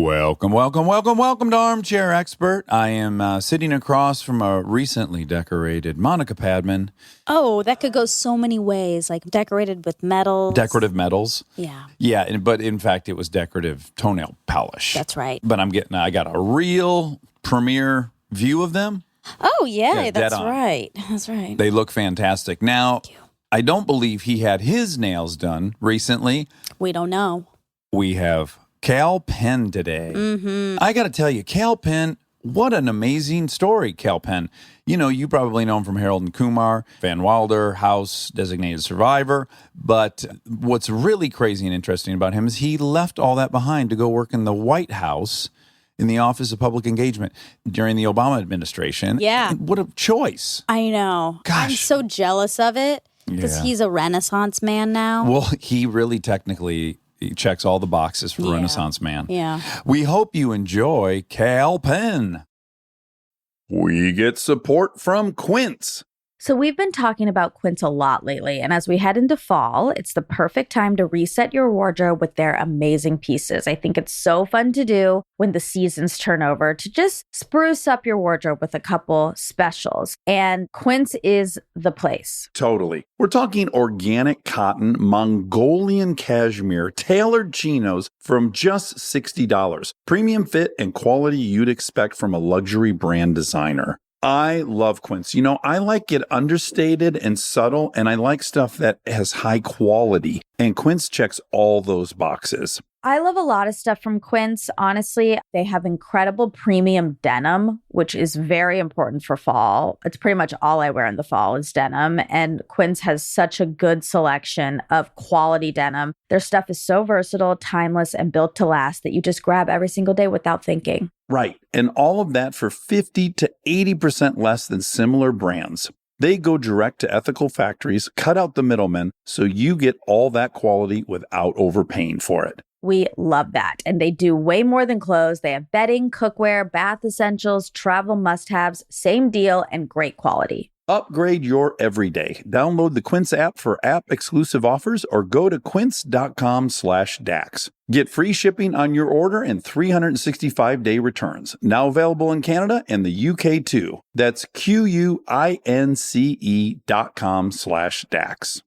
Welcome to Armchair Expert. I am sitting across from a recently decorated Monica Padman. Oh, that could go so many ways, like decorated with metals. Decorative metals. Yeah. Yeah, but in fact, it was decorative toenail polish. That's right. But I got a real premier view of them. Oh, yeah, that's on. right. That's right. They look fantastic. Now, I don't believe he had his nails done recently. We don't know. We have Kal Penn today. Mm-hmm. I got to tell you, Kal Penn, what an amazing story, Kal Penn. You know, you probably know him from Harold and Kumar, Van Wilder, House, Designated Survivor. But what's really crazy and interesting about him is he left all that behind to go work in the White House in the Office of Public Engagement during the Obama administration. Yeah. What a choice. I know. Gosh. I'm so jealous of it because he's a Renaissance man now. Well, he really technically... He checks all the boxes for Renaissance man. Yeah. We hope you enjoy Kal Penn. We get support from Quince. So we've been talking about Quince a lot lately, and as we head into fall, it's the perfect time to reset your wardrobe with their amazing pieces. I think it's so fun to do when the seasons turn over to just spruce up your wardrobe with a couple specials, and Quince is the place. Totally. We're talking organic cotton, Mongolian cashmere, tailored chinos from just $60. Premium fit and quality you'd expect from a luxury brand designer. I love Quince. You know, I like it understated and subtle, and I like stuff that has high quality. And Quince checks all those boxes. I love a lot of stuff from Quince. Honestly, they have incredible premium denim, which is very important for fall. It's pretty much all I wear in the fall is denim. And Quince has such a good selection of quality denim. Their stuff is so versatile, timeless, and built to last that you just grab every single day without thinking. Right. And all of that for 50 to 80% less than similar brands. They go direct to ethical factories, cut out the middlemen, so you get all that quality without overpaying for it. We love that. And they do way more than clothes. They have bedding, cookware, bath essentials, travel must-haves, same deal, and great quality. Upgrade your everyday. Download the Quince app for app-exclusive offers or go to quince.com/Dax. Get free shipping on your order and 365-day returns. Now available in Canada and the UK too. That's QUINCE.com/Dax.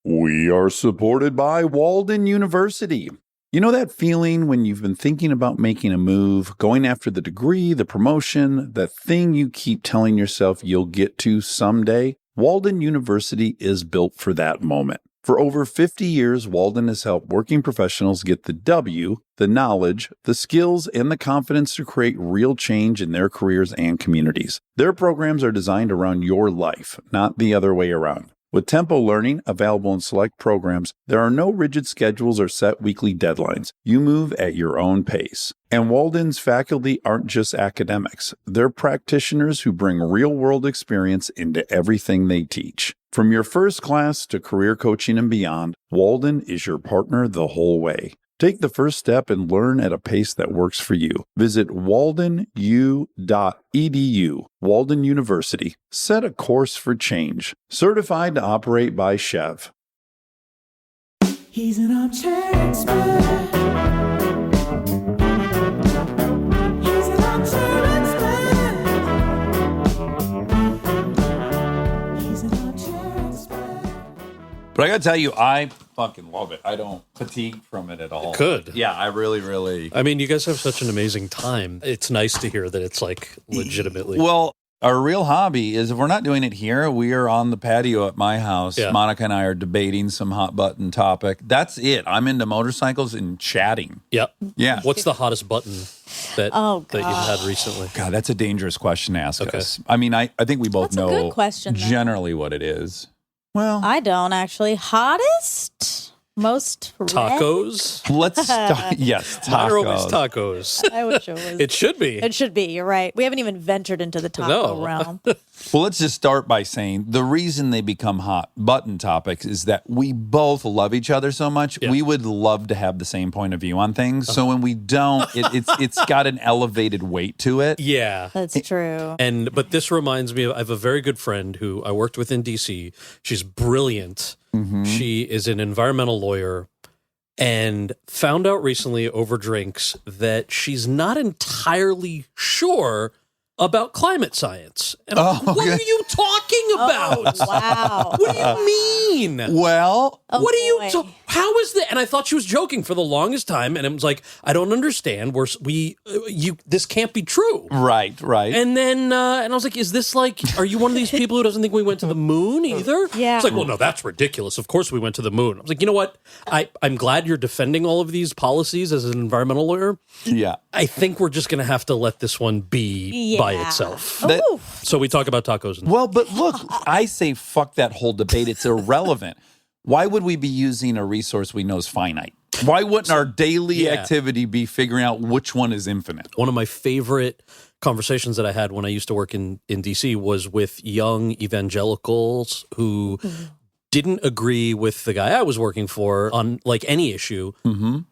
We are supported by Walden University. You know that feeling when you've been thinking about making a move, going after the degree, the promotion, the thing you keep telling yourself you'll get to someday? Walden University is built for that moment. For over 50 years, Walden has helped working professionals get the W, the knowledge, the skills, and the confidence to create real change in their careers and communities. Their programs are designed around your life, not the other way around. With Tempo Learning available in select programs, there are no rigid schedules or set weekly deadlines. You move at your own pace. And Walden's faculty aren't just academics. They're practitioners who bring real-world experience into everything they teach. From your first class to career coaching and beyond, Walden is your partner the whole way. Take the first step and learn at a pace that works for you. Visit waldenu.edu. Walden University. Set a course for change. Certified to operate by Chev. He's an armchair expert. He's an armchair expert. He's an armchair expert. But I gotta tell you, I fucking love it. I don't fatigue from it at all. Good. Yeah, I really... I mean, you guys have such an amazing time. It's nice to hear that it's like legitimately. Well, our real hobby is if we're not doing it here, we are on the patio at my house. Yeah. Monica and I are debating some hot button topic. That's it. I'm into motorcycles and chatting. Yep. Yeah. What's the hottest button that you've had recently? God, that's a dangerous question to ask Okay. us. I mean, I think we both That's a know good question, though. generally what it is. Well, I don't actually. Hottest? Most red? Tacos? let's start. Yes, Mine are always tacos. tacos. I wish it was. It should be. It should be. You're right. We haven't even ventured into the taco No. realm. Well, let's just start by saying the reason they become hot button topics is that we both love each other so much. Yeah. We would love to have the same point of view on things. So when we don't, it's got an elevated weight to it. Yeah. That's true. But this reminds me of, I have a very good friend who I worked with in DC. She's brilliant. Mm-hmm. She is an environmental lawyer. and found out recently over drinks that she's not entirely sure about climate science. And I'm like, what are you talking about? Wow. What do you mean? Well, Oh, What are you? boy. How is that? And I thought she was joking for the longest time, and it was like, I don't understand. This can't be true. right. And then, and I was like, is this like, are you one of these people who doesn't think we went to the moon either? Yeah. It's like, well, no, that's ridiculous. Of course we went to the moon. I was like, you know what? I'm glad you're defending all of these policies as an environmental lawyer. Yeah. I think we're just going to have to let this one be by Yeah. itself. That- Ooh. So we talk about tacos. And Well, but look, I say fuck that whole debate. It's irrelevant. Why would we be using a resource we know is finite? Why wouldn't our daily Yeah. activity be figuring out which one is infinite? One of my favorite conversations that I had when I used to work in DC was with young evangelicals who didn't agree with the guy I was working for on like any issue,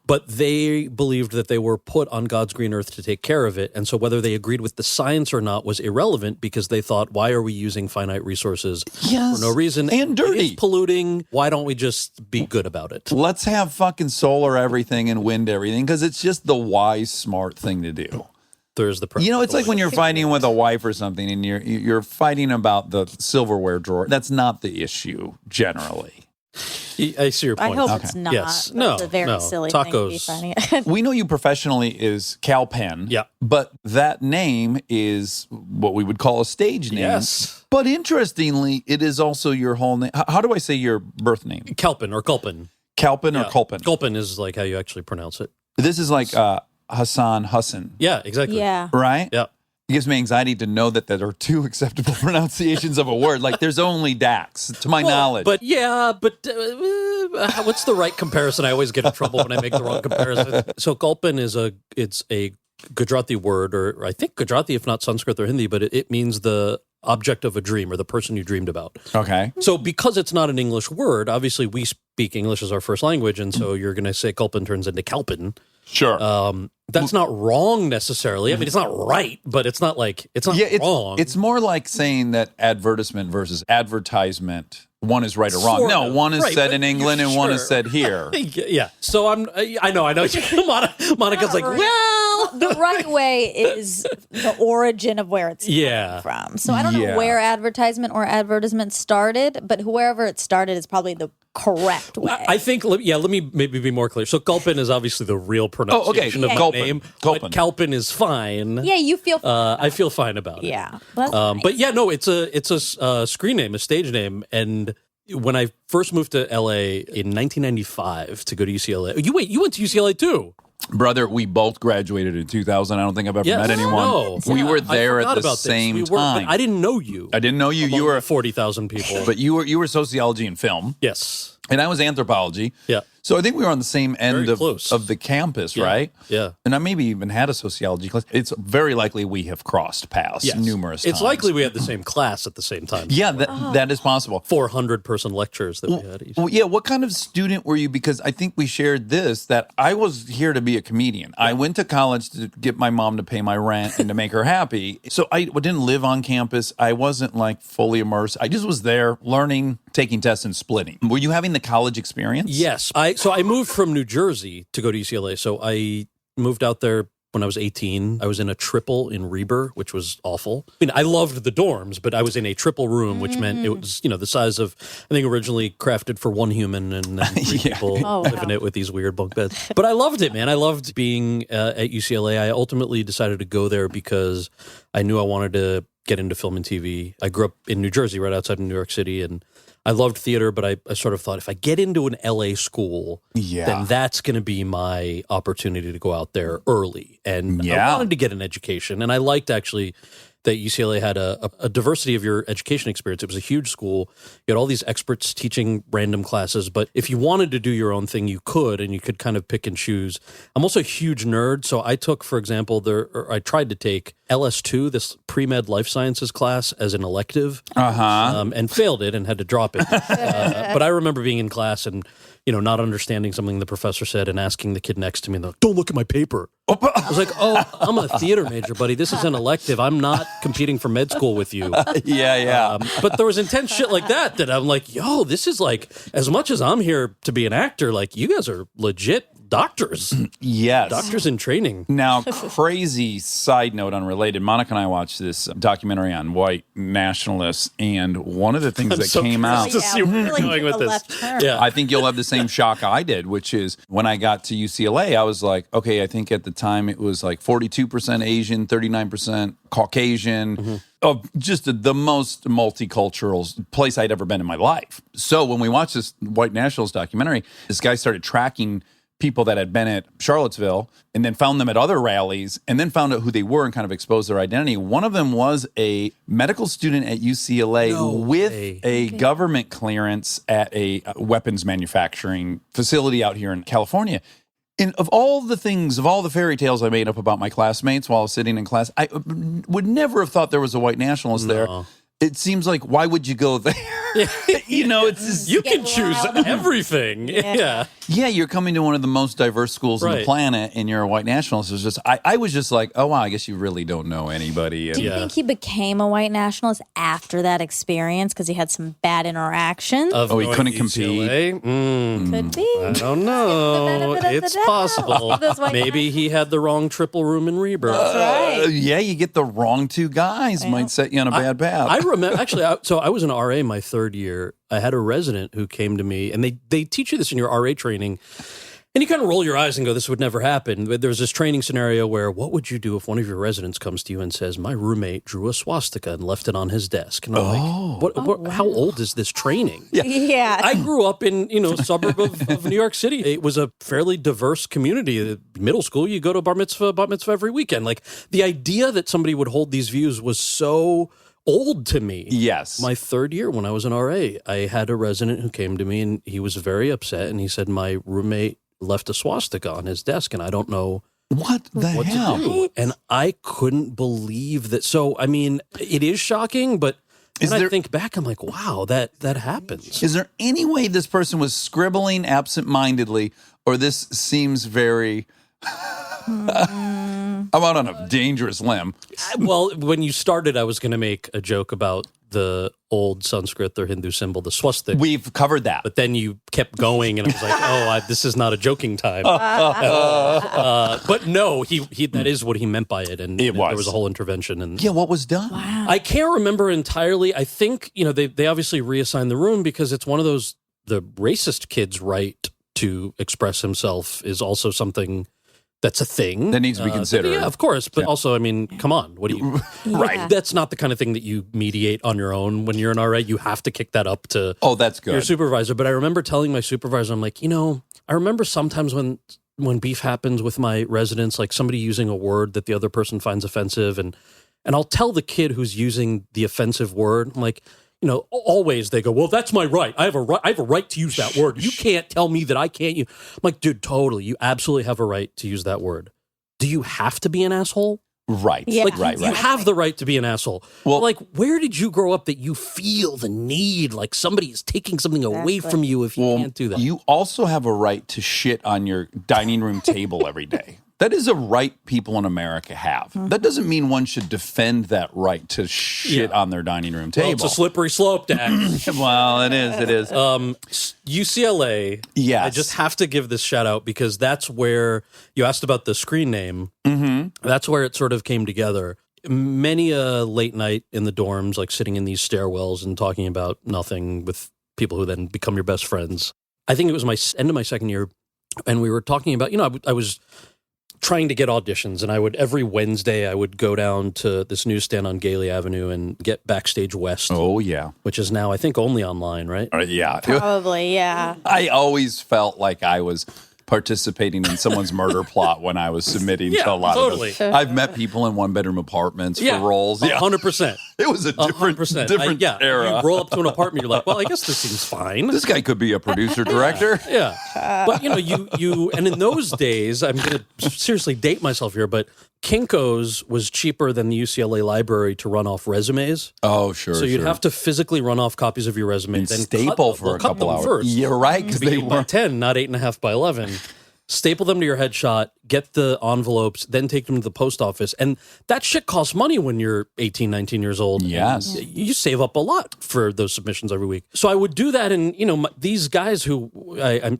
but they believed that they were put on God's green earth to take care of it. And so whether they agreed with the science or not was irrelevant because they thought, why are we using finite resources Yes. for no reason? And dirty. It's polluting. Why don't we just be good about it? Let's have fucking solar everything and wind everything because it's just the wise, smart thing to do. There's the You know, it's like when you're fighting with a wife or something and you're fighting about the silverware drawer. That's not the issue generally. I see your I point. hope Okay. it's not. Yes. That's No, a very no. silly thing to be Tacos. finding it. We know you professionally is Kal Penn. Yeah. But that name is what we would call a stage name. Yes. But interestingly, it is also your whole name. How do I say your birth name? Kal Penn or Kulpen. Kalpin or Yeah. Kulpin? Kulpen is like how you actually pronounce it. This is like Hassan, Yeah, exactly. Yeah. right? Yeah. It gives me anxiety to know that there are two acceptable pronunciations of a word. Like there's only Dax, to my knowledge. But what's the right comparison? I always get in trouble when I make the wrong comparison. So Kulpen is it's a Gujarati word, or I think Gujarati, if not Sanskrit or Hindi, but it means the object of a dream or the person you dreamed about. Okay. So because it's not an English word, obviously we speak English as our first language, and so you're going to say Kulpen turns into Kalpen. Sure. That's not wrong necessarily. I mean, it's not right, but it's not like it's not wrong. It's more like saying that advertisement versus advertisement, one is right or wrong. Sort No, of. one is Right, said but in England and one is sure. said here. Yeah. So I know. Monica's like, well, The right way is the origin of where it's Yeah. coming from. So I don't Yeah. know where advertisement started, but whoever it started is probably the correct way. I think, let me maybe be more clear. So Kulpen is obviously the real pronunciation of the Kulpen. name. Kulpen. But Kalpen is fine. yeah, you feel I feel fine about it. yeah. That's But yeah, no, it's a screen name, a stage name. And when I first moved to LA in 1995 to go to UCLA, you went to UCLA too. Brother, we both graduated in 2000. I don't think I've ever Yes. met anyone. No. We were I there at forgot the about this. same We were, time. but I didn't know you. I didn't know you. You Among were the 40,000 people. but you were sociology and film, Yes. and I was anthropology. Yeah. So I think we were on the same end Very of close. the campus, Yeah. right? Yeah. And I maybe even had a sociology class. It's very likely we have crossed paths Yes. numerous times. It's likely we had the same class at the same time. Yeah, that is possible. 400-person lectures that we had. Each. Well, yeah, what kind of student were you? Because I think we shared this, that I was here to be a comedian. I went to college to get my mom to pay my rent and to make her happy. So I didn't live on campus. I wasn't like fully immersed. I just was there learning, taking tests, and splitting. Were you having the college experience? Yes. So I moved from New Jersey to go to UCLA. So I moved out there when I was 18. I was in a triple in Reber, which was awful. I mean, I loved the dorms, but I was in a triple room, which meant it was, the size of, I think originally crafted for one human and then three Yeah. people living it with these weird bunk beds. But I loved it, man. I loved being at UCLA. I ultimately decided to go there because I knew I wanted to get into film and TV. I grew up in New Jersey, right outside of New York City, and I loved theater, but I sort of thought if I get into an LA school, then that's going to be my opportunity to go out there early. And I wanted to get an education. And I liked actually that UCLA had a diversity of your education experience. It was a huge school. You had all these experts teaching random classes, but if you wanted to do your own thing, you could, and you could kind of pick and choose. I'm also a huge nerd, so I took, for example, I tried to take LS2, this pre-med life sciences class, as an elective, and failed it and had to drop it. But I remember being in class and not understanding something the professor said and asking the kid next to me, and they're like, don't look at my paper. I was like, oh, I'm a theater major, buddy. This is an elective. I'm not competing for med school with you. Yeah. But there was intense shit like that I'm like, yo, this is like, as much as I'm here to be an actor, like, you guys are legit doctors. Yes. Doctors in training. Now, crazy side note, unrelated. Monica and I watched this documentary on white nationalists, and one of the things that came out, to see where you're going with this. Yeah. I think you'll have the same shock I did, which is when I got to UCLA, I was like, okay, I think at the time it was like 42% Asian, 39% Caucasian, of just the most multicultural place I'd ever been in my life. So when we watched this white nationalist documentary, this guy started tracking people that had been at Charlottesville and then found them at other rallies and then found out who they were and kind of exposed their identity. One of them was a medical student at UCLA with a government clearance at a weapons manufacturing facility out here in California. And of all the things, of all the fairy tales I made up about my classmates while I was sitting in class, I would never have thought there was a white nationalist there. It seems like, why would you go there? It's just, You can choose everything. Yeah. yeah, you're coming to one of the most diverse schools on the planet, and you're a white nationalist. It's just, I was just like, oh wow, I guess you really don't know anybody. And Do you think he became a white nationalist after that experience because he had some bad interactions? Of he going couldn't to compete. UCLA? Could be. I don't know. benefit of the It's doubt. possible. Those white Maybe he had the wrong triple room in Rebirth. Right. yeah, you get the wrong two guys, might set you on a bad path. I remember, actually, so I was an RA my third year. I had a resident who came to me, and they teach you this in your RA training. And you kind of roll your eyes and go, this would never happen. But there's this training scenario where, what would you do if one of your residents comes to you and says, my roommate drew a swastika and left it on his desk? And I'm like, how old is this training? Yeah. I grew up in, suburb of New York City. It was a fairly diverse community. Middle school, you go to bar mitzvah every weekend. Like, the idea that somebody would hold these views was so old to me. Yes. My third year when I was an RA, I had a resident who came to me and he was very upset, and he said, my roommate left a swastika on his desk and I don't know what the hell? to do. And I couldn't believe that. So, I mean, it is shocking, but when I think back, I'm like, wow, that happens. Is there any way this person was scribbling absentmindedly, or this seems very... I'm out on a dangerous limb. Well, when you started, I was going to make a joke about the old Sanskrit or Hindu symbol, the swastika. We've covered that. But then you kept going, and I was like, this is not a joking time. But no, he that is what he meant by it, and there was a whole intervention. And yeah, what was done? Wow. I can't remember entirely. I think, they obviously reassigned the room because it's one of those, the racist kid's right to express himself is also something that's a thing that needs to be considered. Yeah, of course. But also, I mean, come on. What do you... Right. That's not the kind of thing that you mediate on your own when you're an RA. You have to kick that up to that's good. your supervisor. But I remember telling my supervisor, I'm like, I remember sometimes when beef happens with my residents, like somebody using a word that the other person finds offensive, and I'll tell the kid who's using the offensive word, I'm like, always they go, well, that's my right. I have a right to use that word. You can't tell me that I can't use. I'm like, dude, totally. You absolutely have a right to use that word. Do you have to be an asshole? Right. Yeah. Like, right. You have the right to be an asshole. Well, like, where did you grow up that you feel the need, like somebody is taking something away from you if you can't do that? You also have a right to shit on your dining room table every day. That is a right people in America have. That doesn't mean one should defend that right to shit on their dining room table. Well, it's a slippery slope, Dad. Well, it is. UCLA, yes. I just have to give this shout out because that's where, you asked about the screen name. Mm-hmm. That's where it sort of came together. Many a late night in the dorms, like sitting in these stairwells and talking about nothing with people who then become your best friends. I think it was my end of my second year, and we were talking about, I was trying to get auditions, and every Wednesday I would go down to this newsstand on Gailey Avenue and get Backstage West. Oh, yeah. Which is now, I think, only online, right? Yeah. Probably, yeah. I always felt like I was participating in someone's murder plot when I was submitting to a lot of those. I've met people in one-bedroom apartments for roles. 100%. It was a different era. You roll up to an apartment, you're like, well, I guess this seems fine. This guy could be a producer, director. Yeah. But, you and in those days, I'm going to seriously date myself here, but Kinko's was cheaper than the UCLA library to run off resumes. Oh, sure. So you'd have to physically run off copies of your resume, and then staple cut, for a cut couple them hours. first. You're right, because To be they 8 by were 10, not 8.5 by 11. Staple them to your headshot, get the envelopes, then take them to the post office. And that shit costs money when you're 18, 19 years old. Yes. And you save up a lot for those submissions every week. So I would do that. And, these guys who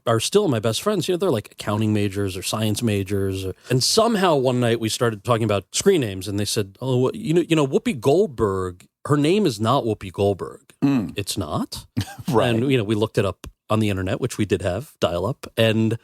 are still my best friends, they're like accounting majors or science majors. And somehow one night we started talking about screen names. And they said, oh, Whoopi Goldberg, her name is not Whoopi Goldberg. It's not. right. And, we looked it up on the internet, which we did have, dial up. And,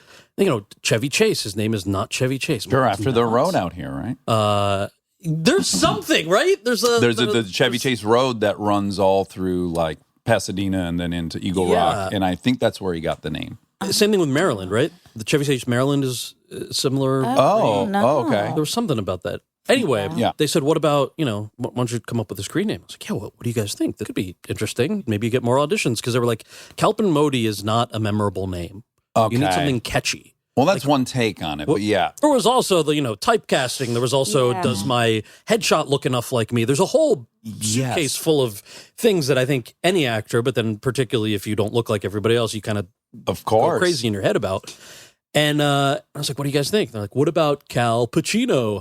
Chevy Chase, his name is not Chevy Chase. Sure, after the road out here, right? There's something, right? There's the Chevy Chase Road that runs all through like Pasadena and then into Eagle Rock. And I think that's where he got the name. Same thing with Maryland, right? The Chevy Chase Maryland is similar. Okay. There was something about that. Anyway, Yeah. they said, what about, why don't you come up with a screen name? I was like, yeah, what do you guys think? That could be interesting. Maybe you get more auditions. Because they were like, Kal Penn Modi is not a memorable name. Okay. You need something catchy. Well, that's one take on it, but yeah. There was also the, typecasting. There was also, does my headshot look enough like me? There's a whole suitcase full of things that I think any actor, but then particularly if you don't look like everybody else, you kind of go crazy in your head about. And I was like, what do you guys think? They're like, what about Kal Pacino?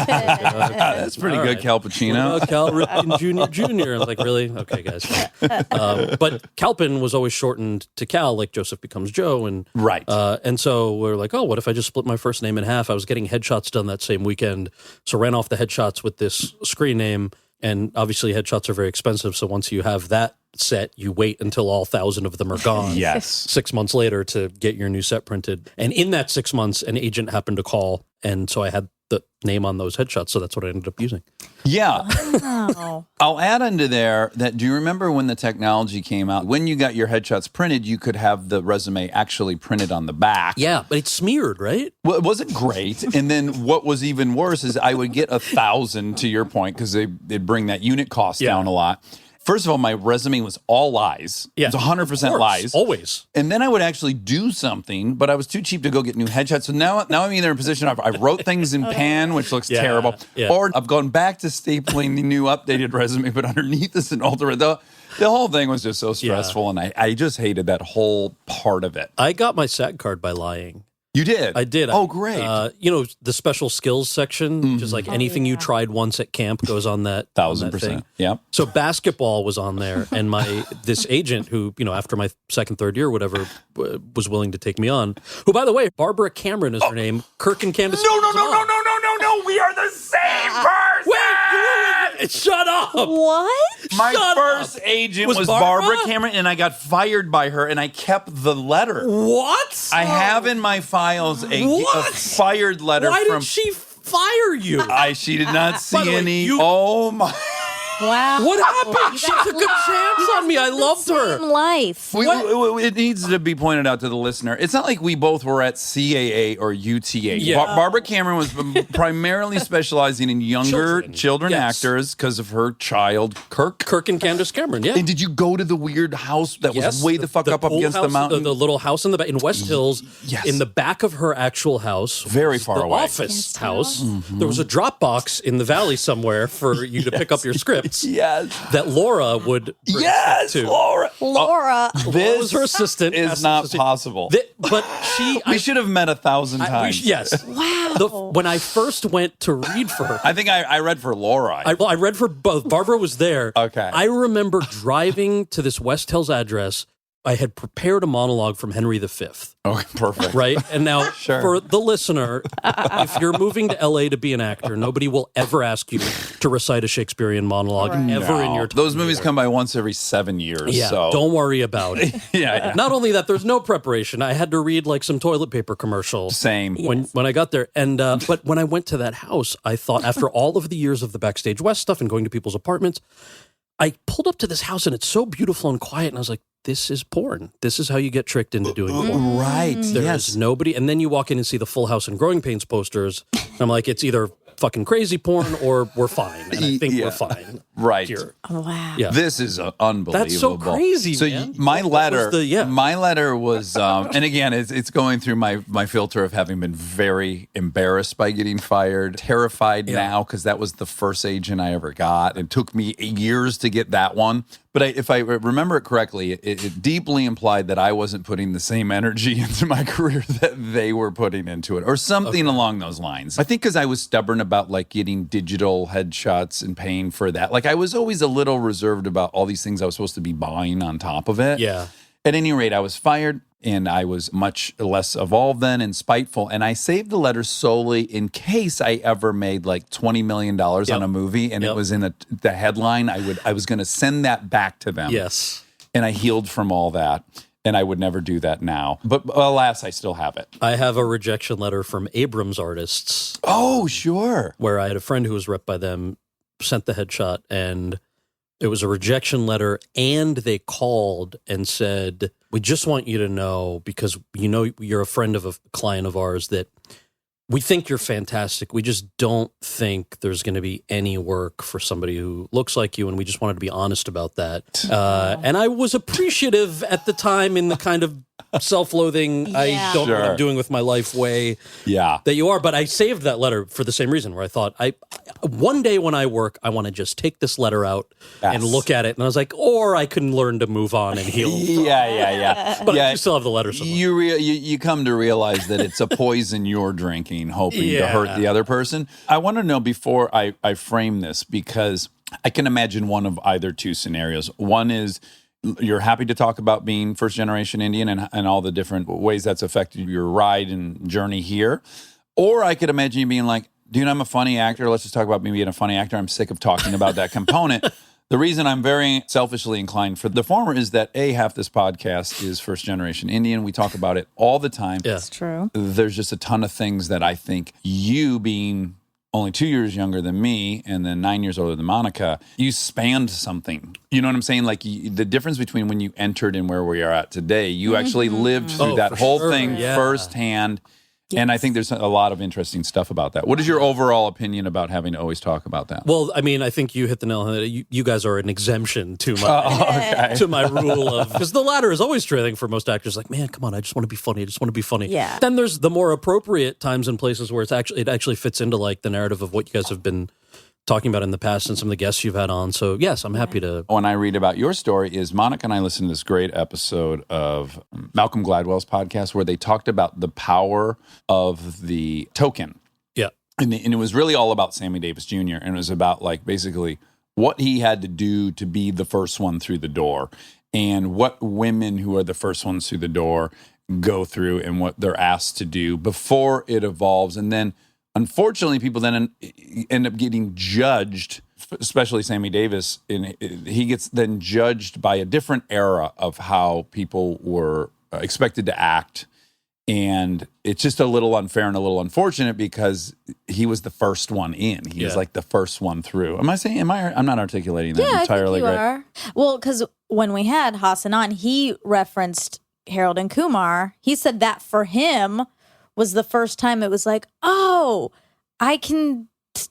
That's pretty good, Kal Pacino. What about Cal Ripken Jr.? I was like, really? Okay, guys. But Kal Penn was always shortened to Cal, like Joseph becomes Joe. And and so we're like, oh, what if I just split my first name in half? I was getting headshots done that same weekend. So ran off the headshots with this screen name. And obviously headshots are very expensive. So once you have that set, you wait until all 1,000 of them are gone. Yes. 6 months later to get your new set printed. And in that 6 months, an agent happened to call. And so I had the name on those headshots. So that's what I ended up using. Yeah. Wow. I'll add into there that, do you remember when the technology came out? When you got your headshots printed, you could have the resume actually printed on the back. Yeah, but it's smeared, right? Well, it wasn't great. And then what was even worse is I would get 1,000, to your point, because they'd bring that unit cost down a lot. First of all, my resume was all lies. Yeah. It was 100% lies. Always. And then I would actually do something, but I was too cheap to go get new headshots. So now I'm either in a position I wrote things in pan, which looks terrible, or I've gone back to stapling the new updated resume, but underneath is an older. The whole thing was just so stressful, and I just hated that whole part of it. I got my SAG card by lying. You did? I did. Oh, great. The special skills section, which is like anything you tried once at camp goes on that 1,000%. Yeah. So basketball was on there, and this agent who, after my second, third year, whatever, was willing to take me on. Who, by the way, Barbara Cameron is her name. Kirk and Candace. No. We are the same person. Wait, shut up. What? My Shut first up. agent Was was Barbara? Barbara Cameron, and I got fired by her, and I kept the letter. What? I have in my files a What? fired letter Why from. did she fire you? She did not see By the way, any. you- Oh my! Wow. What happened? She took a chance on me. I loved her. Same life. It needs to be pointed out to the listener. It's not like we both were at CAA or UTA. Yeah. Barbara Cameron was primarily specializing in younger children Yes. actors because of her child, Kirk. Kirk and Candace Cameron, yeah. And did you go to the weird house that was way the fuck up pool against the house, mountain? The little house in the back in West Hills. Yes. In the back of her actual house, Very was far the away. office house. There was a drop box in the valley somewhere for you to pick up your scripts. Yes. That Laura would bring Yes, to. Laura. Laura. Laura was her assistant. Is not possible. But We should have met 1,000 times. yes. Wow. When I first went to read for her, I think I read for Laura. I read for both. Barbara was there. Okay. I remember driving to this West Hills address. I had prepared a monologue from Henry V. Okay, perfect. Right? And now, Sure. for the listener, if you're moving to LA to be an actor, nobody will ever ask you to recite a Shakespearean monologue ever in your time. Those movies come by once every 7 years. Yeah, so. don't worry about it. Yeah. Not only that, there's no preparation. I had to read like some toilet paper commercials. Same. When I got there. And but when I went to that house, I thought after all of the years of the Backstage West stuff and going to people's apartments, I pulled up to this house and it's so beautiful and quiet. And I was like, this is porn. This is how you get tricked into doing porn. Right. There's nobody. And then you walk in and see the Full House and Growing Pains posters. And I'm like, it's either fucking crazy porn or we're fine. And I think we're fine. Right. here. Oh, wow. Yeah. This is unbelievable. That's so crazy, So man. my What letter, was the- my letter was, and again, it's going through my filter of having been very embarrassed by getting fired, terrified now because that was the first agent I ever got. It took me years to get that one. But if I remember it correctly, it deeply implied that I wasn't putting the same energy into my career that they were putting into it, or something along those lines. I think because I was stubborn about like getting digital headshots and paying for that. Like I was always a little reserved about all these things I was supposed to be buying on top of it. Yeah. At any rate, I was fired, and I was much less evolved then and spiteful. And I saved the letter solely in case I ever made like $20 million on a movie, and it was in the headline. I was going to send that back to them. Yes. And I healed from all that, and I would never do that now. But alas, I still have it. I have a rejection letter from Abrams Artists Oh, sure. where I had a friend who was rep by them, sent the headshot, and it was a rejection letter, and they called and said, we just want you to know, because you know you're a friend of a client of ours, that we think you're fantastic. We just don't think there's going to be any work for somebody who looks like you, and we just wanted to be honest about that. And I was appreciative at the time in the kind of self-loathing, I don't know what I'm doing with my life way that you are. But I saved that letter for the same reason, where I thought, one day when I work, I want to just take this letter out and look at it. And I was like, or I can learn to move on and heal. But I do still have the letter somewhere. You come to realize that it's a poison you're drinking, hoping to hurt the other person. I want to know before I frame this, because I can imagine one of either two scenarios. One is you're happy to talk about being first generation Indian and all the different ways that's affected your ride and journey here. Or I could imagine you being like, dude, I'm a funny actor. Let's just talk about me being a funny actor. I'm sick of talking about that component. The reason I'm very selfishly inclined for the former is that half this podcast is first generation Indian. We talk about it all the time. Yeah. That's true. There's just a ton of things that I think you, being only 2 years younger than me and then 9 years older than Monica, you spanned something. You know what I'm saying? Like the difference between when you entered and where we are at today, you actually lived through that whole thing firsthand. And I think there's a lot of interesting stuff about that. What is your overall opinion about having to always talk about that? Well, I mean, I think you hit the nail on the head. You guys are an exemption to my to my rule of, because the latter is always true. I think for most actors, like, man, come on, I just want to be funny. I just want to be funny. Yeah. Then there's the more appropriate times and places where it actually fits into like the narrative of what you guys have been talking about in the past and some of the guests you've had on. So yes, I'm happy to. When I read about your story, is Monica and I listened to this great episode of Malcolm Gladwell's podcast where they talked about the power of the token. Yeah. And it was really all about Sammy Davis Jr. And it was about like basically what he had to do to be the first one through the door, and what women who are the first ones through the door go through and what they're asked to do before it evolves. And then unfortunately, people then end up getting judged, especially Sammy Davis. He gets then judged by a different era of how people were expected to act. And it's just a little unfair and a little unfortunate because he was the first one in. He was like the first one through. I'm not articulating that entirely I think you right. are. Well, because when we had Hassan on, he referenced Harold and Kumar. He said that for him was the first time it was like, oh, I can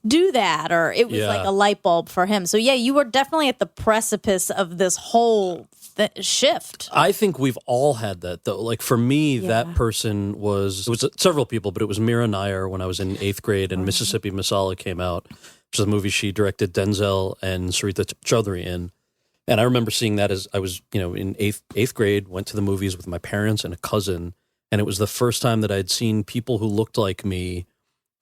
do that. Or it was like a light bulb for him. So yeah, you were definitely at the precipice of this whole shift. I think we've all had that though. Like for me, that person was several people, but it was Mira Nair when I was in 8th grade and Mississippi Masala came out, which is a movie she directed Denzel and Sarita Chaudhary in. And I remember seeing that as I was, in eighth grade, went to the movies with my parents and a cousin. And it was the first time that I'd seen people who looked like me,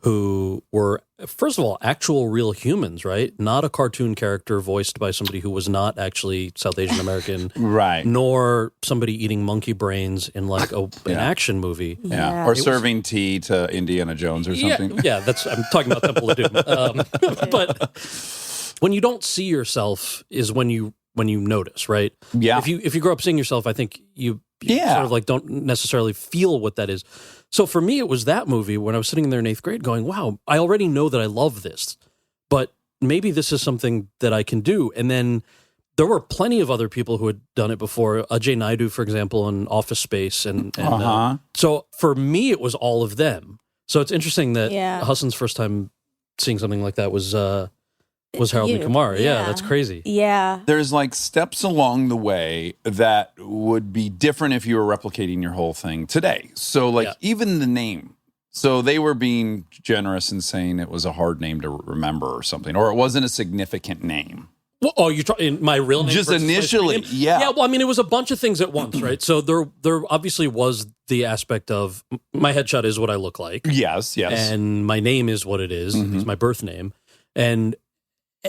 who were, first of all, actual real humans, right? Not a cartoon character voiced by somebody who was not actually South Asian American. Right. Nor somebody eting monkey brains in like an action movie. Yeah. Or serving tea to Indiana Jones or something. Yeah, I'm talking about Temple of Doom. But when you don't see yourself is when you notice, right? Yeah. If you grow up seeing yourself, I think you sort of like don't necessarily feel what that is. So for me, it was that movie when I was sitting there in 8th grade going, wow, I already know that I love this, but maybe this is something that I can do. And then there were plenty of other people who had done it before. Ajay Naidu, for example, in Office Space. And so for me, it was all of them. So it's interesting that Hassan's first time seeing something like that was was Harold and You. Kumar. Yeah, Yeah. that's crazy. Yeah. There's like steps along the way that would be different if you were replicating your whole thing today. So like Yeah. even the name. So they were being generous and saying it was a hard name to remember or something, or it wasn't a significant name. Well, oh, you're talking my real name? Just versus my initially, screen name? yeah. Yeah, well, I mean, it was a bunch of things at once, right? So there obviously was the aspect of my headshot is what I look like. Yes, yes. And my name is what it is. It's my birth name. And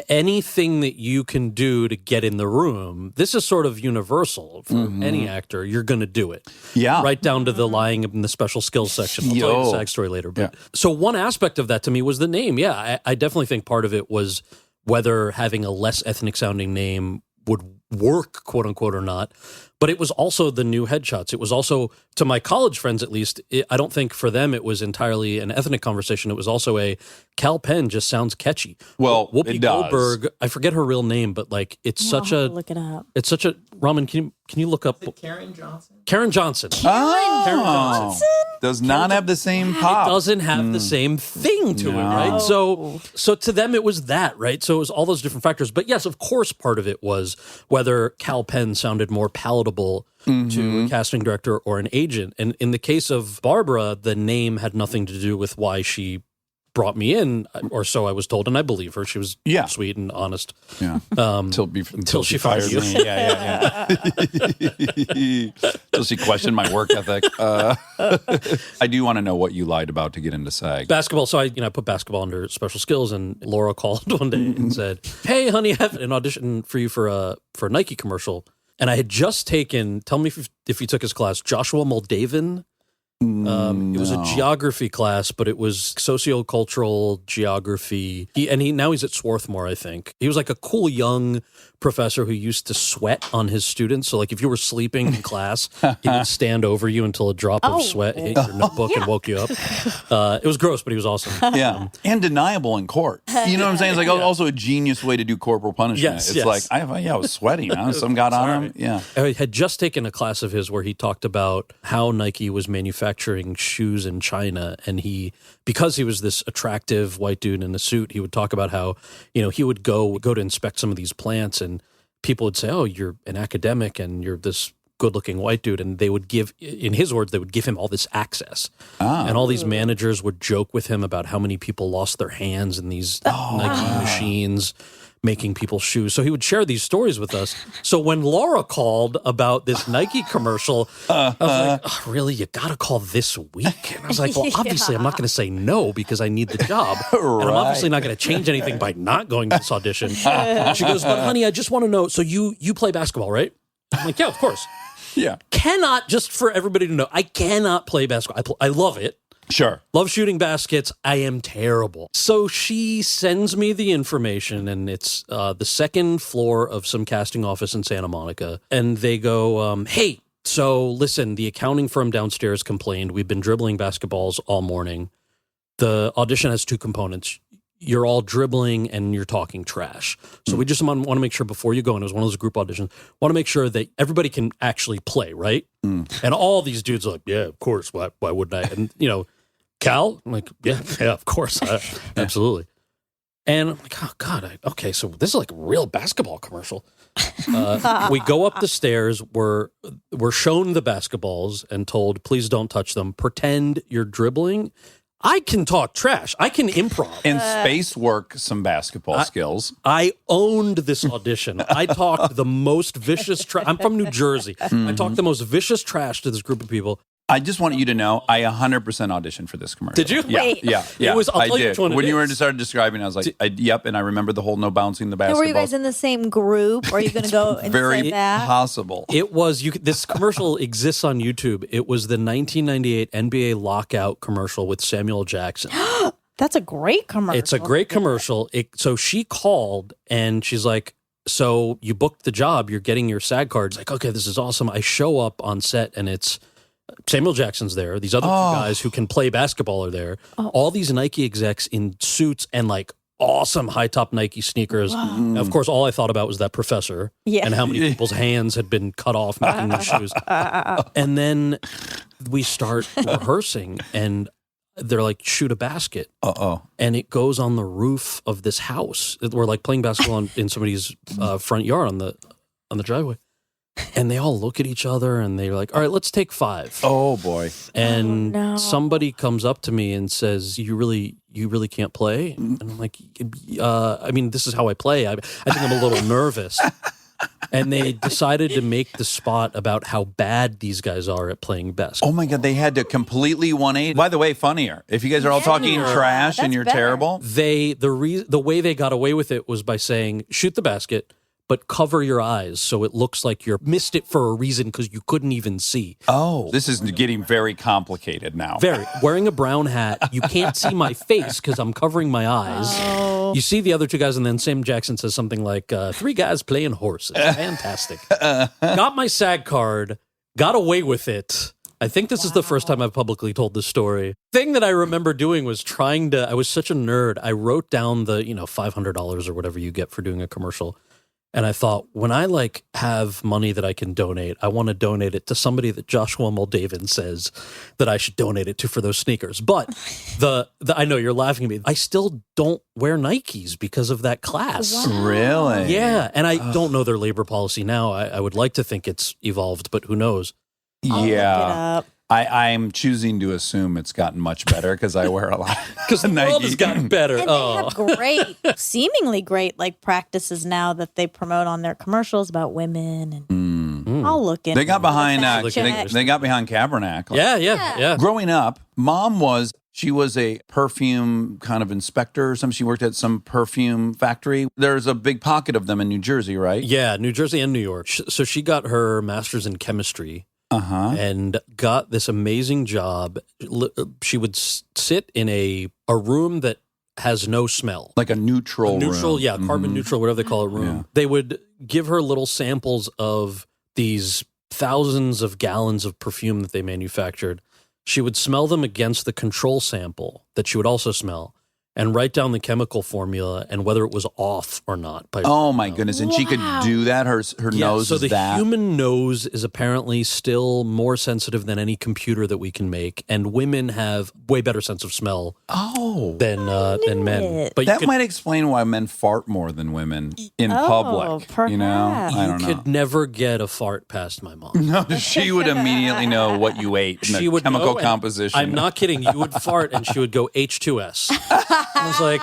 anything that you can do to get in the room, this is sort of universal for any actor. You're going to do it. Yeah. Right down to the lying in the special skills section. I'll tell you the SAG story later. But so one aspect of that to me was the name. Yeah, I definitely think part of it was whether having a less ethnic sounding name would work, quote unquote, or not. But it was also the new headshots. It was also, to my college friends at least, I don't think for them it was entirely an ethnic conversation. It was also a Kal Penn just sounds catchy. Well, Whoopi it does. Goldberg, I forget her real name, but like it's such a, Look it up. it's such a, Raman, can you look up? Karen Johnson? Karen Johnson. Oh, Karen Johnson. does not have the same pop. It doesn't have the same thing to it, right? So to them it was that, right? So it was all those different factors. But yes, of course, part of it was whether Kal Penn sounded more palatable to a casting director or an agent. And in the case of Barbara, the name had nothing to do with why she brought me in, or so I was told, and I believe her. She was sweet and honest. Yeah. Until she fired you. me. Yeah. Until she questioned my work ethic. I do want to know what you lied about to get into SAG. Basketball. So I put basketball under special skills, and Laura called one day and said, "Hey, honey, I have an audition for you for a Nike commercial." And I had just taken, tell me if you took his class, Joshua Moldavin. It was a geography class, but it was sociocultural geography. Now he's at Swarthmore, I think. He was like a cool young professor who used to sweat on his students. So like if you were sleeping in class, he would stand over you until a drop of sweat hit your notebook and woke you up. It was gross, but he was awesome. Yeah. And deniable in court. You know what I'm saying? It's like also a genius way to do corporal punishment. Yes, it's like, I was sweating. Huh? Some got on him. Yeah. I had just taken a class of his where he talked about how Nike was manufacturing shoes in China. And because he was this attractive white dude in a suit, he would talk about how, he would go to inspect some of these plants, and people would say, "Oh, you're an academic and you're this good-looking white dude," and they would give, in his words, they would give him all this access, and all these managers would joke with him about how many people lost their hands in these Nike machines making people's shoes. So he would share these stories with us. So when Laura called about this Nike commercial, I was like, "Oh, really? You got to call this week?" And I was like, "Well, obviously I'm not going to say no because I need the job. And I'm obviously not going to change anything by not going to this audition." And she goes, "But honey, I just want to know, so you play basketball, right?" I'm like, "Yeah, of course." Yeah. Cannot, just for everybody to know, I cannot play basketball. I love it. Sure. Love shooting baskets. I am terrible. So she sends me the information, and it's the second floor of some casting office in Santa Monica. And they go, "Hey, so listen, the accounting firm downstairs complained. We've been dribbling basketballs all morning. The audition has two components. You're all dribbling and you're talking trash. So we just want to make sure before you go, and it was one of those group auditions, want to make sure that everybody can actually play, right?" And all these dudes are like, "Yeah, of course. Why wouldn't I?" And, Cal? I'm like, yeah, of course. Absolutely. And I'm like, "Oh, God. Okay, so this is like a real basketball commercial." We go up the stairs. We're shown the basketballs and told, "Please don't touch them. Pretend you're dribbling." I can talk trash. I can improv. And space work some basketball skills. I owned this audition. I talked the most vicious trash. I'm from New Jersey. I talked the most vicious trash to this group of people. I just want you to know, I 100% auditioned for this commercial. Did you? Yeah, Wait. yeah. It was, I'll I tell you did. which one it When you were is. started describing, I was like, yep, and I remember the whole no bouncing the basketball. And were you guys in the same group? Or are you going to go and Very say that? possible. It was, this commercial exists on YouTube. It was the 1998 NBA lockout commercial with Samuel Jackson. That's a great commercial. It's a great commercial. So she called and she's like, "So you booked the job, you're getting your SAG cards." Like, "Okay, this is awesome." I show up on set and it's Samuel Jackson's there. These other two guys who can play basketball are there. All these Nike execs in suits and like awesome high top Nike sneakers. And of course, all I thought about was that professor and how many people's hands had been cut off making these shoes. And then we start rehearsing, and they're like, shoot a basket. Uh-oh. And it goes on the roof of this house. We're like playing basketball in somebody's front yard on the driveway. And they all look at each other and they're like, all right, let's take 5. Oh, boy. And no. somebody comes up to me and says, you really can't play? And I'm like, I mean, this is how I play. I think I'm a little nervous. And they decided to make the spot about how bad these guys are at playing basketball. Oh, my God. They had to completely 180. By the way, funnier. If you guys are all talking Yeah, trash and that's you're better. terrible. The way they got away with it was by saying, shoot the basket, but cover your eyes so it looks like you missed it for a reason because you couldn't even see. Oh. This is getting very complicated now. Wearing a brown hat, you can't see my face because I'm covering my eyes. Oh. You see the other 2 guys, and then Sam Jackson says something like, 3 guys playing horses. Fantastic. Got my SAG card, got away with it. I think this is the first time I've publicly told this story. Thing that I remember doing was I was such a nerd, I wrote down the, $500 or whatever you get for doing a commercial. And I thought, when I have money that I can donate, I want to donate it to somebody that Joshua Moldavin says that I should donate it to for those sneakers. But I know you're laughing at me. I still don't wear Nikes because of that class. Wow. Really? Yeah. And I don't know their labor policy now. I would like to think it's evolved, but who knows? I'll look it Yeah. up. I'm choosing to assume it's gotten much better because I wear a lot. Because the world has gotten better. And they have great, seemingly great, practices now that they promote on their commercials about women. And I'll look in. They got behind. Check. They got behind Kaepernick. Yeah. Growing up, Mom was a perfume kind of inspector or something. She worked at some perfume factory. There's a big pocket of them in New Jersey, right? Yeah, New Jersey and New York. So she got her master's in chemistry. And got this amazing job. She would sit in a room that has no smell. Like a neutral room. Yeah, carbon neutral, whatever they call it, room. Yeah. They would give her little samples of these thousands of gallons of perfume that they manufactured. She would smell them against the control sample that she would also smell and write down the chemical formula and whether it was off or not. Oh, my goodness. And she could do that? Her nose so is the that? human nose is apparently still more sensitive than any computer that we can make, and women have way better sense of smell than men. But that might explain why men fart more than women in public. Perhaps. You know? I don't know. could never get a fart past my mom. No, she would immediately know what you ate. And She the would chemical know, and composition. I'm not kidding. You would fart, and she would go H2S. I was like,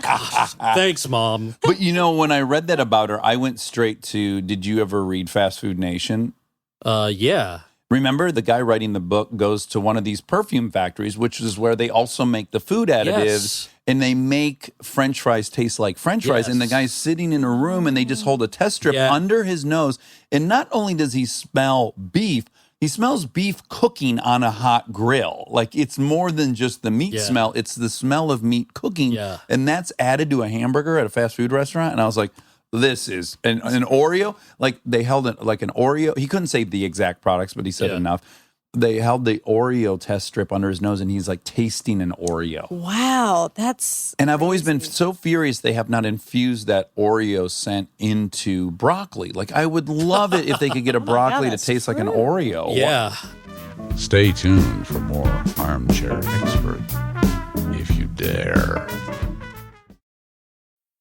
"Gosh, thanks, Mom." But when I read that about her, I went straight to, did you ever read Fast Food Nation? Yeah. Remember, the guy writing the book goes to one of these perfume factories, which is where they also make the food additives. Yes. And they make French fries taste like French fries. And the Yes. guy's sitting in a room and they just hold a test strip under his nose. And not only does he smell beef, he smells beef cooking on a hot grill. Like, it's more than just the meat smell. It's the smell of meat cooking. Yeah. And that's added to a hamburger at a fast food restaurant. And I was like, this is an Oreo. Like, they held it like an Oreo. He couldn't say the exact products, but he said enough. They held the Oreo test strip under his nose and he's like tasting an Oreo. Wow, that's And I've always been so furious they have not infused that Oreo scent into broccoli. Like, I would love it if they could get a broccoli to taste like an Oreo. Yeah. Stay tuned for more Armchair Expert, if you dare.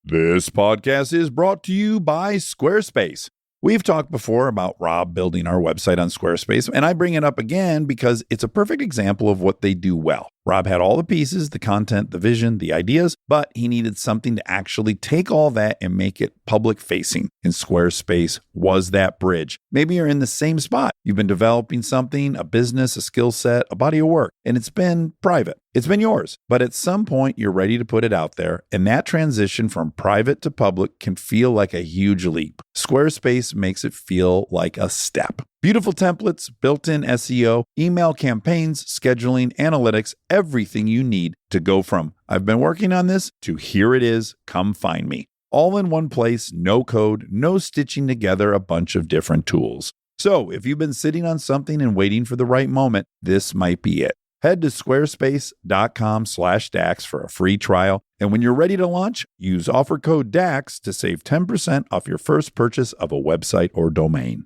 This podcast is brought to you by Squarespace. We've talked before about Rob building our website on Squarespace, and I bring it up again because it's a perfect example of what they do well. Rob had all the pieces, the content, the vision, the ideas, but he needed something to actually take all that and make it public facing. And Squarespace was that bridge. Maybe you're in the same spot. You've been developing something, a business, a skill set, a body of work, and it's been private. It's been yours. But at some point, you're ready to put it out there, and that transition from private to public can feel like a huge leap. Squarespace makes it feel like a step. Beautiful templates, built-in SEO, email campaigns, scheduling, analytics, everything you need to go from "I've been working on this" to "here it is, come find me." All in one place, no code, no stitching together a bunch of different tools. So if you've been sitting on something and waiting for the right moment, this might be it. Head to squarespace.com/DAX for a free trial. And when you're ready to launch, use offer code DAX to save 10% off your first purchase of a website or domain.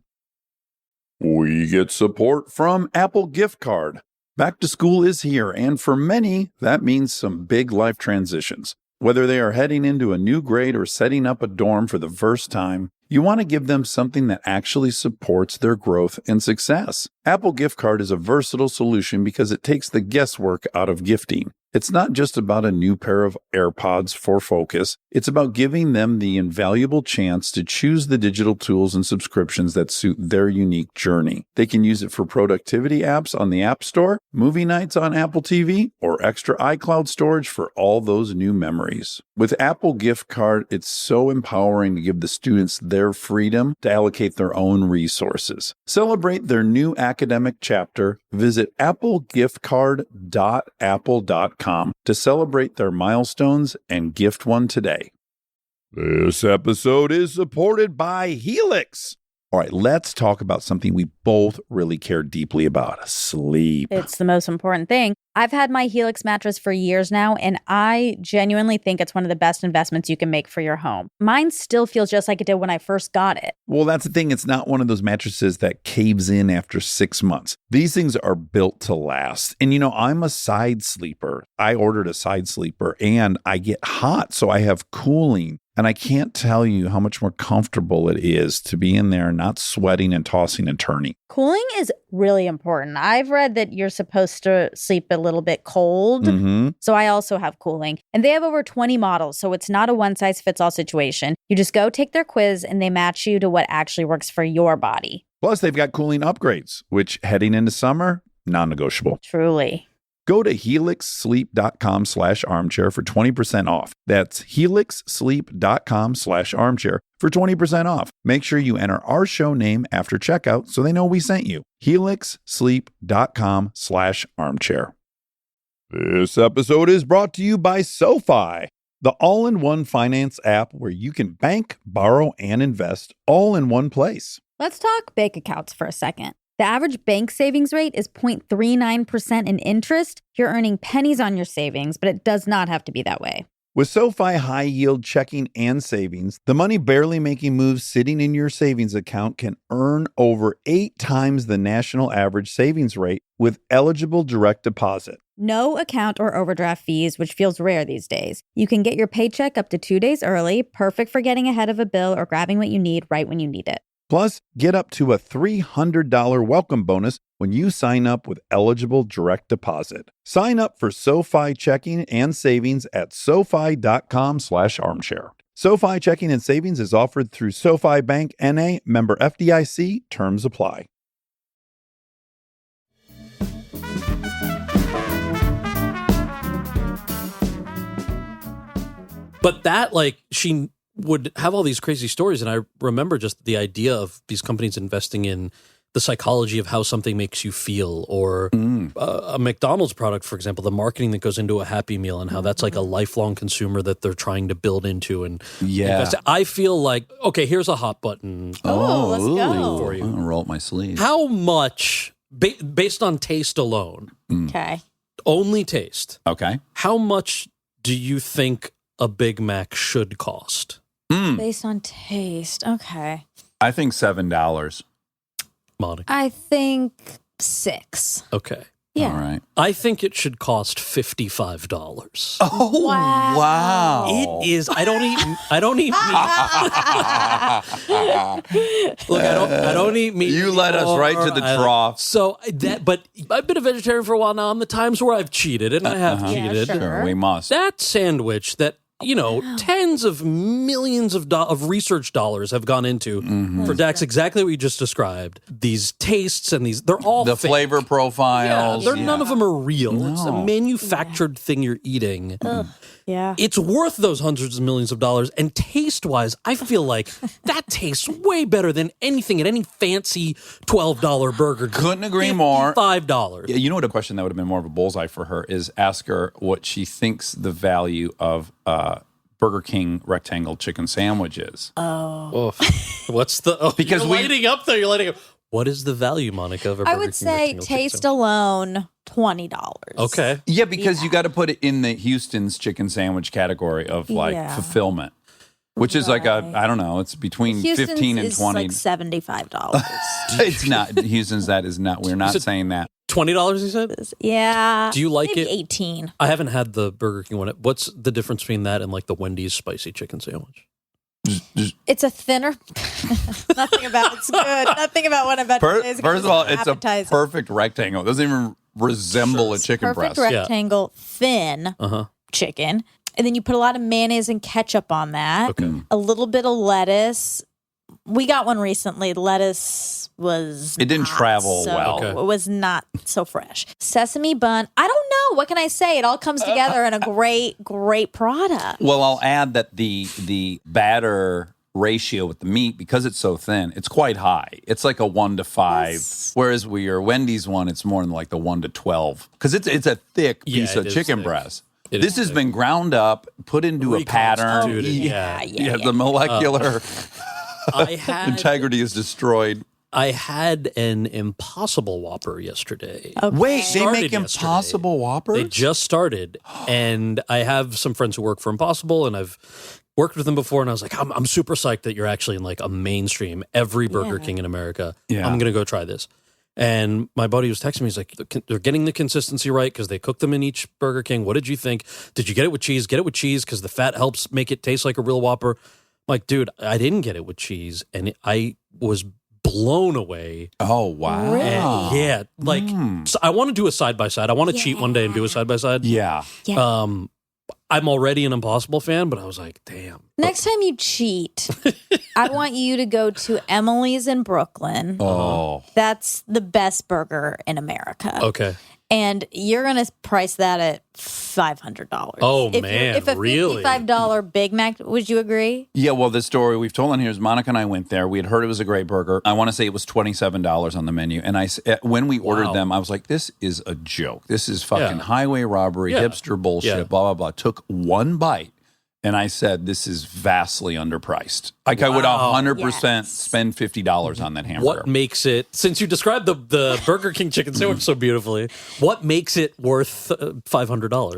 We get support from Apple Gift Card. Back to school is here, and for many, that means some big life transitions. Whether they are heading into a new grade or setting up a dorm for the first time, you want to give them something that actually supports their growth and success. Apple Gift Card is a versatile solution because it takes the guesswork out of gifting. It's not just about a new pair of AirPods for focus. It's about giving them the invaluable chance to choose the digital tools and subscriptions that suit their unique journey. They can use it for productivity apps on the App Store, movie nights on Apple TV, or extra iCloud storage for all those new memories. With Apple Gift Card, it's so empowering to give the students their freedom to allocate their own resources. Celebrate their new academic chapter. Visit applegiftcard.apple.com to celebrate their milestones and gift one today. This episode is supported by Helix. All right, let's talk about something we both really care deeply about: sleep. It's the most important thing. I've had my Helix mattress for years now, and I genuinely think it's one of the best investments you can make for your home. Mine still feels just like it did when I first got it. Well, that's the thing. It's not one of those mattresses that caves in after 6 months. These things are built to last. And, I'm a side sleeper. I ordered a side sleeper, and I get hot, so I have cooling. And I can't tell you how much more comfortable it is to be in there not sweating and tossing and turning. Cooling is really important. I've read that you're supposed to sleep a little bit cold. So I also have cooling. And they have over 20 models, so it's not a one-size-fits-all situation. You just go take their quiz, and they match you to what actually works for your body. Plus, they've got cooling upgrades, which heading into summer, non-negotiable. Truly. Go to helixsleep.com/armchair for 20% off. That's helixsleep.com/armchair for 20% off. Make sure you enter our show name after checkout so they know we sent you. helixsleep.com/armchair. This episode is brought to you by SoFi, the all-in-one finance app where you can bank, borrow, and invest all in one place. Let's talk bank accounts for a second. The average bank savings rate is 0.39% in interest. You're earning pennies on your savings, but it does not have to be that way. With SoFi high-yield checking and savings, the money barely making moves sitting in your savings account can earn over 8 times the national average savings rate with eligible direct deposit. No account or overdraft fees, which feels rare these days. You can get your paycheck up to 2 days early, perfect for getting ahead of a bill or grabbing what you need right when you need it. Plus, get up to a $300 welcome bonus when you sign up with eligible direct deposit. Sign up for SoFi checking and savings at SoFi.com/armchair. SoFi checking and savings is offered through SoFi Bank N.A., member FDIC. Terms apply. But that, she would have all these crazy stories. And I remember just the idea of these companies investing in the psychology of how something makes you feel, or a McDonald's product, for example, the marketing that goes into a Happy Meal and how that's like a lifelong consumer that they're trying to build into. And invest. I feel like, okay, here's a hot button. Let's go. For you. I'm gonna roll up my sleeves. How much, based on taste alone, Okay. only taste, Okay. how much do you think a Big Mac should cost? Based on taste. Okay. I think $7. Monica. I think 6. Okay. Yeah. All right. I think it should cost $55. Oh, Wow. It is. I don't eat meat. Look, I don't eat meat. You led us right to the trough. So but I've been a vegetarian for a while now. On the times where I've cheated, and I have Yeah, cheated, sure. We must. that sandwich that tens of millions of research dollars have gone into for Dax, exactly what you just described. These tastes and they're all The fake. flavor profiles. None of them are real. It's a manufactured thing you're eating. Yeah. It's worth those hundreds of millions of dollars. And taste-wise, I feel like that tastes way better than anything at any fancy $12 burger. Couldn't agree more. $5. Yeah, you know what, a question that would have been more of a bullseye for her is ask her what she thinks the value of Burger King rectangle chicken sandwich is. Oh, what's the... Because you're lighting up there. You're lighting up. What is the value, Monica, of a Burger I King would say rectangle chicken taste sandwich? alone, $20. Okay. Yeah, because you got to put it in the Houston's chicken sandwich category of Yeah. fulfillment, which is like I don't know, it's between Houston's 15 and is 20. like $75. It's not Houston's. That is not. We're not saying that. $20, you said? Yeah. Do you like maybe it? 18. I haven't had the Burger King one. What's the difference between that and like the Wendy's spicy chicken sandwich? It's a thinner. Nothing about it's good. Nothing about what I'm about to say is First of all, it's a appetizing. perfect rectangle. It doesn't even resemble a chicken Perfect breast. rectangle, thin chicken. And then you put a lot of mayonnaise and ketchup on that. Okay. A little bit of lettuce. We got one recently. Lettuce was It didn't not travel so- well. Okay. It was not so fresh. Sesame bun. I don't know. What can I say? It all comes together in a great product. Well, I'll add that the batter ratio with the meat, because it's so thin, it's quite high. It's like a 1 to 5. Yes. Whereas your Wendy's one, it's more than like the 1 to 12. Because it's a thick piece Yeah, of it is chicken thick. breast. It This is has thick. been ground up, put into a pattern. Reconstituted, yeah. The molecular I had integrity is destroyed. I had an Impossible Whopper yesterday. Okay. Wait, they Started make yesterday. Impossible Whoppers? They just started, and I have some friends who work for Impossible, and I've worked with them before, and I was like, I'm super psyched that you're actually in like a mainstream, every Burger King in America. Yeah. I'm going to go try this. And my buddy was texting me, he's like, they're getting the consistency right because they cook them in each Burger King. What did you think? Did you get it with cheese? Get it with cheese because the fat helps make it taste like a real Whopper. I'm like, dude, I didn't get it with cheese, and I was blown away. Oh, wow. And yeah, like so I want to do a side by side. I want to cheat one day and do a side by side. Yeah. I'm already an Impossible fan, but I was like, damn. Next time you cheat, I want you to go to Emily's in Brooklyn. Oh. That's the best burger in America. Okay. And you're going to price that at $500. Oh, if man, If a really? $55 Big Mac, would you agree? Yeah, well, the story we've told on here is Monica and I went there. We had heard it was a great burger. I want to say it was $27 on the menu. And when we ordered Wow. them, I was like, this is a joke. This is fucking Yeah. highway robbery, Yeah. hipster bullshit, Yeah. blah, blah, blah. Took one bite. And I said, this is vastly underpriced. Like, I would Wow. 100% Yes. spend $50 on that hamburger. What makes it, since you described the Burger King chicken sandwich so beautifully, what makes it worth $500?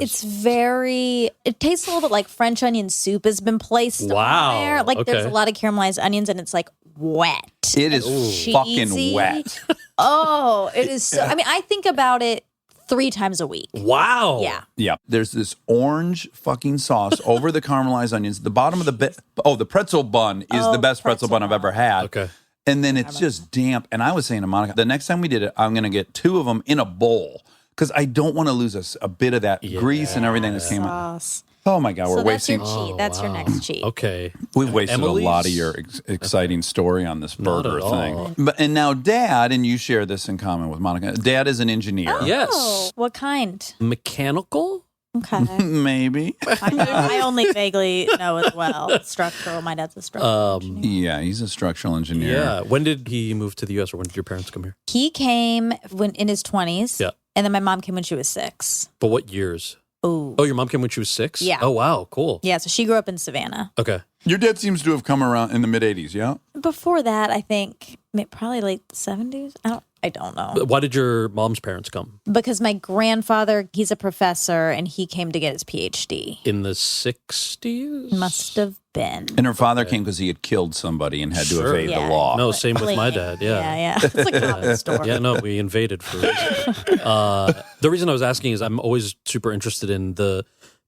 It tastes a little bit like French onion soup has been placed Wow. on there. Like there's Okay. a lot of caramelized onions and it's like wet. It is Cheesy. fucking wet. Oh, it is so. I mean, I think about it 3 times a week. Wow. Yeah. Yeah, there's this orange fucking sauce over the caramelized onions. The bottom of the pretzel bun is the best pretzel bun I've ever had. Okay. And then it's just damp. And I was saying to Monica, the next time we did it, I'm going to get 2 of them in a bowl because I don't want to lose a bit of that grease and everything that came out. Sauce. Oh my God, So we're that's your wasting. cheat. That's your next cheat. Okay. We've wasted Emily's? a lot of your exciting story on this Not burger at all. thing. And now Dad, and you share this in common with Monica, Dad is an engineer. Yes. Oh, what kind? Mechanical? Okay. Maybe. I only vaguely know as well. Structural. My dad's a structural engineer. Yeah, he's a structural engineer. Yeah. When did he move to the U.S. or when did your parents come here? He came when in his 20s. Yeah. And then my mom came when she was 6. But what years? Ooh. Oh, your mom came when she was 6? Yeah. Oh, wow. Cool. Yeah, so she grew up in Savannah. Okay. Your dad seems to have come around in the mid 80s, yeah? Before that, I think probably late 70s. I don't know. Why did your mom's parents come? Because my grandfather, he's a professor and he came to get his PhD. In the 60s? Must have been. And her father came because he had killed somebody and had to Sure. evade Yeah. the law. No, same with my dad. Yeah. Yeah. It's a common story. Yeah, no, we invaded for a reason. The reason I was asking is I'm always super interested in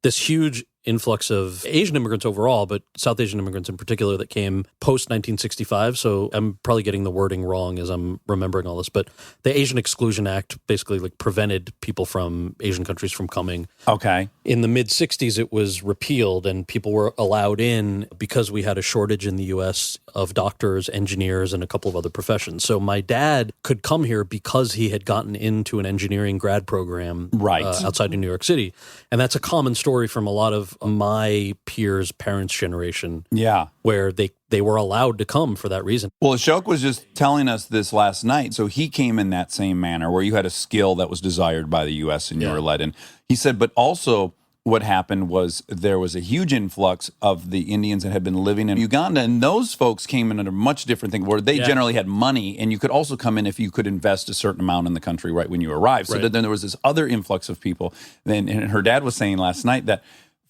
this huge influx of Asian immigrants overall, but South Asian immigrants in particular that came post 1965. So I'm probably getting the wording wrong as I'm remembering all this, but the Asian Exclusion Act basically like prevented people from Asian countries from coming. Okay. In the mid 60s, it was repealed and people were allowed in because we had a shortage in the U.S. of doctors, engineers, and a couple of other professions. So my dad could come here because he had gotten into an engineering grad program Right. Outside of New York City. And that's a common story from a lot of my peers' parents' generation Yeah. where they were allowed to come for that reason. Well, Ashok was just telling us this last night. So he came in that same manner where you had a skill that was desired by the U.S. and you were let in. He said, but also what happened was there was a huge influx of the Indians that had been living in Uganda. And those folks came in at a much different thing where they generally had money. And you could also come in if you could invest a certain amount in the country right when you arrived. So Right. then there was this other influx of people. And her dad was saying last night that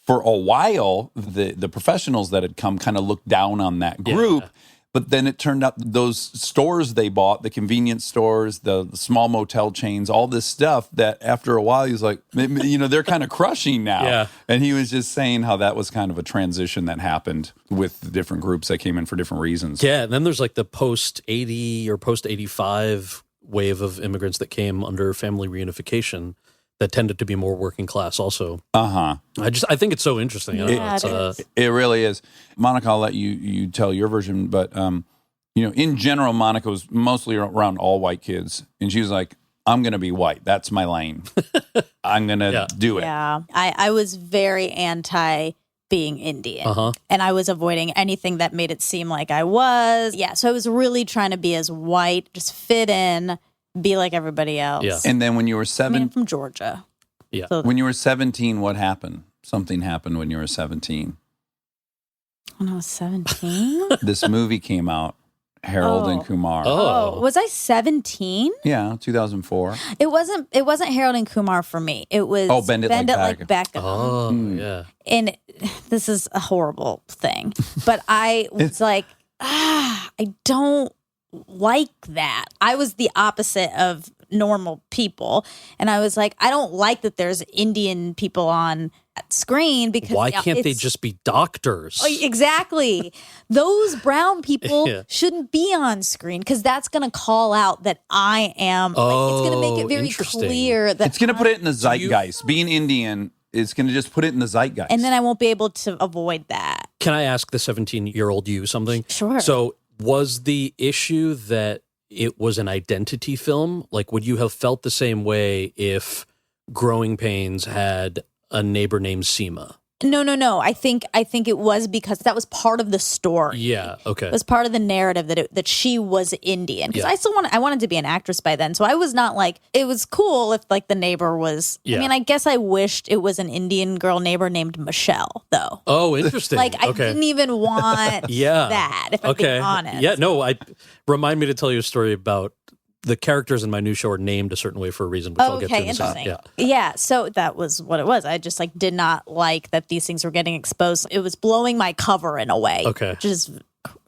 for a while, the professionals that had come kind of looked down on that group. But then it turned out those stores they bought, the convenience stores, the small motel chains, all this stuff that after a while, he was like, they're kind of crushing now. Yeah. And he was just saying how that was kind of a transition that happened with the different groups that came in for different reasons. Yeah, and then there's like the post-80 or post-85 wave of immigrants that came under family reunification that tended to be more working class also. Uh-huh. I think it's so interesting. I don't know. It's, It really is. Monica, I'll let you tell your version, but in general, Monica was mostly around all white kids, and she was like, I'm going to be white. That's my lane. I'm going to do it. Yeah. I was very anti being Indian. And I was avoiding anything that made it seem like I was. Yeah. So I was really trying to be as white, just fit in, be like everybody else. Yeah. And then when you were I'm from Georgia. Yeah. So when you were 17, what happened? Something happened when you were 17. when I was 17? This movie came out, Harold and Kumar. Oh, was I 17? Yeah, 2004. It wasn't Harold and Kumar for me. It was Bend It Like Beckham. Oh, yeah. And this is a horrible thing, but I was like, I don't like that. I was the opposite of normal people, and I was like, I don't like that there's Indian people on screen because why can't they just be doctors? Exactly. Those brown people shouldn't be on screen because that's going to call out that I am. It's going to make it very clear that it's going to put it in the zeitgeist. Being Indian is going to just put it in the zeitgeist, and then I won't be able to avoid that. Can I ask the 17-year-old you something? Sure. So was the issue that it was an identity film? Like, would you have felt the same way if Growing Pains had a neighbor named Seema? No. I think it was because that was part of the story. Yeah. Okay. It was part of the narrative that she was Indian. Because Yeah. I wanted to be an actress by then. So I was not like, it was cool if like the neighbor was, Yeah. I mean, I guess I wished it was an Indian girl neighbor named Michelle though. Oh, interesting. Like I Okay. didn't even want Yeah. that, if I'm being honest. Yeah, no, remind me to tell you a story about the characters in my new show are named a certain way for a reason, which I'll get to in a second. Interesting. Yeah. Yeah, so that was what it was. I just like did not like that these things were getting exposed. It was blowing my cover in a way. Okay. Which is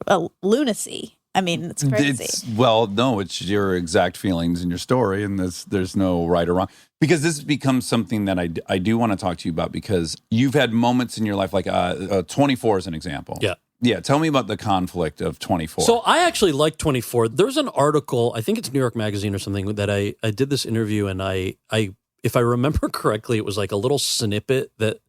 a lunacy. I mean, it's crazy. It's your exact feelings in your story, and there's no right or wrong. Because this becomes something that I do want to talk to you about, because you've had moments in your life, like 24 is an example. Yeah. Yeah, tell me about the conflict of 24. So I actually like 24. There's an article, I think it's New York Magazine or something, that I did this interview, and I if I remember correctly, it was like a little snippet that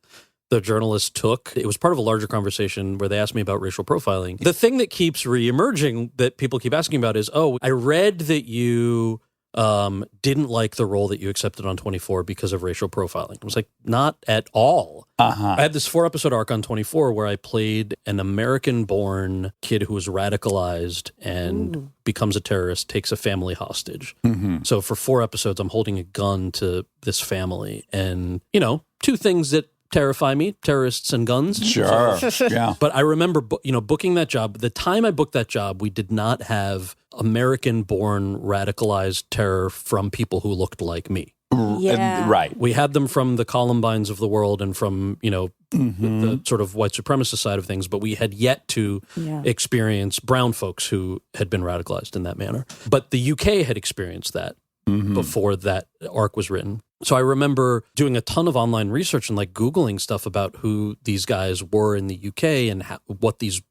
the journalist took. It was part of a larger conversation where they asked me about racial profiling. The thing that keeps reemerging that people keep asking about is, I read that you didn't like the role that you accepted on 24 because of racial profiling. I was like, not at all. I had this 4-episode arc on 24 where I played an American-born kid who was radicalized and becomes a terrorist, takes a family hostage. So for 4 episodes, I'm holding a gun to this family. And, two things that terrify me, terrorists and guns. Sure. Yeah. But I remember, booking that job. The time I booked that job, we did not have American-born radicalized terror from people who looked like me. Yeah. Right. We had them from the Columbines of the world and from, the sort of white supremacist side of things, but we had yet to experience brown folks who had been radicalized in that manner. But the UK had experienced that before that arc was written. So I remember doing a ton of online research and like Googling stuff about who these guys were in the UK and what these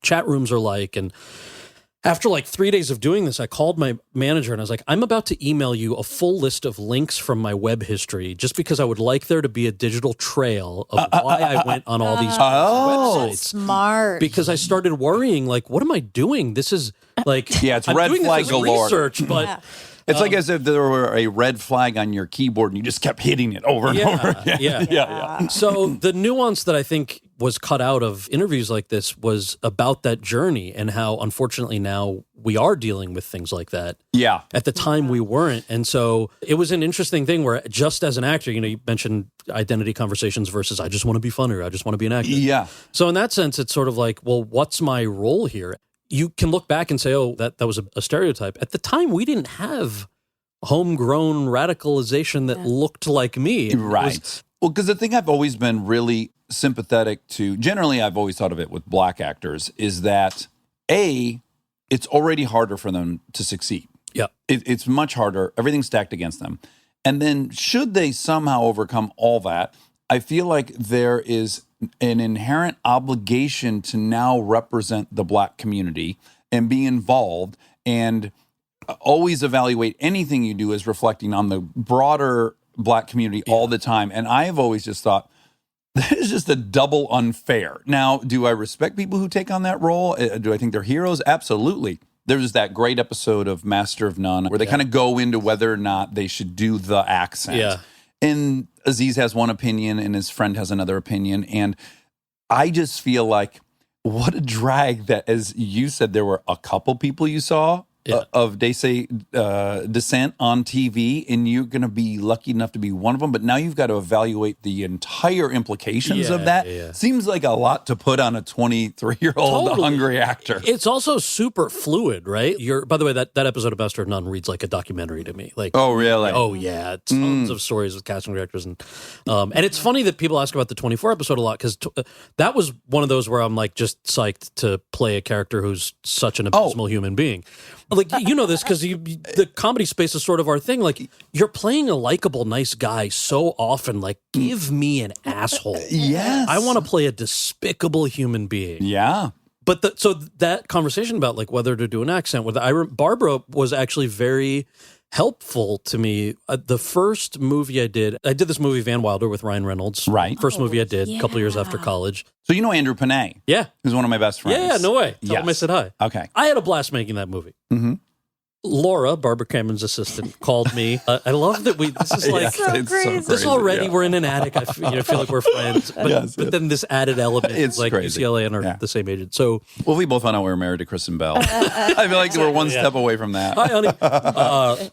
chat rooms are like. And after like 3 days of doing this, I called my manager and I was like, I'm about to email you a full list of links from my web history just because I would like there to be a digital trail of why I went on all these websites. Smart. Because I started worrying, like, what am I doing? This is like, it's I'm red doing flag this as galore. research, but It's like as if there were a red flag on your keyboard and you just kept hitting it over and over again. Yeah. So the nuance that I think was cut out of interviews like this was about that journey and how, unfortunately, now we are dealing with things like that. Yeah. At the time, we weren't. And so it was an interesting thing where just as an actor, you mentioned identity conversations versus I just want to be funny or I just want to be an actor. Yeah. So in that sense, it's sort of like, well, what's my role here? You can look back and say, that was a stereotype. At the time, we didn't have homegrown radicalization that looked like me. Right. Well, because the thing I've always been really sympathetic to, generally I've always thought of it with black actors, is that A, it's already harder for them to succeed. Yeah. It's much harder. Everything's stacked against them. And then should they somehow overcome all that, I feel like there is an inherent obligation to now represent the Black community and be involved and always evaluate anything you do as reflecting on the broader Black community all the time. And I have always just thought, that is just a double unfair. Now, do I respect people who take on that role? Do I think they're heroes? Absolutely. There's that great episode of Master of None where they kind of go into whether or not they should do the accent. Yeah. And Aziz has one opinion and his friend has another opinion. And I just feel like what a drag that, as you said, there were a couple people you saw of descent on TV, and you're going to be lucky enough to be one of them. But now you've got to evaluate the entire implications of that. Yeah. Seems like a lot to put on a 23-year-old hungry actor. It's also super fluid, right? By the way, that episode of Master of None reads like a documentary to me. Like, Oh, really? oh yeah, tons of stories with casting directors, and it's funny that people ask about the 24 episode a lot because that was one of those where I'm like just psyched to play a character who's such an abysmal human being. Like, you know this because the comedy space is sort of our thing. Like, you're playing a likable, nice guy so often. Like, give me an asshole. Yes. I want to play a despicable human being. Yeah. But so that conversation about like whether to do an accent, Barbara was actually very helpful to me. The first movie I did this movie Van Wilder with Ryan Reynolds. Right. First movie I did a couple years after college. So you know Andrew Panay? Yeah. Who's one of my best friends. Yeah, no way. Tell him I Yes. said hi. Okay. I had a blast making that movie. Mm-hmm. Laura, Barbara Cameron's assistant, called me. I love that this is like, So it's crazy. this already, we're in an attic. I feel like we're friends. But, Yes, but then this added element, It's like crazy. UCLA and are the same agent. So, Well, we both found out we were married to Kristen Bell. I feel like we're one step away from that. hi, honey.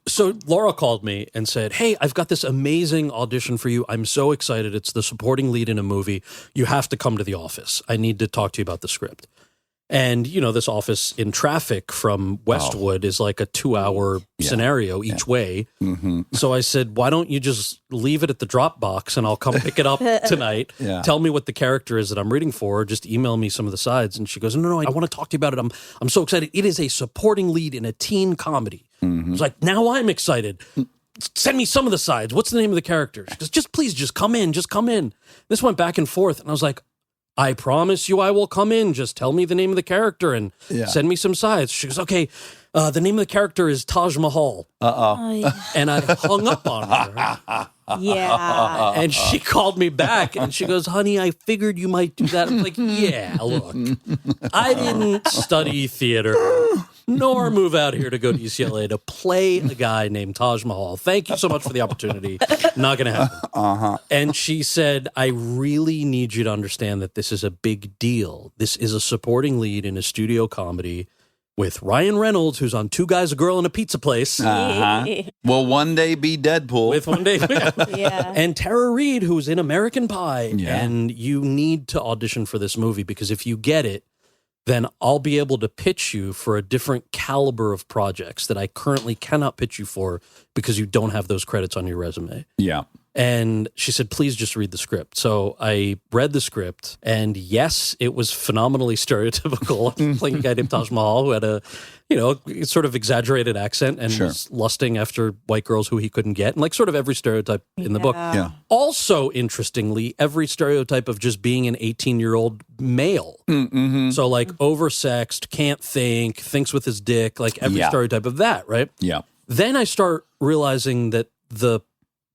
So Laura called me and said, hey, I've got this amazing audition for you. I'm so excited. It's the supporting lead in a movie. You have to come to the office. I need to talk to you about the script. And, you know, this office in traffic from Westwood is like a 2-hour scenario each way. Mm-hmm. So I said, why don't you just leave it at the Dropbox and I'll come pick it up tonight. Yeah. Tell me what the character is that I'm reading for. Just email me some of the sides. And she goes, no, I want to talk to you about it. I'm so excited. It is a supporting lead in a teen comedy. I was like, now I'm excited. Send me some of the sides. What's the name of the character? She goes, please come in. Just come in. This went back and forth. And I was like, I promise you I will come in. Just tell me the name of the character and send me some sides. She goes, okay, the name of the character is Taj Mahal. And I hung up on her. Yeah. And she called me back and she goes, honey, I figured you might do that. I'm like, yeah, look, I didn't study theater nor move out here to go to UCLA to play a guy named Taj Mahal. Thank you so much for the opportunity. Not going to happen. And she said, I really need you to understand that this is a big deal. This is a supporting lead in a studio comedy with Ryan Reynolds, who's on Two Guys, a Girl, and a Pizza Place. Will one day be Deadpool. With one day. Yeah. And Tara Reid, who's in American Pie. Yeah. And you need to audition for this movie because if you get it, then I'll be able to pitch you for a different caliber of projects that I currently cannot pitch you for because you don't have those credits on your resume. Yeah. And she said, please just read the script. So I read the script, and yes, it was phenomenally stereotypical. Playing a guy named Taj Mahal who had a, sort of exaggerated accent and was lusting after white girls who he couldn't get. And like sort of every stereotype in the book. Yeah. Also, interestingly, every stereotype of just being an 18-year-old male. Mm-hmm. So like oversexed, can't think, thinks with his dick, like every stereotype of that, right? Yeah. Then I start realizing that the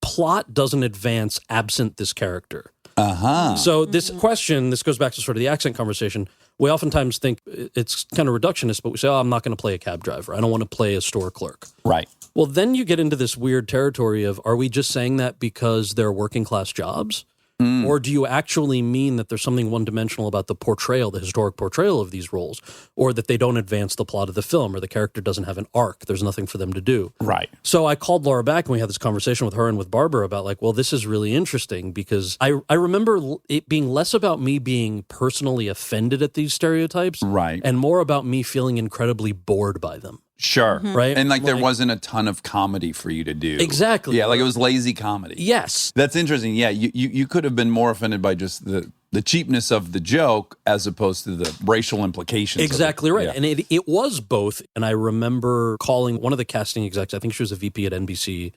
plot doesn't advance absent this character. So this goes back to sort of the accent conversation. We oftentimes think it's kind of reductionist, but we say, I'm not going to play a cab driver. I don't want to play a store clerk. Right. Well, then you get into this weird territory of, are we just saying that because they're working class jobs? Or do you actually mean that there's something one-dimensional about the portrayal, the historic portrayal of these roles, or that they don't advance the plot of the film, or the character doesn't have an arc, there's nothing for them to do? Right. So I called Laura back and we had this conversation with her and with Barbara about like, well, this is really interesting because I remember it being less about me being personally offended at these stereotypes Right. and more about me feeling incredibly bored by them. Sure. Right. And like there wasn't a ton of comedy for you to do. Exactly. Yeah, like it was lazy comedy. Yes. That's interesting. Yeah, you could have been more offended by just the the cheapness of the joke as opposed to the racial implications. Exactly of it. right. Yeah. And it was both. And I remember calling one of the casting execs, I think she was a VP at NBC.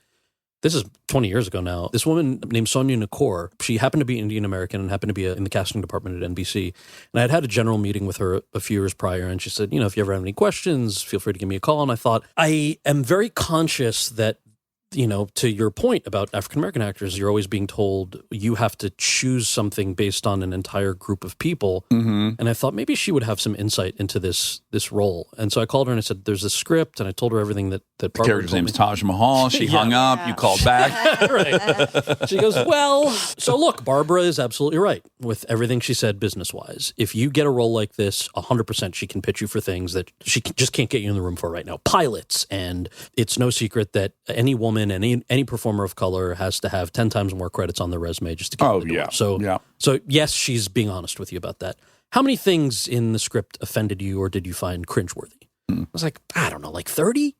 This is 20 years ago now. This woman named Sonia Nakor, she happened to be Indian American and happened to be in the casting department at NBC. And I'd had a general meeting with her a few years prior. And she said, if you ever have any questions, feel free to give me a call. And I thought, I am very conscious that, to your point about African-American actors, you're always being told you have to choose something based on an entire group of people. Mm-hmm. And I thought maybe she would have some insight into this role. And so I called her and I said, there's a script. And I told her everything that The Barbara character's told name's me. Taj Mahal. She hung up. You called back. Right. She goes, well, so look, Barbara is absolutely right with everything she said business-wise. If you get a role like this, 100% she can pitch you for things that she just can't get you in the room for right now. Pilots. And it's no secret that any woman, any performer of color has to have 10 times more credits on their resume just to get in the door. Yeah. So yes, she's being honest with you about that. How many things in the script offended you or did you find cringeworthy? I was like, I don't know, like 30?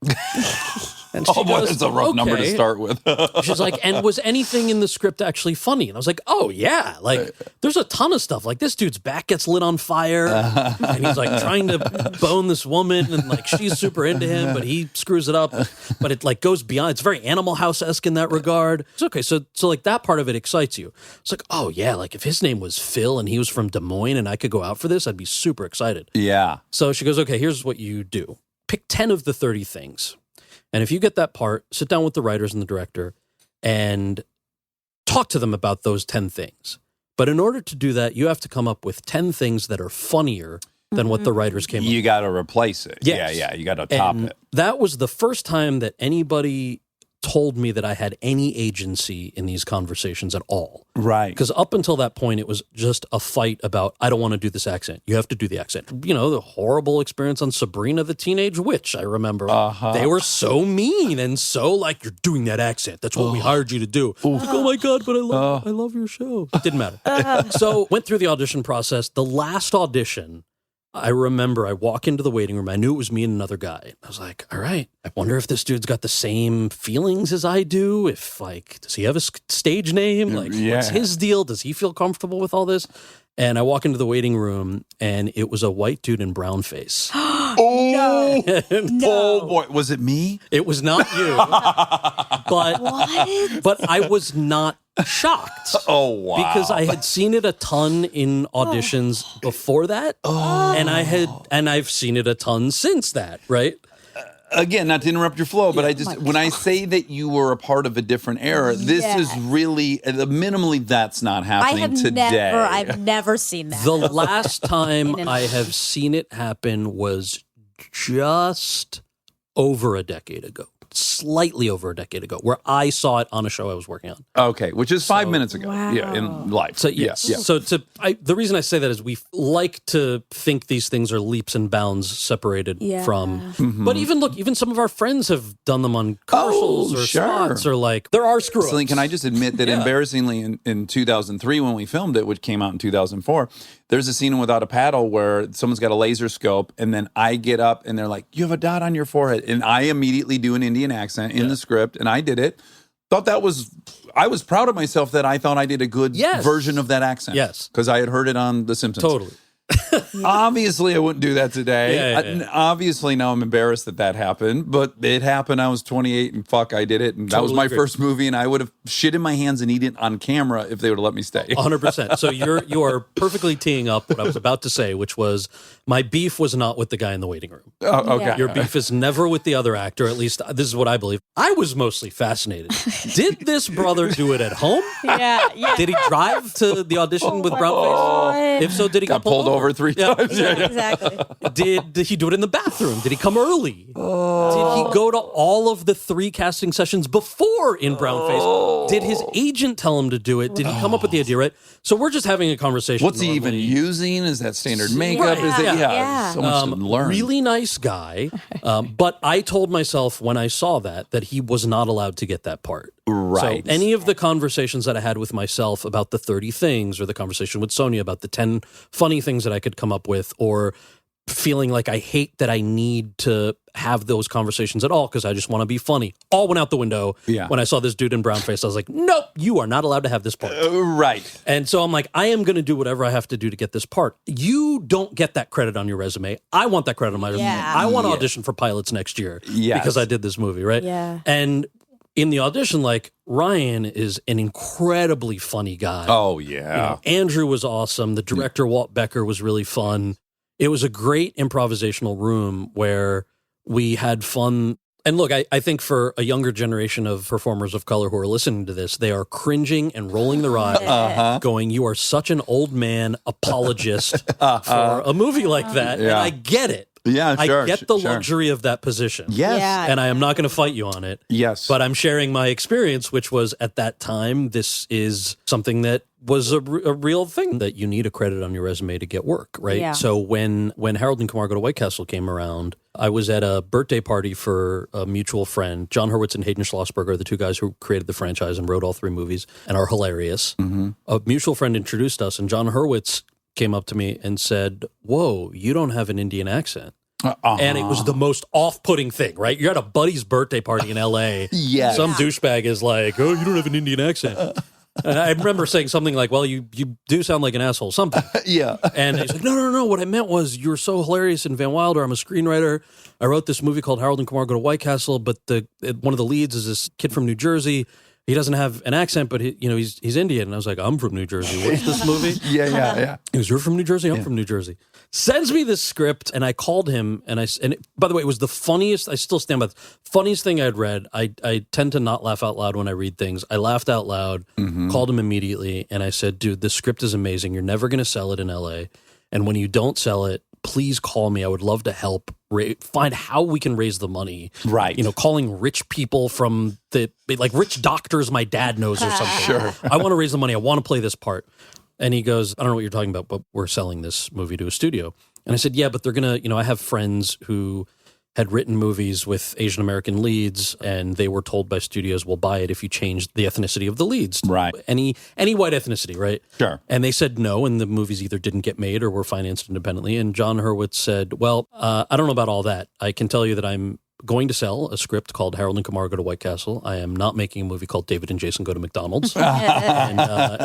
And she goes, that's a rough number to "Okay." start with. She's like, and was anything in the script actually funny? And I was like, oh, yeah. Like, there's a ton of stuff. Like, this dude's back gets lit on fire. And he's like trying to bone this woman. And like, she's super into him, but he screws it up. But it like goes beyond. It's very Animal House-esque in that regard. It's okay. So like that part of it excites you. It's like, oh, yeah. Like, if his name was Phil and he was from Des Moines and I could go out for this, I'd be super excited. Yeah. So she goes, okay, here's what you do. Pick 10 of the 30 things. And if you get that part, sit down with the writers and the director and talk to them about those 10 things. But in order to do that, you have to come up with 10 things that are funnier than what the writers came up with. You got to replace it. Yes. Yeah. You got to top And it. that was the first time that anybody told me that I had any agency in these conversations at all. Right. Because up until that point, it was just a fight about, I don't want to do this accent. You have to do the accent. The horrible experience on Sabrina the Teenage Witch, I remember. They were so mean and so like, you're doing that accent. That's what we hired you to do. Like, oh my God, but I love your show. It didn't matter. So went through the audition process. The last audition, I remember I walk into the waiting room. I knew it was me and another guy. I was like, all right, I wonder if this dude's got the same feelings as I do. If like, does he have a stage name? Like, what's his deal? Does he feel comfortable with all this? And I walk into the waiting room and it was a white dude in brown face. Oh, oh boy. Was it me? It was not you. But I was not shocked. Oh, wow. Because I had seen it a ton in auditions before that. And I've seen it a ton since that, right? Again, not to interrupt your flow, but when I say that you were a part of a different era, this is really, minimally, that's not happening today. I've never seen that. The last time I have seen it happen was just over a decade ago. Slightly over a decade ago, where I saw it on a show I was working on. Okay, which is 5 minutes ago. Wow. Yeah, in life. So yes. Yeah. So the reason I say that is we like to think these things are leaps and bounds separated from. But even some of our friends have done them on commercials or spots or like there are screw-ups. Celine, can I just admit that embarrassingly in 2003 when we filmed it, which came out in 2004, there's a scene in Without a Paddle where someone's got a laser scope and then I get up and they're like, you have a dot on your forehead. And I immediately do an Indian accent in the script and I did it. I was proud of myself that I thought I did a good version of that accent. Yes. Because I had heard it on The Simpsons. Totally. Obviously, I wouldn't do that today. Obviously, now I'm embarrassed that happened, but it happened. I was 28 and I did it. And that was my first movie, and I would have shit in my hands and eaten it on camera if they would have let me stay. 100%. So you are perfectly teeing up what I was about to say, which was my beef was not with the guy in the waiting room. Oh, okay. Your beef is never with the other actor. At least this is what I believe. I was mostly fascinated. Did this brother do it at home? Yeah. Did he drive to the audition with brown face? If so, did he Got pulled over 3 times. Exactly. Did he do it in the bathroom? Did he come early? Did he go to all of the 3 casting sessions before in brownface? Did his agent tell him to do it? Did he come up with the idea, right? So we're just having a conversation. What's he even using? Is that standard makeup? Right. Is it? Yeah. So much to learn. Really nice guy. But I told myself when I saw that he was not allowed to get that part. Right. So any of the conversations that I had with myself about the 30 things or the conversation with Sonia about the 10 funny things that I could come up with or feeling like I hate that I need to have those conversations at all because I just want to be funny. All went out the window when I saw this dude in brownface. I was like, nope, you are not allowed to have this part. Right. And so I'm like, I am going to do whatever I have to do to get this part. You don't get that credit on your resume. I want that credit on my resume. Yeah. I want to audition for pilots next year because I did this movie, right? Yeah. And in the audition, like, Ryan is an incredibly funny guy. Oh, yeah. Andrew was awesome. The director, Walt Becker, was really fun. It was a great improvisational room where we had fun. And look, I think for a younger generation of performers of color who are listening to this, they are cringing and rolling their eyes, going, you are such an old man apologist for a movie like that. And I get it. Yeah, sure. I get the luxury of that position. Yes. Yeah. And I am not going to fight you on it. Yes. But I'm sharing my experience, which was at that time, this is something that was a real thing that you need a credit on your resume to get work, right? Yeah. So when Harold and Kumar Go to White Castle came around, I was at a birthday party for a mutual friend. John Hurwitz and Hayden Schlossberg are the two guys who created the franchise and wrote all three movies and are hilarious. Mm-hmm. A mutual friend introduced us, and John Hurwitz came up to me and said, whoa, you don't have an Indian accent. And it was the most off-putting thing, right? You're at a buddy's birthday party in L.A. Yes. Some douchebag is like, oh, you don't have an Indian accent. And I remember saying something like, well, you do sound like an asshole, something. Yeah. And he's like, no. What I meant was you're so hilarious in Van Wilder. I'm a screenwriter. I wrote this movie called Harold and Kumar Go to White Castle, but one of the leads is this kid from New Jersey. He doesn't have an accent, but he's Indian. And I was like, I'm from New Jersey. What's this movie? Yeah. He goes, you're from New Jersey? I'm from New Jersey. Sends me this script, and I called him, and by the way, it was the funniest, I still stand by this, funniest thing I'd read. I tend to not laugh out loud when I read things. I laughed out loud, called him immediately, and I said, dude, this script is amazing. You're never going to sell it in LA. And when you don't sell it, please call me. I would love to help find how we can raise the money. Right. Calling rich people from like rich doctors my dad knows or something. Sure. I want to raise the money. I want to play this part. And he goes, I don't know what you're talking about, but we're selling this movie to a studio. And I said, yeah, but they're going to, I have friends who had written movies with Asian American leads, and they were told by studios, we'll buy it if you change the ethnicity of the leads. Right. Any white ethnicity, right? Sure. And they said no, and the movies either didn't get made or were financed independently. And John Hurwitz said, well, I don't know about all that. I can tell you that I'm going to sell a script called Harold and Kumar Go to White Castle. I am not making a movie called David and Jason Go to McDonald's. and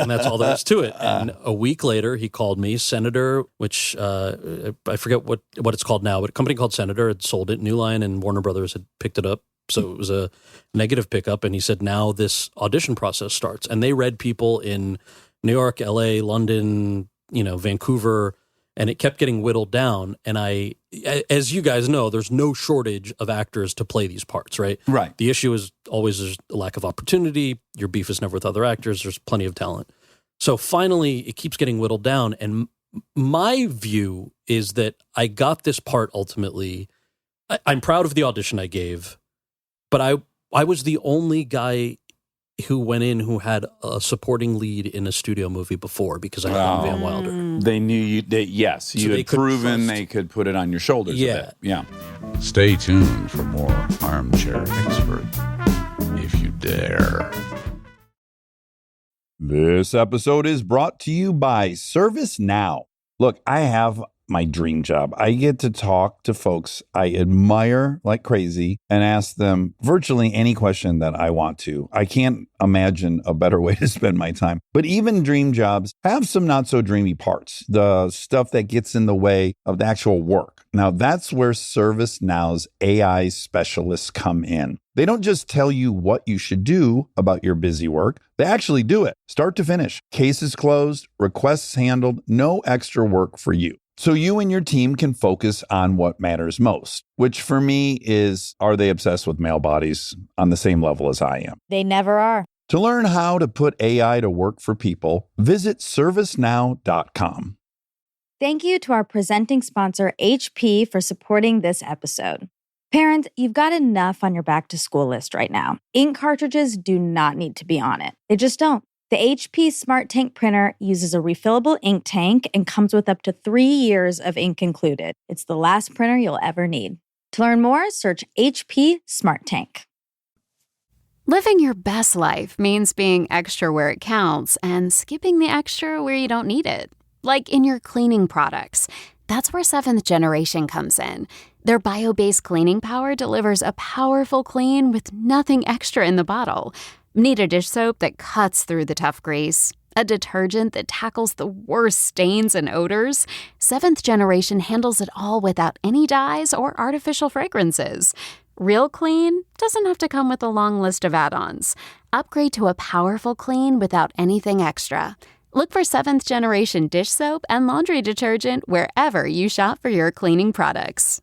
that's all there is to it. And a week later, he called me, Senator, which I forget what it's called now, but a company called Senator had sold it. New Line and Warner Brothers had picked it up. So it was a negative pickup. And he said, now this audition process starts. And they read people in New York, LA, London, Vancouver, and it kept getting whittled down. And as you guys know, there's no shortage of actors to play these parts, right? Right. The issue is always there's a lack of opportunity. Your beef is never with other actors. There's plenty of talent. So finally, it keeps getting whittled down. And my view is that I got this part ultimately. I'm proud of the audition I gave, but I was the only guy who went in who had a supporting lead in a studio movie before because I had done Van Wilder. They knew you. Yes, you they had could proven trust. they could put it on your shoulders. Yeah. A bit. Yeah. Stay tuned for more Armchair Expert, if you dare. This episode is brought to you by ServiceNow. Look, I have my dream job. I get to talk to folks I admire like crazy and ask them virtually any question that I want to. I can't imagine a better way to spend my time. But even dream jobs have some not so dreamy parts, the stuff that gets in the way of the actual work. Now, that's where ServiceNow's AI specialists come in. They don't just tell you what you should do about your busy work. They actually do it, start to finish. Cases closed, requests handled, no extra work for you. So you and your team can focus on what matters most, which for me is, are they obsessed with male bodies on the same level as I am? They never are. To learn how to put AI to work for people, visit servicenow.com. Thank you to our presenting sponsor, HP, for supporting this episode. Parents, you've got enough on your back-to-school list right now. Ink cartridges do not need to be on it. They just don't. The HP Smart Tank printer uses a refillable ink tank and comes with up to 3 years of ink included. It's the last printer you'll ever need. To learn more, search HP Smart Tank. Living your best life means being extra where it counts and skipping the extra where you don't need it. Like in your cleaning products. That's where Seventh Generation comes in. Their bio-based cleaning power delivers a powerful clean with nothing extra in the bottle. Need a dish soap that cuts through the tough grease? A detergent that tackles the worst stains and odors? Seventh Generation handles it all without any dyes or artificial fragrances. Real clean doesn't have to come with a long list of add-ons. Upgrade to a powerful clean without anything extra. Look for Seventh Generation dish soap and laundry detergent wherever you shop for your cleaning products.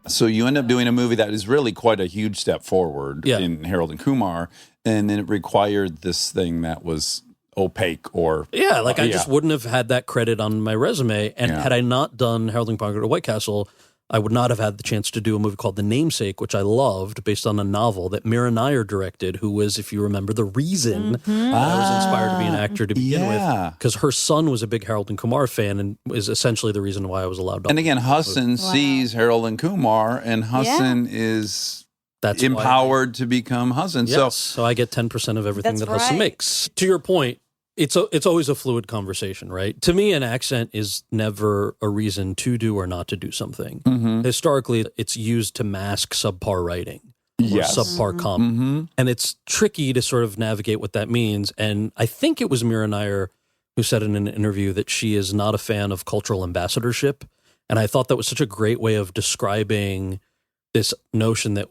So you end up doing a movie that is really quite a huge step forward Yeah. in Harold and Kumar, and then it required this thing that was opaque or Yeah, like I Yeah. just wouldn't have had that credit on my resume. And Yeah. had I not done Harold and Kumar Go to White Castle, I would not have had the chance to do a movie called The Namesake, which I loved, based on a novel that Mira Nair directed, who was, if you remember, the reason that I was inspired to be an actor to begin Yeah. with. Because her son was a big Harold and Kumar fan and is essentially the reason why I was allowed to. And again, Hassan sees Harold and Kumar, and Hassan is That's why- empowered to become Hassan. Yes, so I get 10% of everything That's that Hudson right. makes. To your point, it's always a fluid conversation, right? To me, an accent is never a reason to do or not to do something. Mm-hmm. Historically, it's used to mask subpar writing or Yes. subpar comedy. Mm-hmm. And it's tricky to sort of navigate what that means. And I think it was Mira Nair who said in an interview that she is not a fan of cultural ambassadorship. And I thought that was such a great way of describing this notion that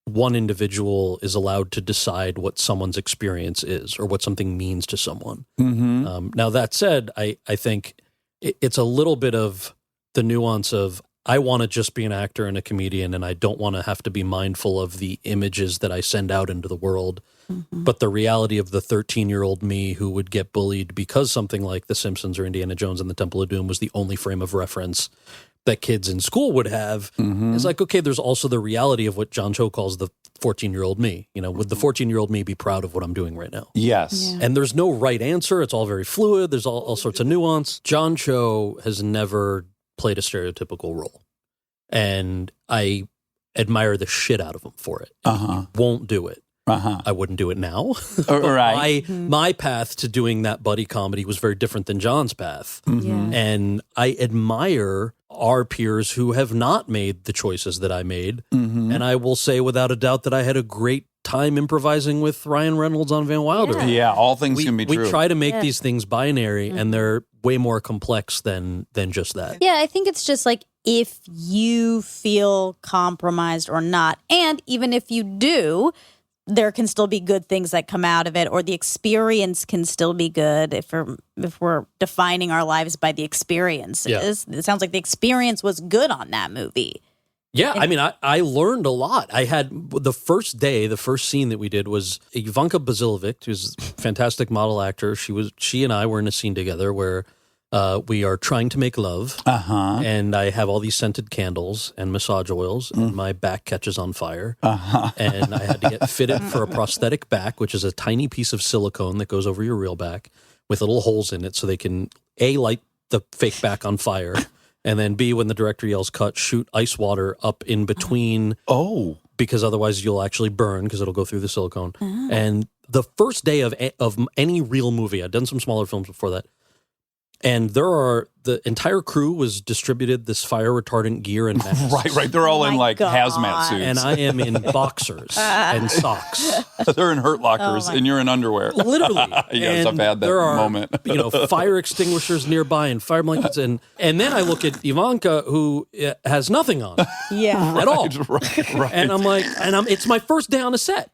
one individual is allowed to decide what someone's experience is or what something means to someone. Mm-hmm. Now, that said, I think it's a little bit of the nuance of I want to just be an actor and a comedian, and I don't want to have to be mindful of the images that I send out into the world. But the reality of the 13-year-old me who would get bullied because something like The Simpsons or Indiana Jones and the Temple of Doom was the only frame of reference that kids in school would have is like, okay, there's also the reality of what John Cho calls the 14-year-old me. You know, would the 14-year-old me be proud of what I'm doing right now? Yes. And there's no right answer. It's all very fluid. There's all sorts of nuance. John Cho has never played a stereotypical role. And I admire the shit out of him for it. Uh-huh. He won't do it. Uh-huh. I wouldn't do it now. Right. My path to doing that buddy comedy was very different than John's path. Mm-hmm. And I admire our peers who have not made the choices that I made. Mm-hmm. And I will say without a doubt that I had a great time improvising with Ryan Reynolds on Van Wilder. Yeah, all things can be true. We try to make these things binary, and they're way more complex than just that. Yeah, I think it's just like if you feel compromised or not. And even if you do, there can still be good things that come out of it, or the experience can still be good if we're defining our lives by the experiences. It sounds like the experience was good on that movie. Yeah, I mean, I learned a lot. I had the first scene that we did was Ivanka Basilovic, who's a fantastic model actor. She and I were in a scene together where we are trying to make love, and I have all these scented candles and massage oils, and my back catches on fire, and I had to get fitted for a prosthetic back, which is a tiny piece of silicone that goes over your real back with little holes in it, so they can A, light the fake back on fire. And then B, when the director yells cut, shoot ice water up in between. Oh. Because otherwise you'll actually burn because it'll go through the silicone. And the first day of any real movie, I'd done some smaller films before that. And the entire crew was distributed this fire retardant gear and masks. Right. They're all in like God. hazmat suits. And I am in boxers and socks. They're in hurt lockers, and you're in underwear. Literally. Yes, I've And had that there are, moment. Fire extinguishers nearby and fire blankets. And then I look at Ivanka, who has nothing on Yeah. at all. Right. And I'm like, it's my first day on a set.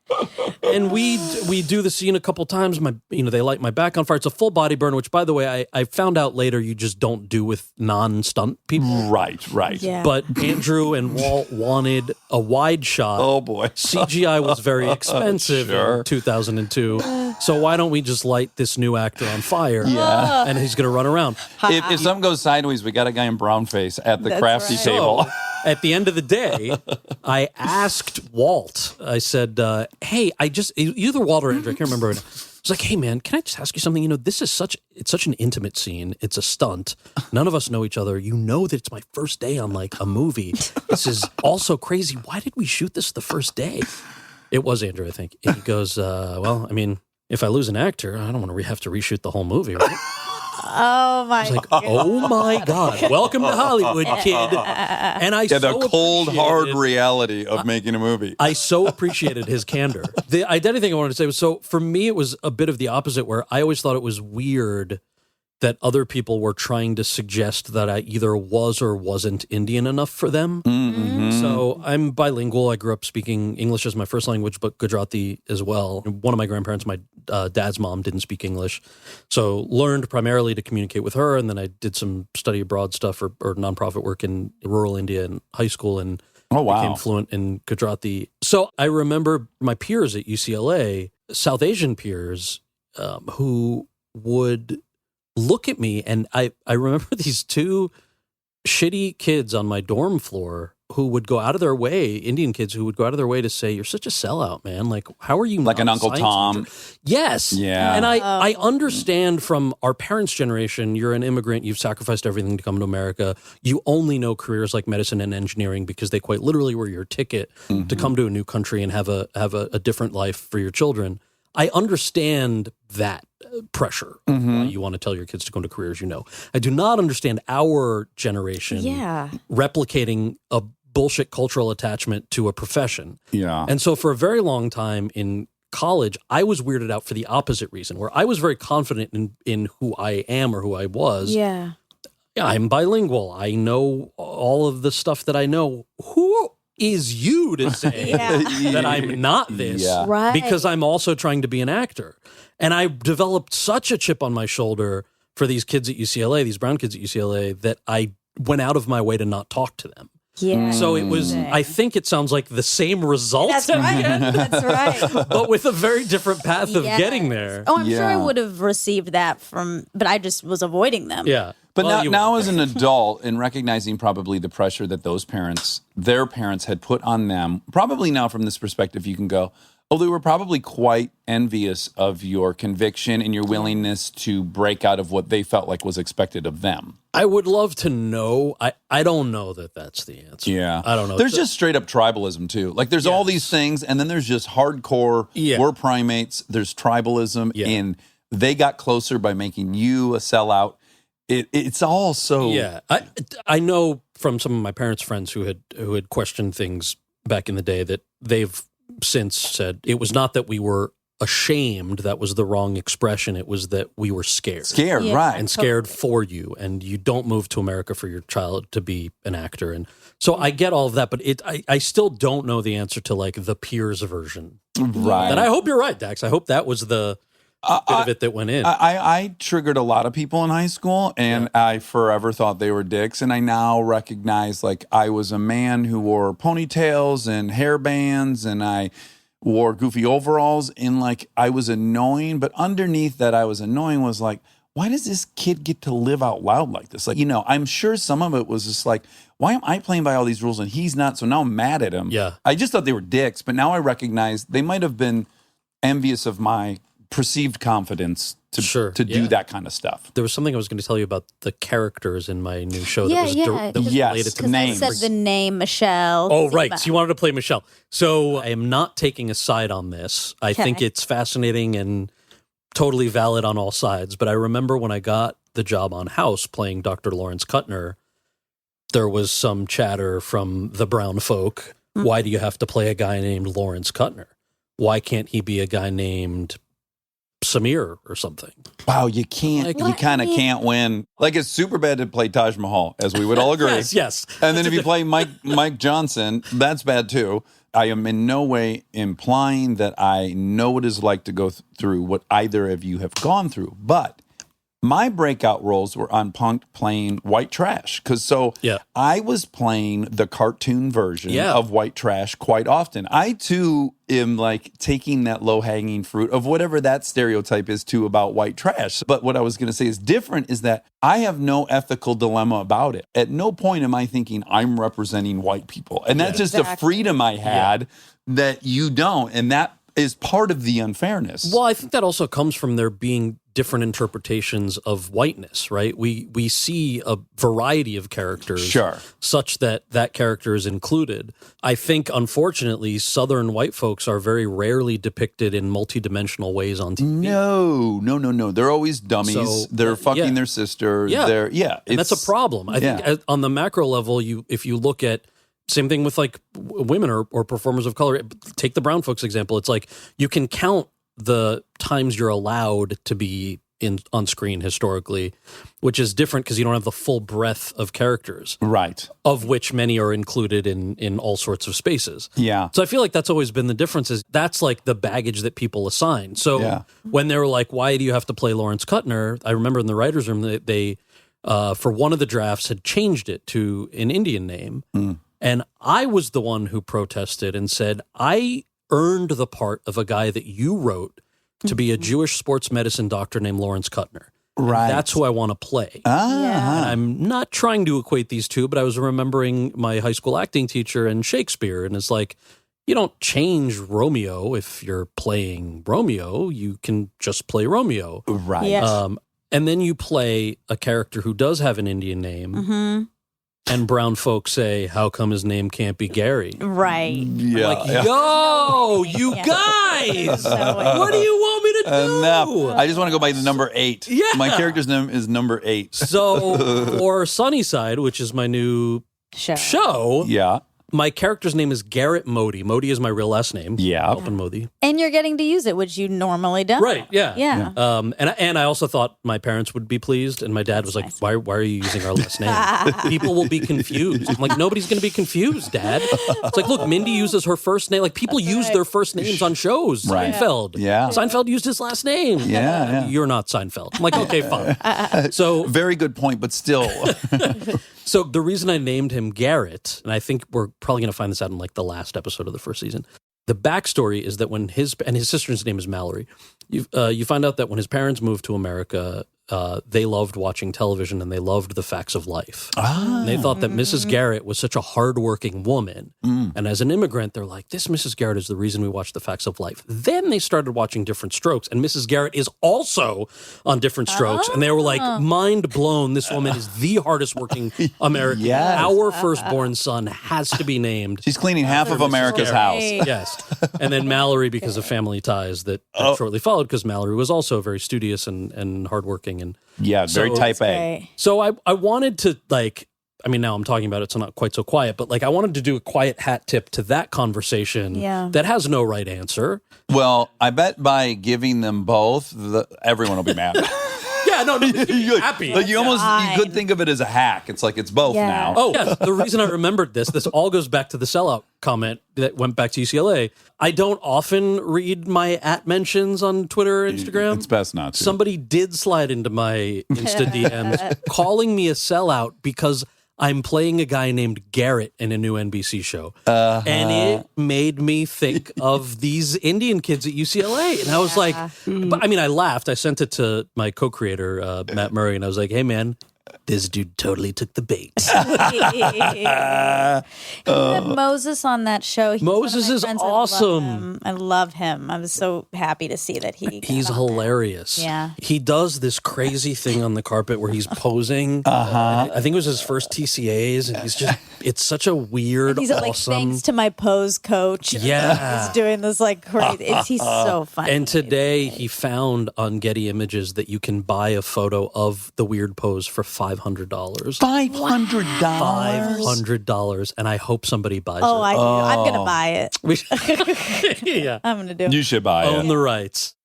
And we do the scene a couple times. They light my back on fire. It's a full body burn, which, by the way, I found out later you just don't do with non-stunt people. Right. Yeah. But Andrew and Walt wanted a wide shot. Oh, boy. CGI was very expensive Sure. in 2002. So why don't we just light this new actor on fire? Yeah. And he's going to run around. If something goes sideways, we got a guy in brown face at the crafty right. table. So, at the end of the day, I asked Walt, I said, hey, either Walt or Andrew, I can't remember right now. I was like, hey, man, can I just ask you something? This is such an intimate scene. It's a stunt. None of us know each other. You know that it's my first day on like a movie. This is also crazy. Why did we shoot this the first day? It was Andrew, I think. And he goes, well, I mean, if I lose an actor, I don't want to have to reshoot the whole movie, right? Oh my! I was like, oh my God! Welcome to Hollywood, kid. And I Yeah, so the cold, hard appreciated- reality of making a movie. I so appreciated his candor. The identity thing I wanted to say was, so for me, it was a bit of the opposite, where I always thought it was weird that other people were trying to suggest that I either was or wasn't Indian enough for them. Mm-hmm. So I'm bilingual. I grew up speaking English as my first language, but Gujarati as well. One of my grandparents, my dad's mom, didn't speak English. So learned primarily to communicate with her. And then I did some study abroad stuff or nonprofit work in rural India in high school and became fluent in Gujarati. So I remember my peers at UCLA, South Asian peers, who would look at me, and I remember these two shitty kids on my dorm floor who would go out of their way, Indian kids who would go out of their way to say, "You're such a sellout, man. Like, how are you Like not an a Uncle science Tom. major?" Yes. Yeah. And I understand from our parents' generation, you're an immigrant, you've sacrificed everything to come to America. You only know careers like medicine and engineering because they quite literally were your ticket to come to a new country and have a different life for your children. I understand that pressure of why you want to tell your kids to go into careers you know. I do not understand our generation replicating a bullshit cultural attachment to a profession. Yeah. And so for a very long time in college, I was weirded out for the opposite reason, where I was very confident in who I am or who I was. Yeah. I'm bilingual. I know all of the stuff that I know. Who is you to say that I'm not this? Yeah. Right. Because I'm also trying to be an actor. And I developed such a chip on my shoulder for these kids at UCLA, these brown kids at UCLA, that I went out of my way to not talk to them. Yeah. So it was, I think it sounds like the same result. That's right. That's right. But with a very different path of Yes. getting there. Oh, I'm sure I Yeah. would have received that but I just was avoiding them. Yeah. But Well, you now were. as an adult, and recognizing probably the pressure that their parents had put on them, probably now from this perspective, you can go, oh, they were probably quite envious of your conviction and your willingness to break out of what they felt like was expected of them. I would love to know. I don't know that that's the answer. Yeah. I don't know. There's just straight up tribalism too. Like there's all these things, and then there's just hardcore, we're primates, there's tribalism, and they got closer by making you a sellout. It's all so... Yeah. I know from some of my parents' friends who had questioned things back in the day that they've since said it was not that we were ashamed, that was the wrong expression. It was that we were scared. Scared, Yeah. right. And scared for you, and you don't move to America for your child to be an actor. And so I get all of that, but I still don't know the answer to like the peers version. Right. And I hope you're right, Dax. I hope that was the bit of it that went in. I triggered a lot of people in high school, and I forever thought they were dicks. And I now recognize, like, I was a man who wore ponytails and hair bands, and I wore goofy overalls, and like I was annoying. But underneath that, I was annoying was like, why does this kid get to live out loud like this? Like, I'm sure some of it was just like, why am I playing by all these rules and he's not? So now I'm mad at him. Yeah. I just thought they were dicks, but now I recognize they might have been envious of my perceived confidence to do that kind of stuff. There was something I was going to tell you about the characters in my new show Yeah, that was, yeah. that was Yes, related to Because I names. said the name Michelle. Oh, right. So you wanted to play Michelle. So I am not taking a side on this. I think it's fascinating and totally valid on all sides. But I remember when I got the job on House playing Dr. Lawrence Kuttner, there was some chatter from the brown folk. Why do you have to play a guy named Lawrence Kuttner? Why can't he be a guy named Samir or something? Wow, you can't. You kind of can't win. Like, it's super bad to play Taj Mahal, as we would all agree. Yes. And then if you play Mike Johnson, that's bad too. I am in no way implying that I know what it's like to go through what either of you have gone through, but my breakout roles were on Punk'd playing White Trash. I was playing the cartoon version of White Trash quite often. I, too, am like taking that low-hanging fruit of whatever that stereotype is, too, about white trash. But what I was going to say is different is that I have no ethical dilemma about it. At no point am I thinking I'm representing white people. And that's just a freedom I had that you don't. And that is part of the unfairness. Well, I think that also comes from there being different interpretations of whiteness, right? We see a variety of characters Sure. such that that character is included. I think, unfortunately, Southern white folks are very rarely depicted in multidimensional ways on TV. No. They're always dummies. So, they're fucking yeah. their sister. Yeah. it's And that's a problem. I yeah. think on the macro level, if you look at same thing with like women or performers of color, take the brown folks example. It's like you can count the times you're allowed to be on screen historically, which is different because you don't have the full breadth of characters, Right. of which many are included in all sorts of spaces. Yeah. So I feel like that's always been the difference, is that's like the baggage that people assign. So Yeah. when they were like, why do you have to play Lawrence Kuttner? I remember in the writer's room that they for one of the drafts had changed it to an Indian name. And I was the one who protested and said, I earned the part of a guy that you wrote to be a Jewish sports medicine doctor named Lawrence Kuttner. And Right. that's who I want to play. Ah. And I'm not trying to equate these two, but I was remembering my high school acting teacher and Shakespeare. And it's like, you don't change Romeo if you're playing Romeo. You can just play Romeo. Right. Yeah. And then you play a character who does have an Indian name. Mm-hmm. And brown folks say, how come his name can't be Gary? Right. Yeah. Like, yeah. yo, you Yeah. guys, So what do you want me to do? Enough. I just want to go by the number 8. Yeah. My character's name is number 8. So for Sunnyside, which is my new show, Yeah. my character's name is Garrett Modi. Modi is my real last name. Yeah. Alvin Modi. And you're getting to use it, which you normally don't. Right, yeah. Yeah. And I also thought my parents would be pleased, and my dad was like, why are you using our last name? People will be confused. I'm like, nobody's going to be confused, Dad. It's like, look, Mindy uses her first name. Like, people use their first names on shows. Right. Seinfeld. Yeah. Seinfeld used his last name. Yeah. You're not Seinfeld. I'm like, okay, fine. So Very good point, but still. So the reason I named him Garrett, and I think we're probably going to find this out in like the last episode of the first season, the backstory is that when his sister's name is Mallory, you find out that when his parents moved to America, they loved watching television and they loved the facts of life. And they thought that Mrs. Garrett was such a hardworking woman. And as an immigrant, they're like, this Mrs. Garrett is the reason we watch the facts of life. Then they started watching Different Strokes, and Mrs. Garrett is also on Different Strokes. And they were like, mind blown. This woman is the hardest working American. Yes. Our firstborn son has to be named. She's cleaning half of America's house. Yes. And then Mallory, because of family ties that shortly followed, because Mallory was also very studious and hardworking. And Yeah, very So- type A. Right. so I wanted to, like, I mean, now I'm talking about it, so not quite so quiet, but like I wanted to do a quiet hat tip to that conversation that has no right answer. Well, I bet by giving them both, everyone will be mad. Yeah, no, You- happy. Like you almost you could Fine. think of it as a hack. It's like it's both Yeah. now. Oh, yes. The reason I remembered this all goes back to the sellout comment that went back to UCLA. I don't often read my @mentions on Twitter or Instagram. It's best not to. Somebody did slide into my Insta DMs calling me a sellout because I'm playing a guy named Garrett in a new NBC show. And it made me think of these Indian kids at UCLA. And I was like, but, I mean, I laughed. I sent it to my co-creator, Matt Murray, and I was like, hey, man, this dude totally took the bait. He had Moses on that show. He's Moses one of my is friends. I love awesome. him. I love him. I was so happy to see that He's got on there. hilarious. Yeah. He does this crazy thing on the carpet where he's posing. I think it was his first TCAs, and he's just, it's such a weird, He's like, awesome. thanks to my pose coach. Yeah. He's doing this like crazy. He's so funny. And today he found on Getty Images that you can buy a photo of the weird pose for $500. $500. $500, and I hope somebody buys Oh, I it. do. I'm going to buy it. We yeah, I'm going to do it. You should buy own it. the rights.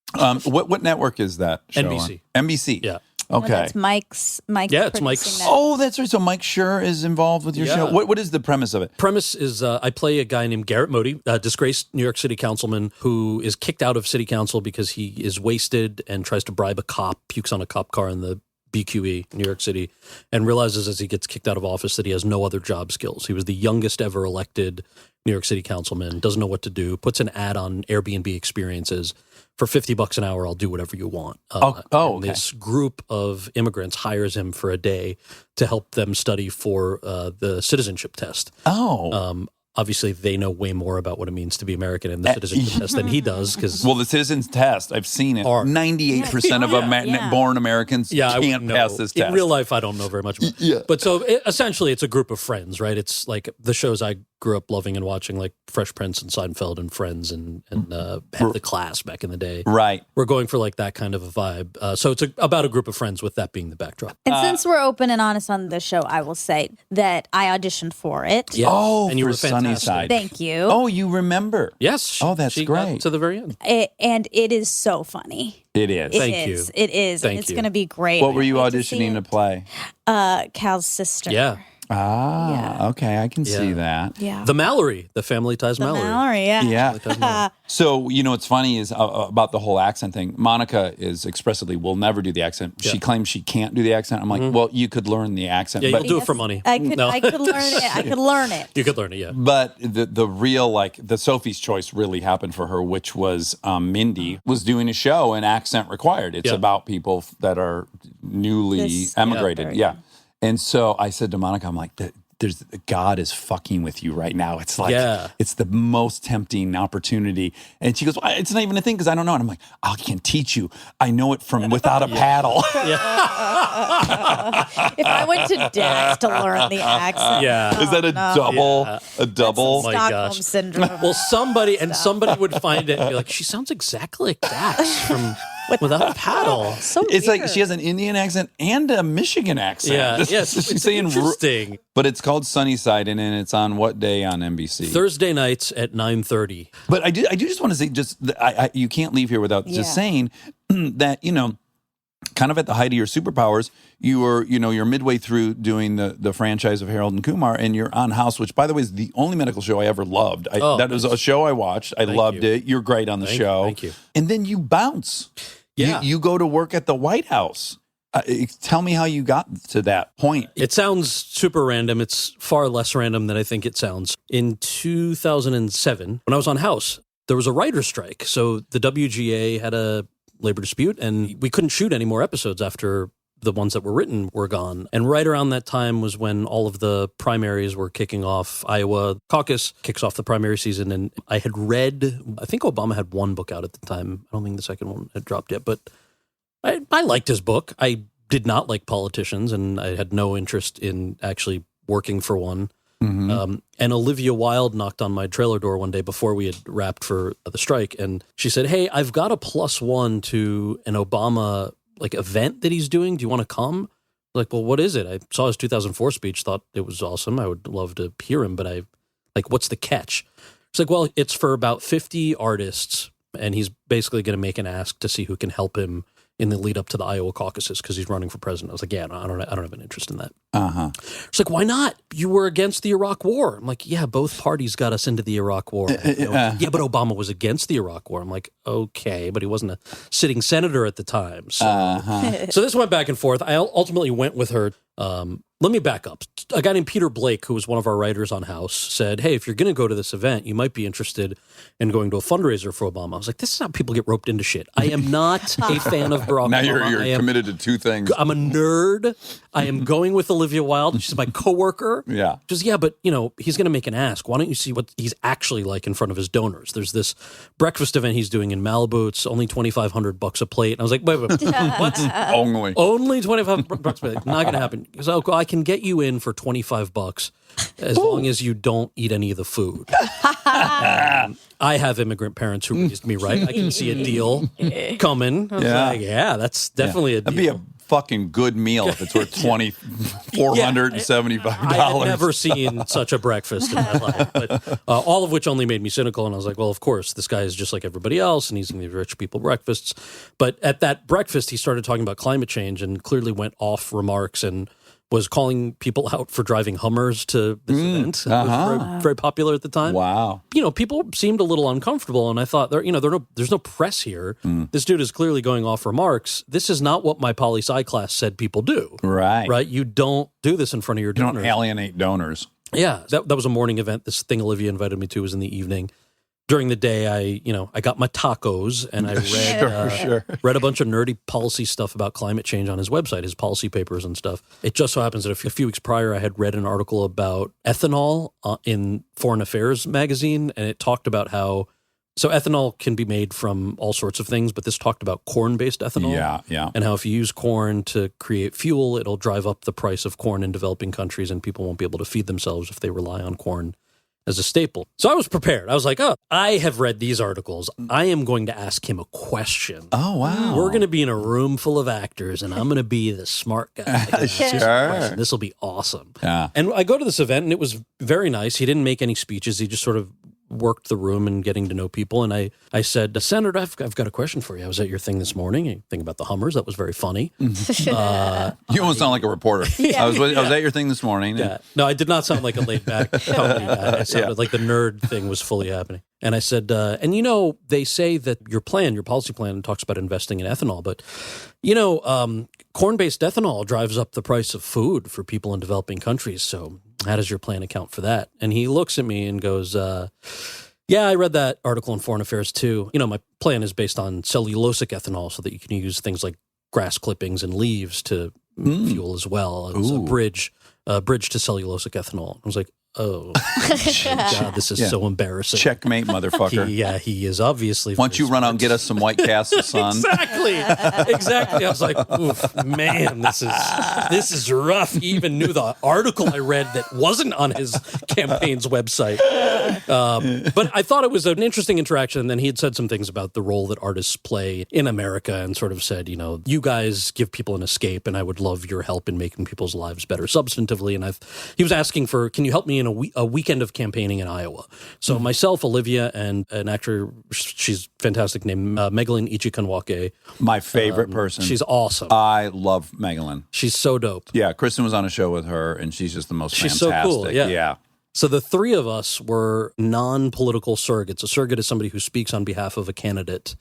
What network is that show NBC. on? NBC. Yeah. Okay. That's Mike's. Yeah, it's Mike's. producing that. Oh, that's right. So Mike Schur is involved with your Yeah. show. What is the premise of it? Premise is I play a guy named Garrett Modi, a disgraced New York City councilman who is kicked out of city council because he is wasted and tries to bribe a cop, pukes on a cop car in the BQE, New York City, and realizes as he gets kicked out of office that he has no other job skills. He was the youngest ever elected New York City councilman, doesn't know what to do, puts an ad on Airbnb experiences. For $50 an hour, I'll do whatever you want. And okay. This group of immigrants hires him for a day to help them study for the citizenship test. Oh. obviously they know way more about what it means to be American in the citizenship test than he does. Because Well, the citizens test, I've seen it. 98% of born Americans can't pass this test. In real life, I don't know very much about it. But so essentially, it's a group of friends, right? It's like the shows I grew up loving and watching, like Fresh Prince and Seinfeld and Friends and Head of the Class back in the day. Right. We're going for like that kind of a vibe. So it's about a group of friends with that being the backdrop. And since we're open and honest on this show, I will say that I auditioned for it. Yeah. Oh, and you for were fantastic. Sunnyside. Thank you. Oh, you remember? Yes. Oh, that's she great. got to the very end. And it is so funny. It is. Thank you. It is. Thank and it's you. going to be great. What were you I can't wait see auditioning to it. play? Cal's sister. Yeah. Okay, I can see that. Yeah. The Mallory, the Family Ties The Mallory. Mallory, yeah. Yeah. So, what's funny is about the whole accent thing. Monica is expressly will never do the accent. Yeah. She claims she can't do the accent. I'm like, well, you could learn the accent. Yeah, but you'll do it for money. I could learn it. I could learn it. You could learn it, yeah. But the real, the Sophie's Choice really happened for her, which was Mindy was doing a show and accent required. It's Yeah. about people that are newly This- emigrated. Yeah. And so I said to Monica, I'm like, there's God is fucking with you right now. It's like, it's the most tempting opportunity. And she goes, well, it's not even a thing because I don't know. And I'm like, I can teach you. I know it from without a paddle. If I went to Dax to learn the accent. Yeah. Is that a double? Yeah. A double? my Stockholm gosh. syndrome. Well, somebody would find it and be like, she sounds exactly like Dax from Without a Paddle. So It's like weird. she has an Indian accent and a Michigan accent. Yeah, yes, She's it's saying interesting. But it's called Sunnyside, and then it's on what day on NBC? Thursday nights at 9:30. But I do just want to say, you can't leave here without just saying that, kind of at the height of your superpowers, you're midway through doing the franchise of Harold and Kumar, and you're on House, which, by the way, is the only medical show I ever loved. That was a show I watched. I loved it. You're great on the show. Thank you. And then you bounce. Yeah. You go to work at the White House. Tell me how you got to that point. It sounds super random. It's far less random than I think it sounds. In 2007, when I was on House, there was a writer's strike. So the WGA had a labor dispute, and we couldn't shoot any more episodes after the ones that were written were gone. And right around that time was when all of the primaries were kicking off. Iowa caucus kicks off the primary season. And I had read, I think Obama had one book out at the time. I don't think the second one had dropped yet, but I liked his book. I did not like politicians, and I had no interest in actually working for one. Mm-hmm. And Olivia Wilde knocked on my trailer door one day before we had wrapped for the strike. And she said, hey, I've got a +1 to an Obama event that he's doing. Do you want to come? Like, well, what is it? I saw his 2004 speech, thought it was awesome. I would love to hear him, but what's the catch? It's like, well, it's for about 50 artists, and he's basically going to make an ask to see who can help him in the lead up to the Iowa caucuses because he's running for president. I was like, yeah, no, I don't have an interest in that. Uh-huh. It's like, why not? You were against the Iraq War. I'm like, yeah, both parties got us into the Iraq War. Yeah, but Obama was against the Iraq War. I'm like, okay, but he wasn't a sitting senator at the time. So, so this went back and forth. I ultimately went with her. Let me back up. A guy named Peter Blake, who was one of our writers on House, said, hey, if you're going to go to this event, you might be interested in going to a fundraiser for Obama. I was like, this is how people get roped into shit. I am not a fan of Barack Now Obama. you're committed to two things. I'm a nerd. I am going with Olivia Wilde. She's my coworker. Yeah. Just, but, he's going to make an ask. Why don't you see what he's actually like in front of his donors? There's this breakfast event he's doing in Malibu. It's only $2,500 a plate. And I was like, wait, what? Only $25 a plate. Not going to happen. So I can get you in for $25 as long as you don't eat any of the food. I have immigrant parents who raised me right. I can see a deal coming. I was like, that's definitely a deal. That'd be a fucking good meal if it's worth $475. I had never seen such a breakfast in my life, but all of which only made me cynical. And I was like, well, of course, this guy is just like everybody else, and he's in these rich people breakfasts. But at that breakfast, he started talking about climate change and clearly went off remarks and was calling people out for driving Hummers to this event. It was very, very popular at the time. Wow. People seemed a little uncomfortable, and I thought, there's no press here. This dude is clearly going off remarks. This is not what my poli-sci class said people do. Right. Right? You don't do this in front of your donors. You don't alienate donors. Yeah, that was a morning event. This thing Olivia invited me to was in the evening. during the day, I got my tacos and I read read a bunch of nerdy policy stuff about climate change on his website, his policy papers and stuff. It just so happens that a few weeks prior, I had read an article about ethanol in Foreign Affairs magazine, and it talked about how ethanol can be made from all sorts of things, but this talked about corn-based ethanol. Yeah. And how if you use corn to create fuel, it'll drive up the price of corn in developing countries, and people won't be able to feed themselves if they rely on corn as a staple. So I was prepared. I was like, I have read these articles. I am going to ask him a question. Oh, wow. We're going to be in a room full of actors, and I'm going to be the smart guy. Sure. This will be awesome. Yeah. And I go to this event, and it was very nice. He didn't make any speeches. He just sort of worked the room and getting to know people. And I said, Senator, I've got a question for you. I was at your thing this morning. You think about the Hummers. That was very funny. You almost sound like a reporter. I was at your thing this morning. Yeah. No, I did not sound like a laid back comedy guy. I sounded like the nerd thing was fully happening. And I said, and they say that your policy plan talks about investing in ethanol, but corn-based ethanol drives up the price of food for people in developing countries. So how does your plan account for that? And he looks at me and goes, yeah, I read that article in Foreign Affairs too. My plan is based on cellulosic ethanol so that you can use things like grass clippings and leaves to fuel as well. It's a bridge to cellulosic ethanol. I was like, oh, God, this is so embarrassing. Checkmate, motherfucker. He is obviously. Why don't you run out and get us some White Castle, son? Exactly. I was like, oof, man, this is rough. He even knew the article I read that wasn't on his campaign's website. But I thought it was an interesting interaction. And then he had said some things about the role that artists play in America and sort of said, you guys give people an escape, and I would love your help in making people's lives better substantively. And he was asking for, can you help me in a weekend of campaigning in Iowa? So myself, Olivia, and an actor, she's fantastic, named Megalyn Ichikanwake. My favorite person. She's awesome. I love Megalyn. She's so dope. Yeah, Kristen was on a show with her, and she's just the most She's fantastic. so cool. Yeah. So the three of us were non-political surrogates. A surrogate is somebody who speaks on behalf of a candidate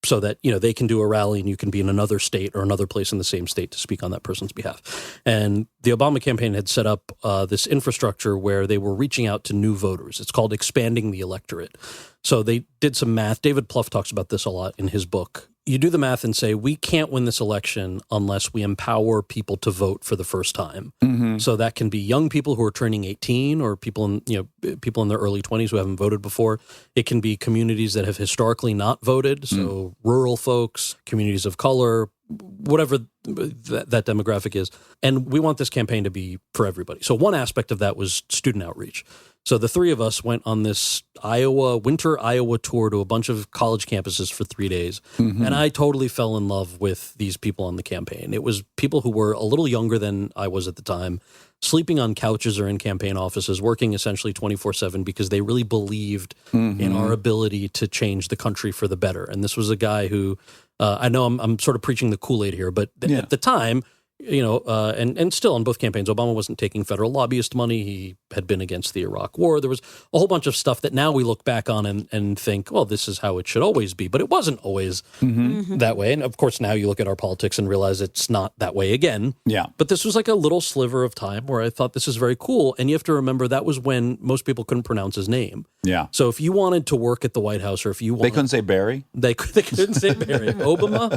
so that, they can do a rally and you can be in another state or another place in the same state to speak on that person's behalf. And the Obama campaign had set up this infrastructure where they were reaching out to new voters. It's called expanding the electorate. So they did some math. David Plouffe talks about this a lot in his book. You do the math and say, we can't win this election unless we empower people to vote for the first time. Mm-hmm. So that can be young people who are turning 18 or people in their early 20s who haven't voted before. It can be communities that have historically not voted. So rural folks, communities of color, whatever that demographic is. And we want this campaign to be for everybody. So one aspect of that was student outreach. So the three of us went on this winter Iowa tour to a bunch of college campuses for 3 days. Mm-hmm. And I totally fell in love with these people on the campaign. It was people who were a little younger than I was at the time, sleeping on couches or in campaign offices, working essentially 24/7 because they really believed in our ability to change the country for the better. And this was a guy who, I know I'm sort of preaching the Kool-Aid here, but at the time, and still on both campaigns, Obama wasn't taking federal lobbyist money. He had been against the Iraq War. There was a whole bunch of stuff that now we look back on and think, well, this is how it should always be. But it wasn't always that way. And of course, now you look at our politics and realize it's not that way again. Yeah. But this was like a little sliver of time where I thought this is very cool. And you have to remember that was when most people couldn't pronounce his name. Yeah. So if you wanted to work at the White House or if you wanted... They couldn't say Barry? They couldn't say Barry. Obama?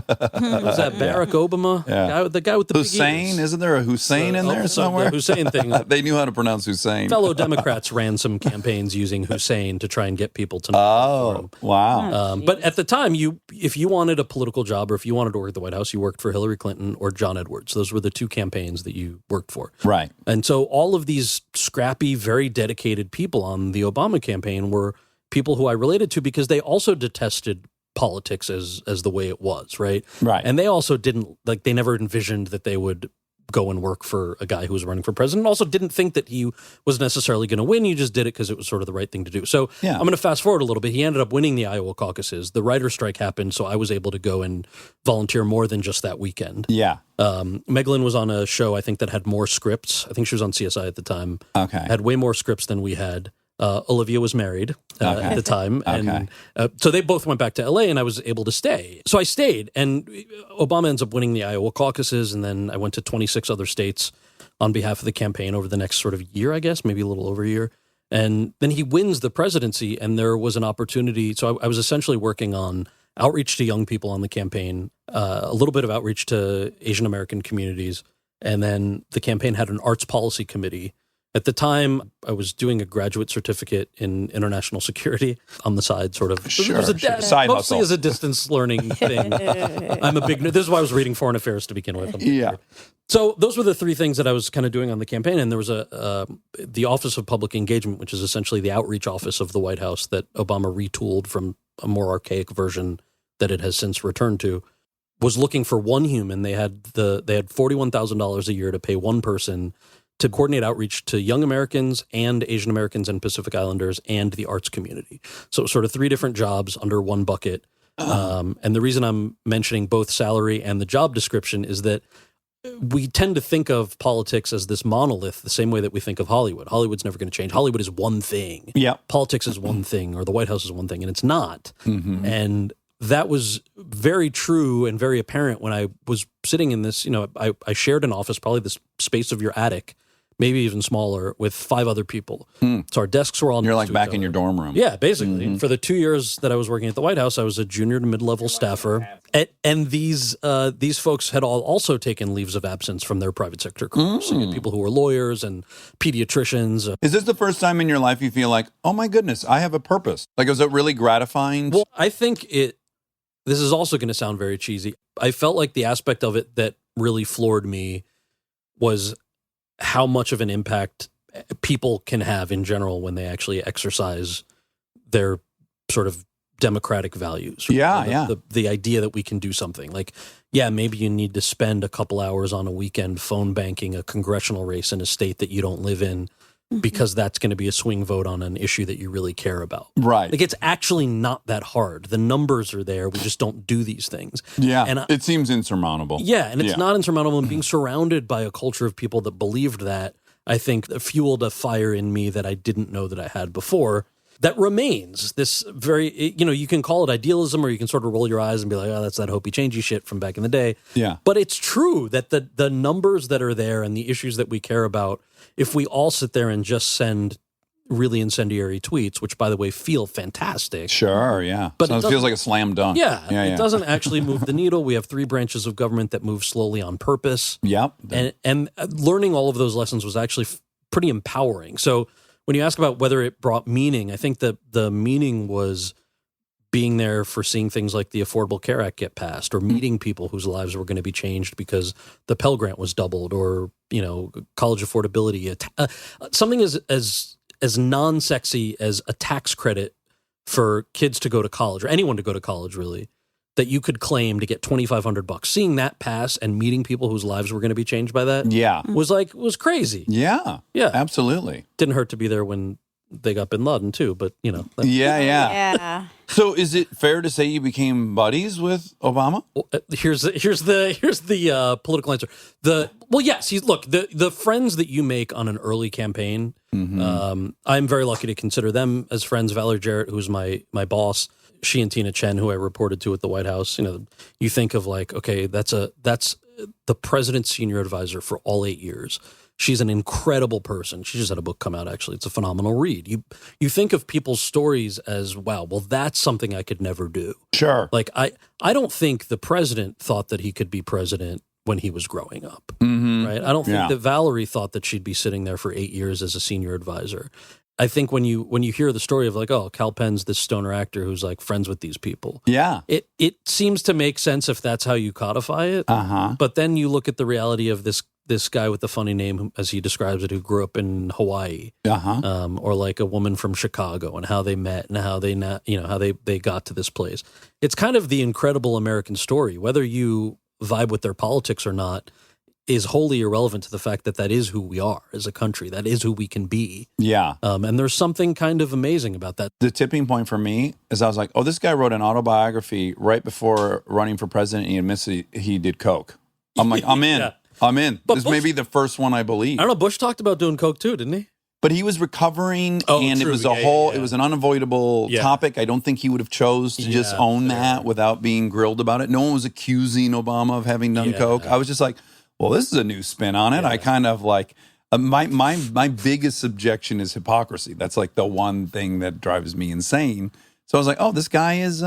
Was that Barack Obama? Yeah. The guy with the Hussein? Isn't there a Hussein in there somewhere? The Hussein thing. They knew how to pronounce Hussein. Fellow Democrats ran some campaigns using Hussein to try and get people to know. Oh, wow. But at the time, if you wanted a political job or if you wanted to work at the White House, you worked for Hillary Clinton or John Edwards. Those were the two campaigns that you worked for. Right. And so all of these scrappy, very dedicated people on the Obama campaign were people who I related to because they also detested politics as the way it was, right? Right. And they also didn't, they never envisioned that they would go and work for a guy who was running for president. Also didn't think that he was necessarily going to win. You just did it because it was sort of the right thing to do. So I'm going to fast forward a little bit. He ended up winning the Iowa caucuses. The writer's strike happened, so I was able to go and volunteer more than just that weekend. Yeah. Megalyn was on a show, I think, that had more scripts. I think she was on CSI at the time. Okay. Had way more scripts than we had. Olivia was married at the time. And so they both went back to LA and I was able to stay. So I stayed and Obama ends up winning the Iowa caucuses. And then I went to 26 other states on behalf of the campaign over the next sort of year, I guess, maybe a little over a year. And then he wins the presidency, and there was an opportunity. So I was essentially working on outreach to young people on the campaign, a little bit of outreach to Asian American communities, and then the campaign had an arts policy committee. At the time, I was doing a graduate certificate in international security on the side, sort of. Sure, It was sure. Side mostly hustle. as a distance learning thing. I'm a big. This is why I was reading foreign affairs to begin with. Yeah. So those were the three things that I was kind of doing on the campaign, and there was the Office of Public Engagement, which is essentially the outreach office of the White House that Obama retooled from a more archaic version that it has since returned to, was looking for one human. They had $41,000 a year to pay one person to coordinate outreach to young Americans and Asian Americans and Pacific Islanders and the arts community. So it was sort of three different jobs under one bucket. And the reason I'm mentioning both salary and the job description is that we tend to think of politics as this monolith, the same way that we think of Hollywood. Hollywood's never going to change. Hollywood is one thing. Yeah. Politics is one thing, or the White House is one thing, and it's not. Mm-hmm. And that was very true and very apparent when I was sitting in this, I shared an office, probably the space of your attic, maybe even smaller, with 5 other people. So our desks were all You're next like to back each in your other. dorm room. Yeah, basically. For the 2 years that I was working at the White House, I was a junior to mid-level staffer. And these folks had all also taken leaves of absence from their private sector careers. So you had people who were lawyers and pediatricians. Is this the first time in your life you feel like, oh my goodness, I have a purpose? Like, was it really gratifying? Well, I think this is also going to sound very cheesy. I felt like the aspect of it that really floored me was how much of an impact people can have in general when they actually exercise their sort of democratic values. Yeah, The idea that we can do something. Like, yeah, maybe you need to spend a couple hours on a weekend phone banking a congressional race in a state that you don't live in because that's going to be a swing vote on an issue that you really care about. Right. Like, it's actually not that hard. The numbers are there. We just don't do these things. Yeah. And it seems insurmountable. Yeah, and it's Yeah. not insurmountable. And being surrounded by a culture of people that believed that, I think, fueled a fire in me that I didn't know that I had before. That remains this very, you can call it idealism, or you can sort of roll your eyes and be like, oh, that's that hopey changey shit from back in the day. Yeah. But it's true that the numbers that are there and the issues that we care about, if we all sit there and just send really incendiary tweets, which, by the way, feel fantastic. Sure, yeah. But So it it feels like a slam dunk. Yeah, yeah. it doesn't actually move the needle. We have 3 branches of government that move slowly on purpose. Yep. And learning all of those lessons was actually pretty empowering. So when you ask about whether it brought meaning, I think that the meaning was being there for seeing things like the Affordable Care Act get passed, or meeting people whose lives were going to be changed because the Pell Grant was doubled, or college affordability, something as non-sexy as a tax credit for kids to go to college, or anyone to go to college, really, that you could claim to get $2,500. Seeing that pass and meeting people whose lives were going to be changed by that Yeah. was crazy. Yeah. Yeah. Absolutely. Didn't hurt to be there when they got Bin Laden too, but Yeah, yeah. Yeah. So is it fair to say you became buddies with Obama? here's the political answer. Yes. The friends that you make on an early campaign, I'm very lucky to consider them as friends. Valerie Jarrett, who's my boss, she and Tina Chen, who I reported to at the White House. You think of like, okay, that's the president's senior advisor for all 8 years. She's an incredible person. She just had a book come out, actually. It's a phenomenal read. You think of people's stories as, wow, well, that's something I could never do. Sure. Like, I don't think the president thought that he could be president when he was growing up, right? I don't think that Valerie thought that she'd be sitting there for 8 years as a senior advisor. I think when you hear the story of like, oh, Kal Penn's this stoner actor who's like friends with these people. Yeah. It seems to make sense if that's how you codify it. But then you look at the reality of this guy with the funny name, as he describes it, who grew up in Hawaii, or like a woman from Chicago, and how they met and how they got to this place. It's kind of the incredible American story. Whether you vibe with their politics or not is wholly irrelevant to the fact that is who we are as a country. That is who we can be. Yeah. And there's something kind of amazing about that. The tipping point for me is I was like, oh, this guy wrote an autobiography right before running for president, and he admits he did coke. I'm like, I'm in. Yeah. I'm in. But This Bush- may be the first one I believe. I don't know. Bush talked about doing coke too, didn't he? But he was recovering, Oh, and true. it was a Yeah, whole. yeah. It was an unavoidable Yeah. topic. I don't think he would have chose to just Yeah, own fair. that without being grilled about it. No one was accusing Obama of having done Yeah. coke. I was just like, well, this is a new spin on it. Yeah. I kind of like. My biggest objection is hypocrisy. That's like the one thing that drives me insane. So I was like, oh, this guy is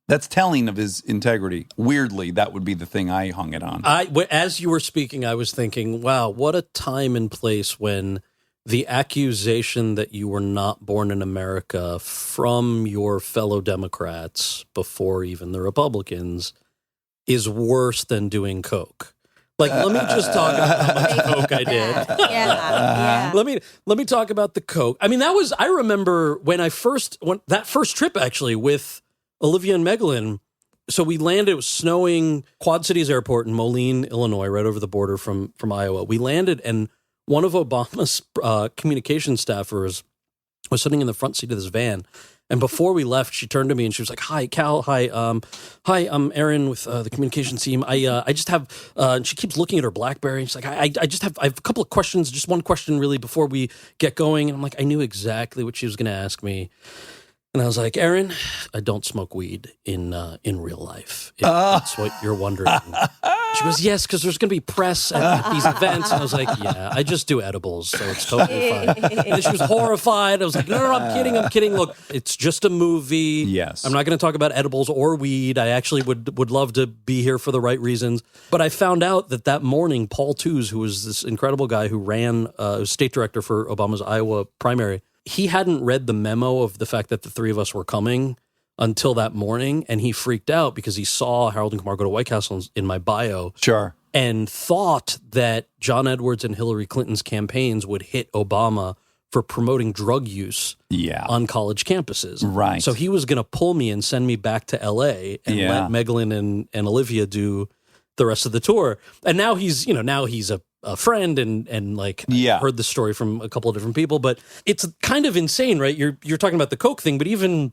that's telling of his integrity. Weirdly, that would be the thing I hung it on. As you were speaking, I was thinking, wow, what a time and place when the accusation that you were not born in America from your fellow Democrats before even the Republicans is worse than doing coke. Like, let me just talk about how much coke I did. Yeah. Let me talk about the coke. I mean, I remember when that first trip actually with Olivia and Megalyn. So we landed, it was snowing, Quad Cities Airport in Moline, Illinois, right over the border from Iowa. We landed, and one of Obama's communication staffers was sitting in the front seat of this van. And before we left, she turned to me and she was like, "Hi, Cal. Hi, I'm Erin with the communications team. I just have." And she keeps looking at her BlackBerry. And she's like, I have a couple of questions. Just one question, really, before we get going. And I'm like, I knew exactly what she was going to ask me. And I was like, Erin, I don't smoke weed in real life. If that's what you're wondering. She goes, yes, because there's going to be press at these events. And I was like, yeah, I just do edibles, so it's totally fine. And then she was horrified. I was like, no, I'm kidding. Look, it's just a movie. Yes. I'm not going to talk about edibles or weed. I actually would love to be here for the right reasons. But I found out that morning, Paul Tooze, who was this incredible guy who ran, was state director for Obama's Iowa primary, he hadn't read the memo of the fact that the three of us were coming until that morning, and he freaked out because he saw Harold and Kumar go to White House in my bio. Sure. And thought that John Edwards and Hillary Clinton's campaigns would hit Obama for promoting drug use on college campuses. Right. So he was going to pull me and send me back to L.A. and let Megalyn and Olivia do the rest of the tour. And now he's a friend and like I've heard the story from a couple of different people, but it's kind of insane, right? You're talking about the coke thing, but even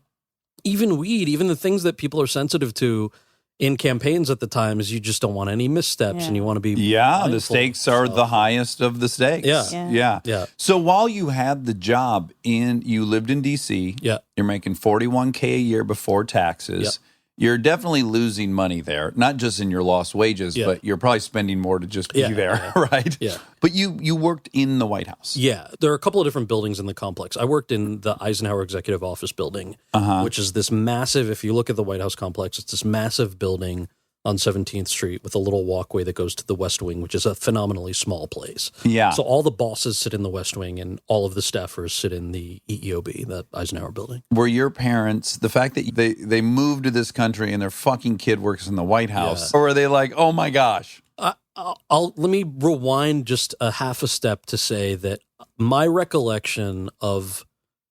weed, even the things that people are sensitive to in campaigns at the time is you just don't want any missteps and you want to be mindful. The stakes are the highest of the stakes. Yeah. So while you had the job you lived in DC, you're making $41K a year before taxes. You're definitely losing money there, not just in your lost wages, but you're probably spending more to just be there, right? Yeah. But you worked in the White House. Yeah. There are a couple of different buildings in the complex. I worked in the Eisenhower Executive Office building, which is this massive, if you look at the White House complex, it's this massive building on 17th Street with a little walkway that goes to the West Wing, which is a phenomenally small place. Yeah. So all the bosses sit in the West Wing and all of the staffers sit in the EEOB, the Eisenhower building. Were your parents, the fact that they moved to this country and their fucking kid works in the White House, or are they like, oh my gosh? Let me rewind just a half a step to say that my recollection of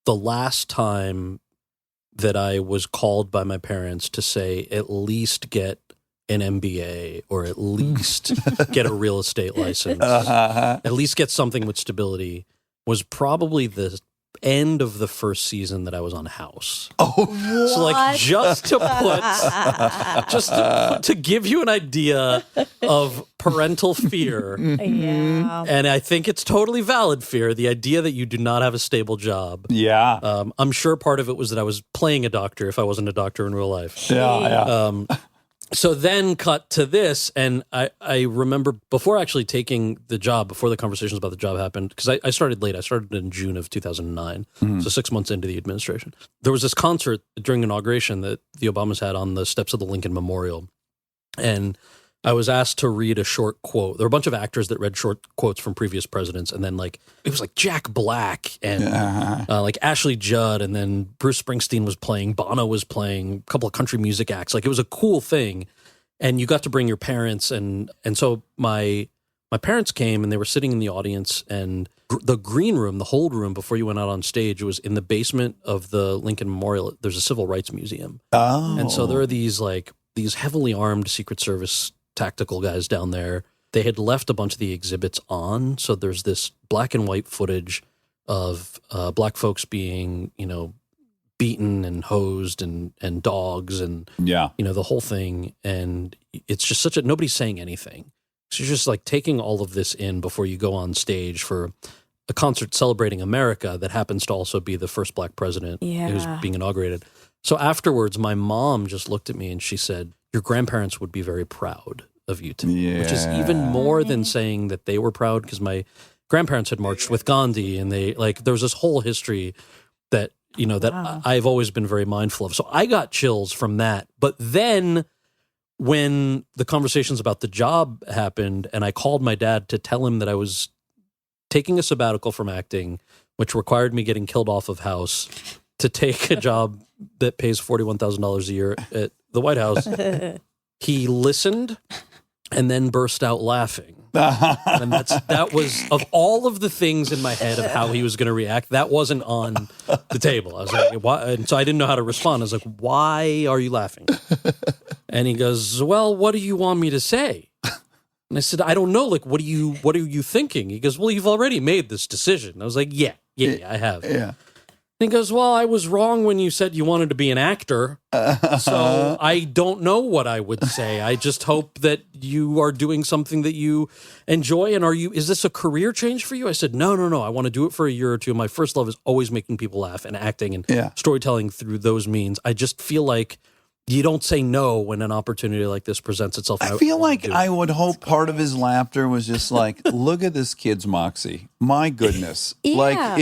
the last time that I was called by my parents to say, at least get an MBA or at least get a real estate license, at least get something with stability, was probably the end of the first season that I was on House. So like just to give you an idea of parental fear. And I think it's totally valid fear, the idea that you do not have a stable job. I'm sure part of it was that I was playing a doctor if I wasn't a doctor in real life. So then cut to this, and I remember before actually taking the job, before the conversations about the job happened, because I started late. I started in June of 2009, so 6 months into the administration. There was this concert during inauguration that the Obamas had on the steps of the Lincoln Memorial, and I was asked to read a short quote. There were a bunch of actors that read short quotes from previous presidents, and then like it was like Jack Black and like Ashley Judd, and then Bruce Springsteen was playing, Bono was playing, a couple of country music acts. Like it was a cool thing, and you got to bring your parents, and so my parents came, and they were sitting in the audience, and the green room, the hold room before you went out on stage, was in the basement of the Lincoln Memorial. There's a Civil Rights Museum, and so there are these heavily armed Secret Service tactical guys down there. They had left a bunch of the exhibits on, so there's this black and white footage of black folks being, beaten and hosed and dogs and the whole thing. And it's just nobody's saying anything. So you're just like taking all of this in before you go on stage for a concert celebrating America that happens to also be the first black president who's being inaugurated. So afterwards, my mom just looked at me and she said, your grandparents would be very proud of you today, which is even more than saying that they were proud, because my grandparents had marched with Gandhi, and they like there was this whole history that I've always been very mindful of. So I got chills from that. But then when the conversations about the job happened, and I called my dad to tell him that I was taking a sabbatical from acting, which required me getting killed off of house to take a job that pays $41,000 a year at the White House, he listened and then burst out laughing. And that was, of all of the things in my head of how he was going to react, that wasn't on the table. I was like, why? And so I didn't know how to respond. I was like, why are you laughing? And he goes, well, what do you want me to say? And I said, I don't know. Like, what are you thinking? He goes, well, you've already made this decision. I was like, yeah, I have. Yeah. And he goes, well, I was wrong when you said you wanted to be an actor. So I don't know what I would say. I just hope that you are doing something that you enjoy. And is this a career change for you? I said, no. I want to do it for a year or two. My first love is always making people laugh and acting and storytelling through those means. I just feel like you don't say no when an opportunity like this presents itself. I feel like I would hope part of his laughter was just like, look at this kid's moxie. My goodness. Like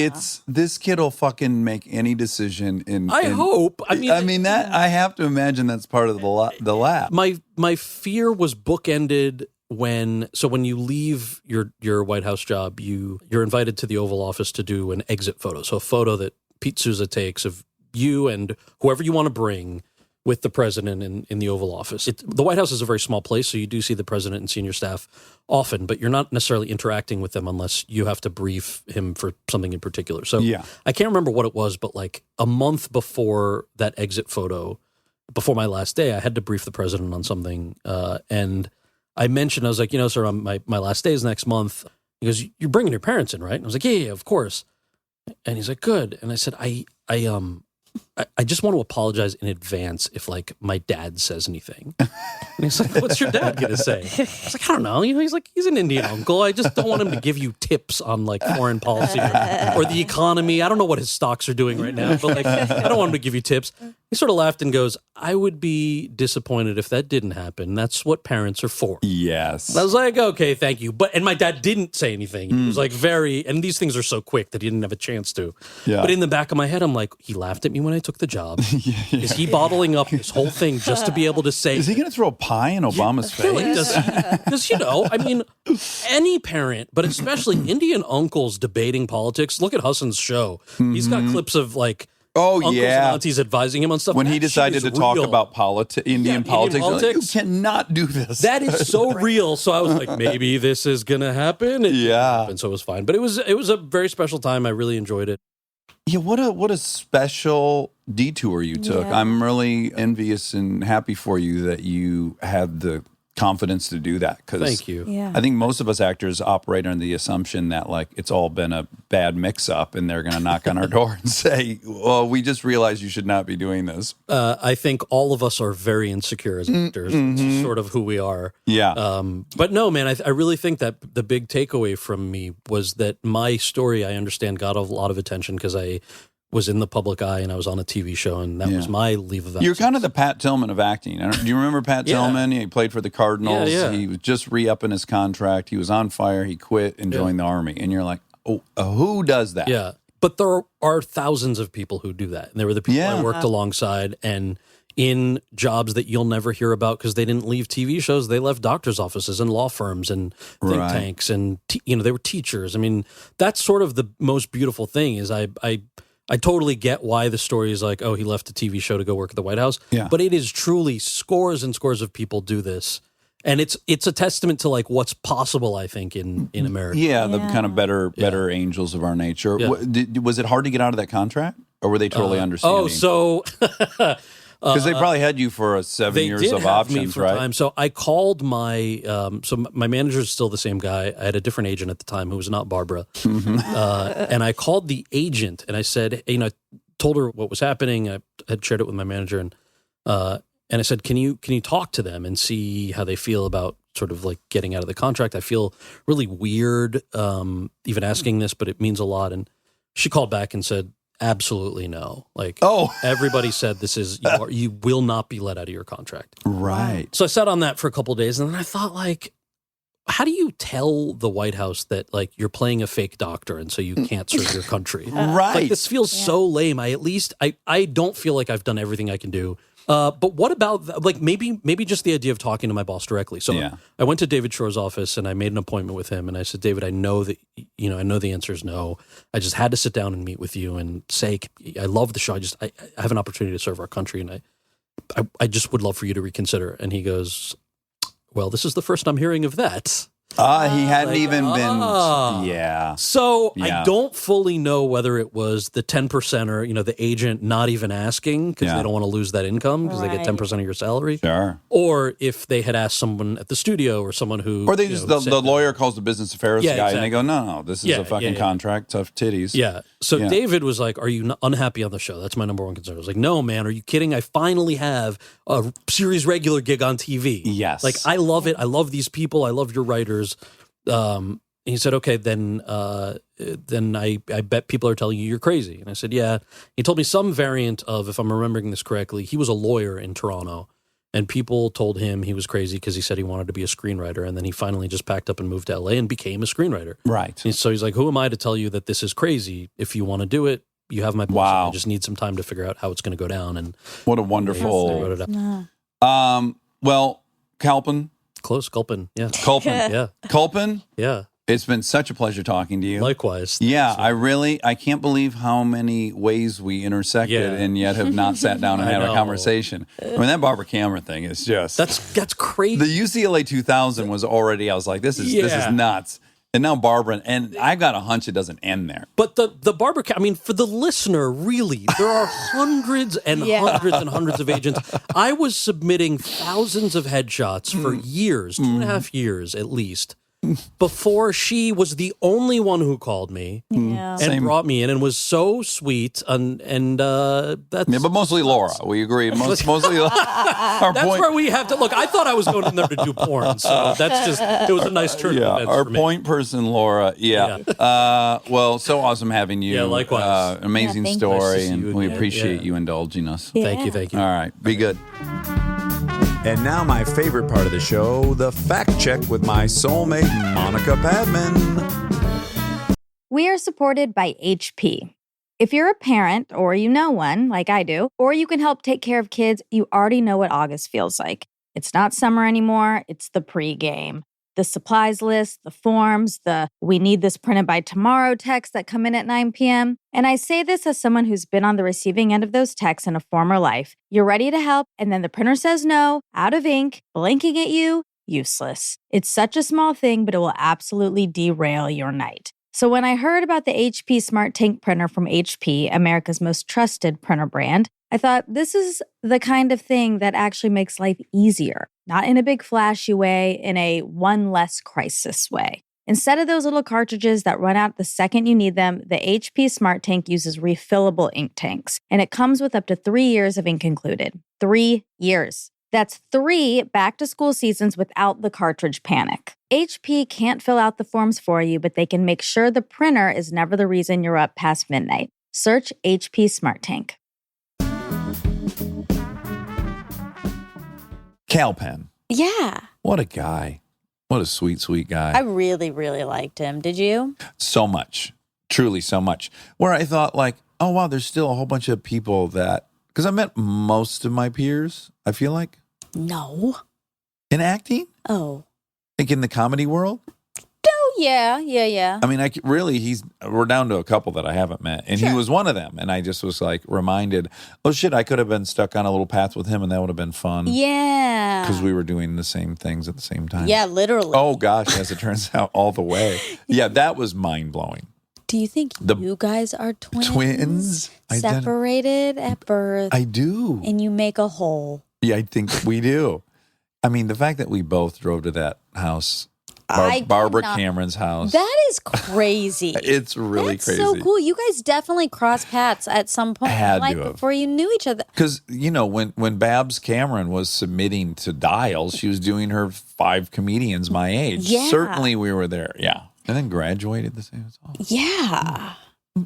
this kid will fucking make any decision I hope. I mean that I have to imagine that's part of the laugh. My fear was bookended when you leave your White House job, you're invited to the Oval Office to do an exit photo. So a photo that Pete Souza takes of you and whoever you want to bring with the president in the Oval Office. The White House is a very small place, so you do see the president and senior staff often, but you're not necessarily interacting with them unless you have to brief him for something in particular. So I can't remember what it was, but like a month before that exit photo, before my last day, I had to brief the president on something. And I mentioned, I was like, sir, my last day is next month. He goes, you're bringing your parents in, right? And I was like, yeah, of course. And he's like, good. And I said, I just want to apologize in advance if like my dad says anything. And he's like, what's your dad going to say? I was like, I don't know. He's like, he's an Indian uncle. I just don't want him to give you tips on like foreign policy or the economy. I don't know what his stocks are doing right now, but like, I don't want him to give you tips. He sort of laughed and goes, I would be disappointed if that didn't happen. That's what parents are for. Yes. I was like, okay, thank you. And my dad didn't say anything. He was like and these things are so quick that he didn't have a chance to. Yeah. But in the back of my head, I'm like, he laughed at me when I took the job. Is he bottling up this whole thing just to be able to say? Is he going to throw a pie in Obama's face? Because, I mean, any parent, but especially Indian uncles debating politics. Look at Hassan's show. He's got clips of like, uncles and aunties advising him on stuff. When he decided to talk about Indian politics, like, you cannot do this. That is so real. So I was like, maybe this is going to happen. And so it was fine. But it was a very special time. I really enjoyed it. Yeah, what a special detour you took. Yeah. I'm really envious and happy for you that you had the confidence to do that. Thank you. Yeah. I think most of us actors operate on the assumption that like it's all been a bad mix-up and they're going to knock on our door and say, well, we just realized you should not be doing this. I think all of us are very insecure as actors. It's sort of who we are. Yeah. But no, man, I really think that the big takeaway from me was that my story, I understand, got a lot of attention because I was in the public eye and I was on a TV show, and that was my leave of absence. You're kind of the Pat Tillman of acting. Do you remember Pat Tillman? He played for the Cardinals. Yeah. He was just re-upping his contract. He was on fire. He quit and joined the Army. And you're like, who does that? Yeah. But there are thousands of people who do that. And there were the people I worked alongside and in jobs that you'll never hear about because they didn't leave TV shows. They left doctor's offices and law firms and think tanks and, they were teachers. I mean, that's sort of the most beautiful thing is I totally get why the story is like, oh, he left a TV show to go work at the White House. Yeah. But it is truly scores and scores of people do this. And it's a testament to like what's possible, I think, in America. Yeah, the kind of better angels of our nature. Yeah. Was it hard to get out of that contract? Or were they totally understanding? Oh, so... Because they probably had you for 7 years of options, right? Time. So I called my my manager is still the same guy. I had a different agent at the time who was not Barbara, and I called the agent and I said, I told her what was happening. I had shared it with my manager, and I said, can you talk to them and see how they feel about sort of like getting out of the contract? I feel really weird even asking this, but it means a lot. And she called back and said, absolutely no. Like, everybody said this is, you will not be let out of your contract. Right. So I sat on that for a couple of days and then I thought like, how do you tell the White House that like you're playing a fake doctor and so you can't serve your country? Right. Like this feels so lame. I don't feel like I've done everything I can do. But what about like maybe just the idea of talking to my boss directly? So I went to David Shore's office and I made an appointment with him and I said, David, I know that I know the answer is no. I just had to sit down and meet with you and say, I love the show. I have an opportunity to serve our country and I just would love for you to reconsider. And he goes, well, this is the first I'm hearing of that. He hadn't even been. Yeah. So I don't fully know whether it was the 10% or, the agent not even asking because they don't want to lose that income because they get 10% of your salary. Sure. Or if they had asked someone at the studio or someone who. Or they just, the lawyer calls the business affairs guy exactly. and they go, no, this is a fucking contract, tough titties. Yeah. So David was like, are you unhappy on the show? That's my number one concern. I was like, no, man, are you kidding? I finally have a series regular gig on TV. Yes. Like, I love it. I love these people. I love your writers. He said, okay, then I bet people are telling you you're crazy. And I said, yeah. He told me some variant of, if I'm remembering this correctly, he was a lawyer in Toronto and people told him he was crazy because he said he wanted to be a screenwriter. And then he finally just packed up and moved to LA and became a screenwriter. Right. And so he's like, who am I to tell you that this is crazy? If you want to do it, you have my blessing. Wow. I just need some time to figure out how it's going to go down. And what a wonderful. Well, Kal Penn. Close, Culpin. Yeah. Culpin. Yeah. Culpin. Yeah. It's been such a pleasure talking to you. Likewise. Yeah, I can't believe how many ways we intersected and yet have not sat down and had a conversation. I mean, that Barbara Cameron thing is just... That's crazy. The UCLA 2000 was already, I was like, this is nuts. And now Barbara, and I've got a hunch it doesn't end there. But the Barbara, I mean, for the listener, really, there are hundreds and hundreds and hundreds of agents. I was submitting thousands of headshots for years, 2.5 years at least, before she was the only one who called me and brought me in and was so sweet. And that's... Yeah, but mostly Laura. We agree. Mostly our that's point. where we have to... Look, I thought I was going in there to do porn, so that's just... It was a nice turn of events our for me. point person, Laura. Well, so awesome having you. Yeah, likewise. Amazing thank you. story, Nice to see and you we again. appreciate you indulging us. Thank you. All right, be good. And now my favorite part of the show, the fact check with my soulmate, Monica Padman. We are supported by HP. If you're a parent or you know one, like I do, or you can help take care of kids, you already know what August feels like. It's not summer anymore, it's the pregame. The supplies list, the forms, the we need this printed by tomorrow texts that come in at 9 p.m. And I say this as someone who's been on the receiving end of those texts in a former life. You're ready to help, and then the printer says no, out of ink, blinking at you, useless. It's such a small thing, but it will absolutely derail your night. So when I heard about the HP Smart Tank printer from HP, America's most trusted printer brand, I thought this is the kind of thing that actually makes life easier, not in a big flashy way, in a one less crisis way. Instead of those little cartridges that run out the second you need them, the HP Smart Tank uses refillable ink tanks, and it comes with up to 3 years of ink included. 3 years. That's 3 back-to-school seasons without the cartridge panic. HP can't fill out the forms for you, but they can make sure the printer is never the reason you're up past midnight. Search HP Smart Tank. Kal Penn. Yeah. What a guy. What a sweet, sweet guy. I really, really liked him. Did you? So much. Truly so much. Where I thought like, oh, wow, there's still a whole bunch of people that... Because I met most of my peers, I feel like. No. In acting? Oh. Like in the comedy world? Oh, yeah. I mean, we're down to a couple that I haven't met. And he was one of them. And I just was like reminded, oh shit, I could have been stuck on a little path with him and that would have been fun. Yeah. Because we were doing the same things at the same time. Yeah, literally. Oh gosh, as it turns out, all the way. Yeah, that was mind blowing. Do you think you guys are twins? Twins? Separated at birth. I do. And you make a whole. Yeah, I think we do. I mean, the fact that we both drove to that house, Barbara Cameron's house. That is crazy. It's really That's crazy. so cool. You guys definitely crossed paths at some point in life before you knew each other. Because, when Babs Cameron was submitting to Dials, she was doing her 5 comedians my age. Yeah. Certainly we were there. Yeah. And then graduated the same. Yeah.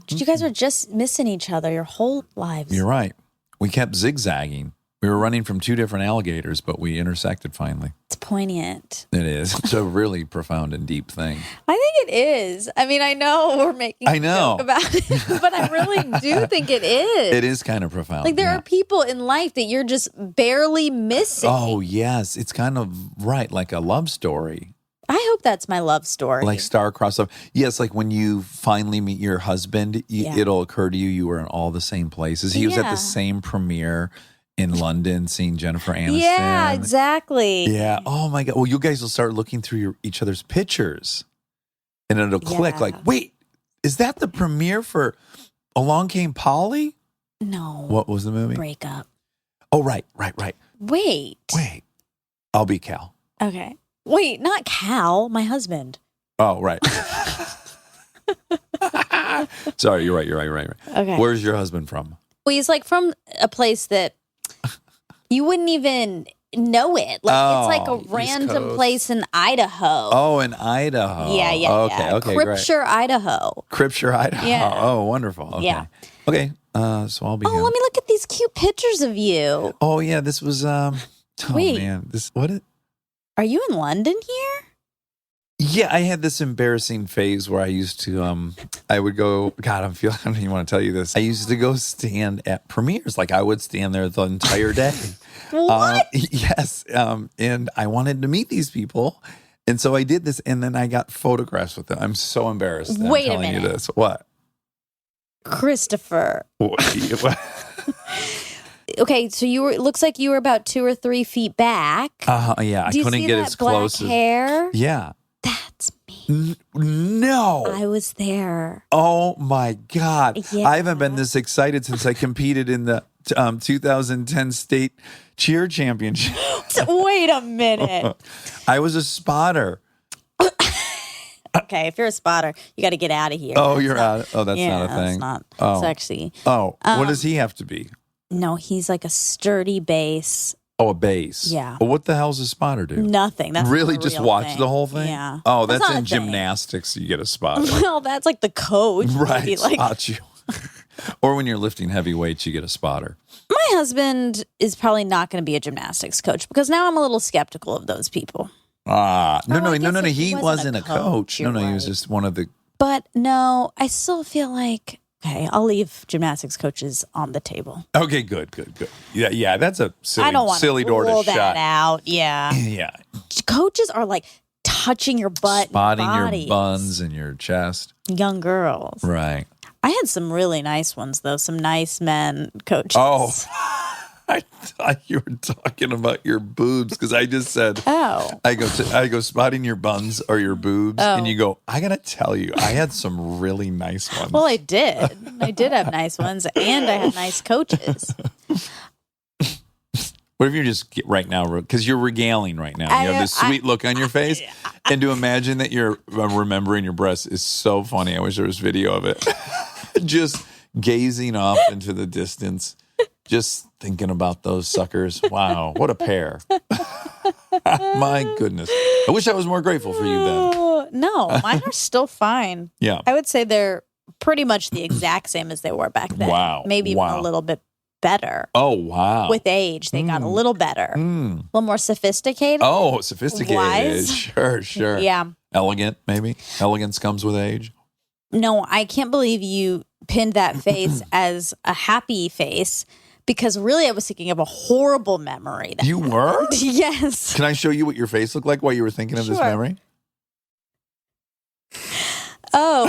You guys were just missing each other your whole lives. You're right. We kept zigzagging. We were running from two different alligators, but we intersected finally. It's poignant. It is. It's a really profound and deep thing. I think it is. I mean, I know we're making a joke about it, but I really do think it is. It is kind of profound. Like there are people in life that you're just barely missing. Oh, yes. It's kind of right, like a love story. I hope that's my love story. Like star-crossed love. Yes, like when you finally meet your husband, it'll occur to you were in all the same places. He was at the same premiere in London seeing Jennifer Aniston. Yeah, exactly. Yeah. Oh, my God. Well, you guys will start looking through each other's pictures. And it'll click like, wait, is that the premiere for Along Came Polly? No. What was the movie? Break Up. Oh, right. Wait. I'll be Cal. Okay. Wait, not Cal, my husband. Oh, right. Sorry, you're right. Okay. Where's your husband from? Well, he's like from a place that you wouldn't even know it. Like it's like a random place in Idaho. Oh, in Idaho. Yeah. Okay, Cripshire, Idaho. Cripshire, Idaho. Yeah. Oh, wonderful. Okay. Yeah. Okay. So I'll be. Oh, let me look at these cute pictures of you. Oh yeah, this was. Wait. Man, this what? Are you in London here? Yeah, I had this embarrassing phase where I used to, I would go, God, I don't even want to tell you this. I used to go stand at premieres. Like I would stand there the entire day. What? Yes. And I wanted to meet these people. And so I did this and then I got photographs with them. I'm so embarrassed that Wait a I'm telling you minute. this. What? Christopher. Okay, so it looks like you were about 2 or 3 feet back. Yeah, I Do you couldn't see get that as close black as. hair? Yeah. That's me. No. I was there. Oh my God. Yeah. I haven't been this excited since I competed in the 2010 state cheer championship. Wait a minute. I was a spotter. Okay, if you're a spotter, you got to get out of here. Oh, you're out. Oh, that's yeah, not a thing. That's not Oh. sexy. Oh, what does he have to be? No, he's like a sturdy base. Oh, a base. Yeah. Well, what the hell does a spotter do? Nothing. That's Really? not a Just real watch thing. the whole thing? Yeah. Oh, that's not in a thing. gymnastics. You get a spotter. Well, that's like the coach. Right. Maybe, like, Spot you. Or when you're lifting heavy weights, you get a spotter. my husband is probably not going to be a gymnastics coach because now I'm a little skeptical of those people. No. I guess if He wasn't a coach. you're No, he was right. just one of the. But no, I still feel like, okay, I'll leave gymnastics coaches on the table. Okay, good. Yeah, that's a I don't want silly to door rule to that shut. out. Yeah. Yeah. Coaches are like touching your butt, Spotting and your bodies. buns and your chest. Young girls. Right. I had some really nice ones though. Some nice men coaches. Oh, I thought you were talking about your boobs because I just said. Oh. I go spotting your buns or your boobs, and Oh. you go. I gotta tell you, I had some really nice ones. Well, I did. I did have nice ones, and I had nice coaches. What if you're just right now, because you're regaling right now. You have this sweet look on your face, and to imagine that you're remembering your breasts is so funny. I wish there was video of it. Just gazing off into the distance, just thinking about those suckers. Wow, what a pair! My goodness, I wish I was more grateful for you then. No, mine are still fine. Yeah. I would say they're pretty much the exact same as they were back then. Wow. Maybe even Wow. a little bit better. Oh wow! With age, they got a little better. A little more sophisticated. Oh, sophisticated. Wise. Sure. Yeah. Elegant, maybe. Elegance comes with age. No, I can't believe you pinned that face as a happy face because really I was thinking of a horrible memory. You were? Yes. Can I show you what your face looked like while you were thinking of this Sure. memory? Oh,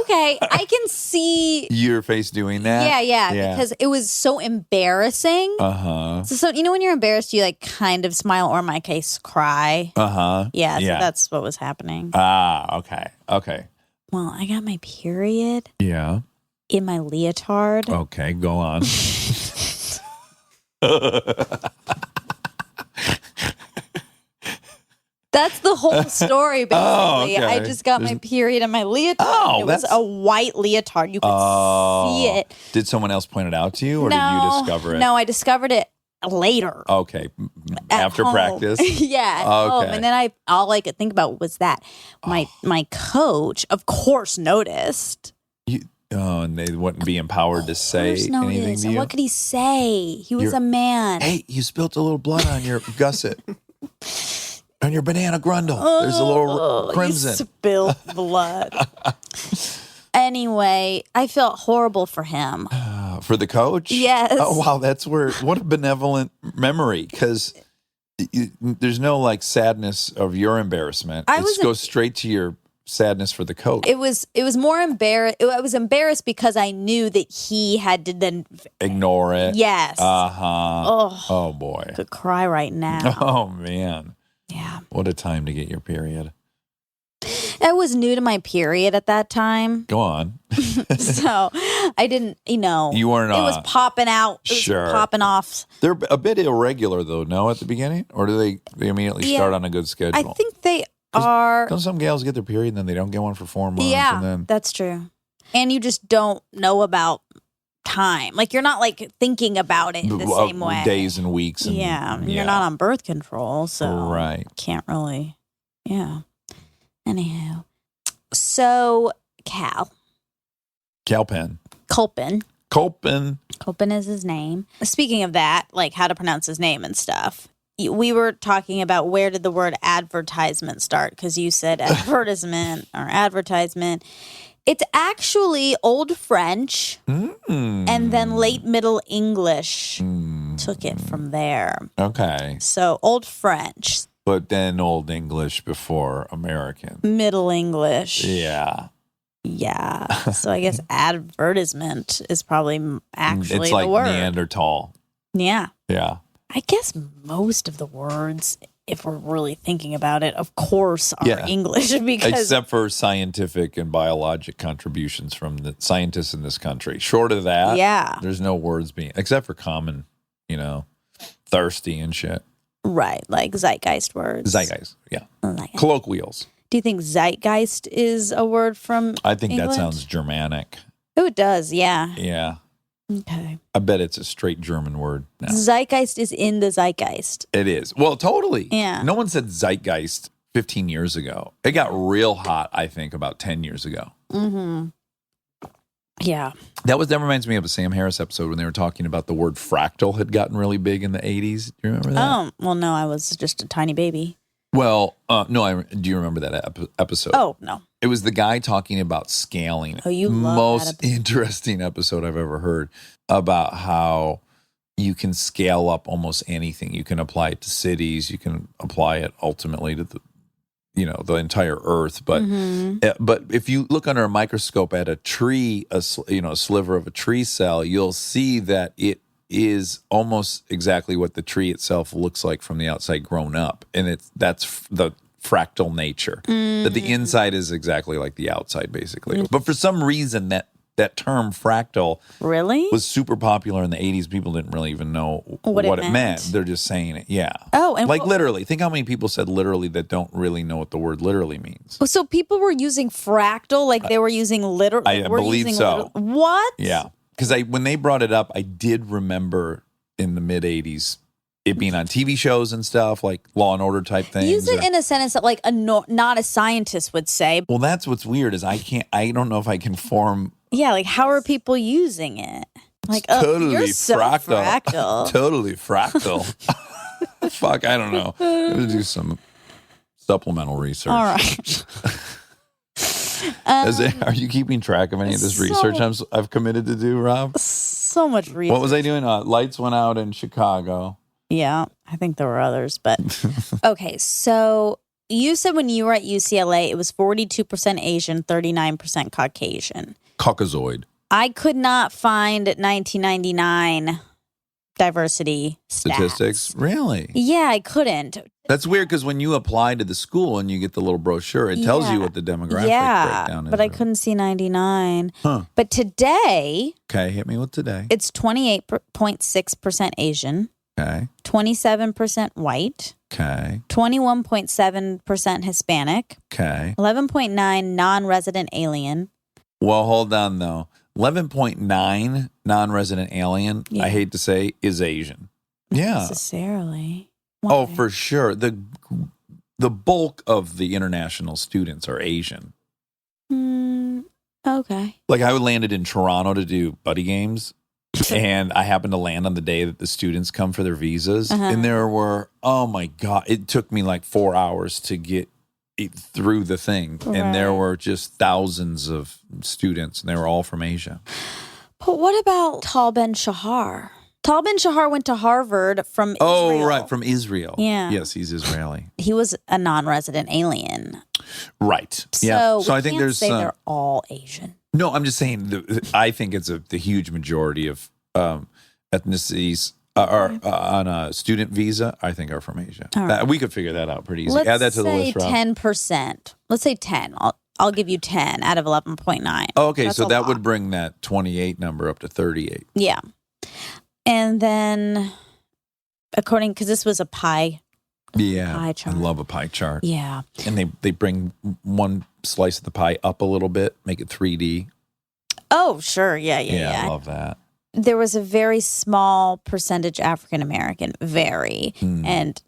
okay. I can see. Your face doing that? Yeah, because it was so embarrassing. Uh-huh. So, you know, when you're embarrassed, you like kind of smile or in my case, cry. Uh-huh. Yeah, so that's what was happening. Ah, okay. Well, I got my period Yeah. in my leotard. Okay, go on. That's the whole story, basically. Oh, okay. I just got my period in my leotard. Oh, it was that's- a white leotard. You could see it. Did someone else point it out to you, or no, did you discover it? No, I discovered it later. Okay, at after home. practice? Yeah, at home. Okay. And then all I could think about was that my coach, of course, noticed. Oh, and they wouldn't be empowered to say First anything notice. to And you? what could he say? He was You're- a man. Hey, you spilt a little blood on your gusset. On your banana grundle. There's a little crimson. You spilled blood. Anyway, I felt horrible for him. For the coach? Yes. Oh, wow. That's what a benevolent memory. Because there's no like sadness of your embarrassment. It goes straight to your sadness for the coach. It was more embarrassed. I was embarrassed because I knew that he had to then Ignore it. Yes. Oh, boy. Could cry right now. Oh, man. Yeah. What a time to get your period. I was new to my period at that time. Go on. So I didn't, You weren't it was popping out. It was Sure. popping off. They're a bit irregular, though, no, at the beginning? Or do they immediately start on a good schedule? I think they are. Don't some gals get their period and then they don't get one for 4 months? Yeah, And then, that's true. And you just don't know about time. Like you're not like thinking about it in the same way. Days and weeks. And, You're not on birth control, so Right. can't really. Yeah. Anyhow, so Kal Penn. Culpin is his name. Speaking of that, like how to pronounce his name and stuff. We were talking about where did the word advertisement start? Because you said advertisement or advertisement. It's actually Old French and then late Middle English took it from there. Okay. So Old French, But then Old English before American. Middle English. Yeah. Yeah. So I guess advertisement is probably actually It's like the word. Neanderthal. Yeah. Yeah. I guess most of the words, if we're really thinking about it, of course, are English because Except for scientific and biologic contributions from the scientists in this country. Short of that, there's no words being, except for common, thirsty and shit. right, like zeitgeist words. Zeitgeist, yeah. Like- Colloquials. Do you think zeitgeist is a word from I think England? that sounds Germanic. Oh, it does, yeah. Yeah. Okay. I bet it's a straight German word now. Zeitgeist is in the zeitgeist. It is. Well, totally. Yeah. No one said zeitgeist 15 years ago. It got real hot, I think, about 10 years ago. Mm-hmm. Yeah. That reminds me of a Sam Harris episode when they were talking about the word fractal had gotten really big in the 80s. Do you remember that? Oh, well, no, I was just a tiny baby. Well, no, do you remember that episode? Oh, no. It was the guy talking about scaling. Oh, you love Most that episode. interesting episode I've ever heard about how you can scale up almost anything. You can apply it to cities. You can apply it ultimately to the entire earth. But but if you look under a microscope at a tree, a sliver of a tree cell, you'll see that it is almost exactly what the tree itself looks like from the outside grown up. And that's the fractal nature, that the inside is exactly like the outside, basically. But for some reason, that term fractal Really? was super popular in the 80s. People didn't really even know what it meant. They're just saying it. Yeah. Oh, and like literally. Think how many people said literally that don't really know what the word literally means. So people were using fractal like they were using literal. I believe so. What? Yeah. Because when they brought it up, I did remember in the mid 80s it being on TV shows and stuff, like Law and Order type things. Use it in a sentence that like not a scientist would say. Well, that's what's weird is I don't know if I can form. Yeah, like how are people using it? Like, totally you're so fractal. Totally fractal. Fuck, I don't know. I'm gonna do some supplemental research. All right. Are you keeping track of any of this research I've committed to do, Rob? So much research. What was I doing? Lights went out in Chicago. Yeah, I think there were others, but okay. So you said when you were at UCLA, it was 42% Asian, 39% Caucasian. Caucasoid. I could not find 1999 diversity Statistics? stats. Really? Yeah, I couldn't. That's weird because when you apply to the school and you get the little brochure, it tells you what the demographic breakdown is. But I couldn't see 99. Huh. But today, Okay, hit me with today. it's 28.6% Asian, Okay. 27% white, Okay. 21.7% Hispanic, Okay. 11.9 non-resident alien. Well, hold on though. 11.9 non-resident alien, Yeah. I hate to say, is Asian. Yeah. Necessarily. Oh, Why? for sure. The bulk of the international students are Asian. Okay. Like I landed in Toronto to do buddy games. And I happened to land on the day that the students come for their visas. And there were, oh my God, it took me like 4 hours to get through the thing. And there were just thousands of students, and they were all from Asia. But what about Tal Ben-Shahar? Tal Ben-Shahar went to Harvard from Israel. Oh, right, from Israel. Yeah. Yes, he's Israeli. He was a non-resident alien. Right. So yeah. we So I think can't there's say they're all Asian. no. I'm just saying. I think it's the huge majority of ethnicities are on a student visa. I think are from Asia. All right. We could figure that out pretty easy. Let's Add that to the say list, Rob. 10%. Let's say 10. I'll give you 10 out of 11.9. Oh, okay, That's so a that lot. would bring that 28 number up to 38. Yeah. And then, because this was a pie. Yeah, Pie chart. I love a pie chart. Yeah. And they bring one slice of the pie up a little bit, make it 3D. Oh, sure. Yeah. I love that. There was a very small percentage African American, and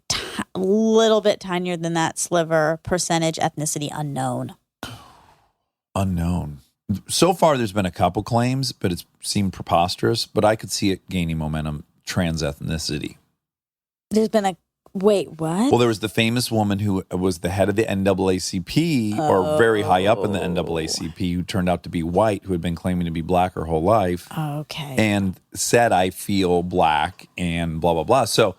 a little bit tinier than that sliver percentage ethnicity unknown. Unknown. So far, there's been a couple claims, but it's seemed preposterous. But I could see it gaining momentum. Trans ethnicity. There's been wait, what? Well, there was the famous woman who was the head of the NAACP, or very high up in the NAACP, who turned out to be white, who had been claiming to be black her whole life. Okay. And said, I feel black and blah, blah, blah. So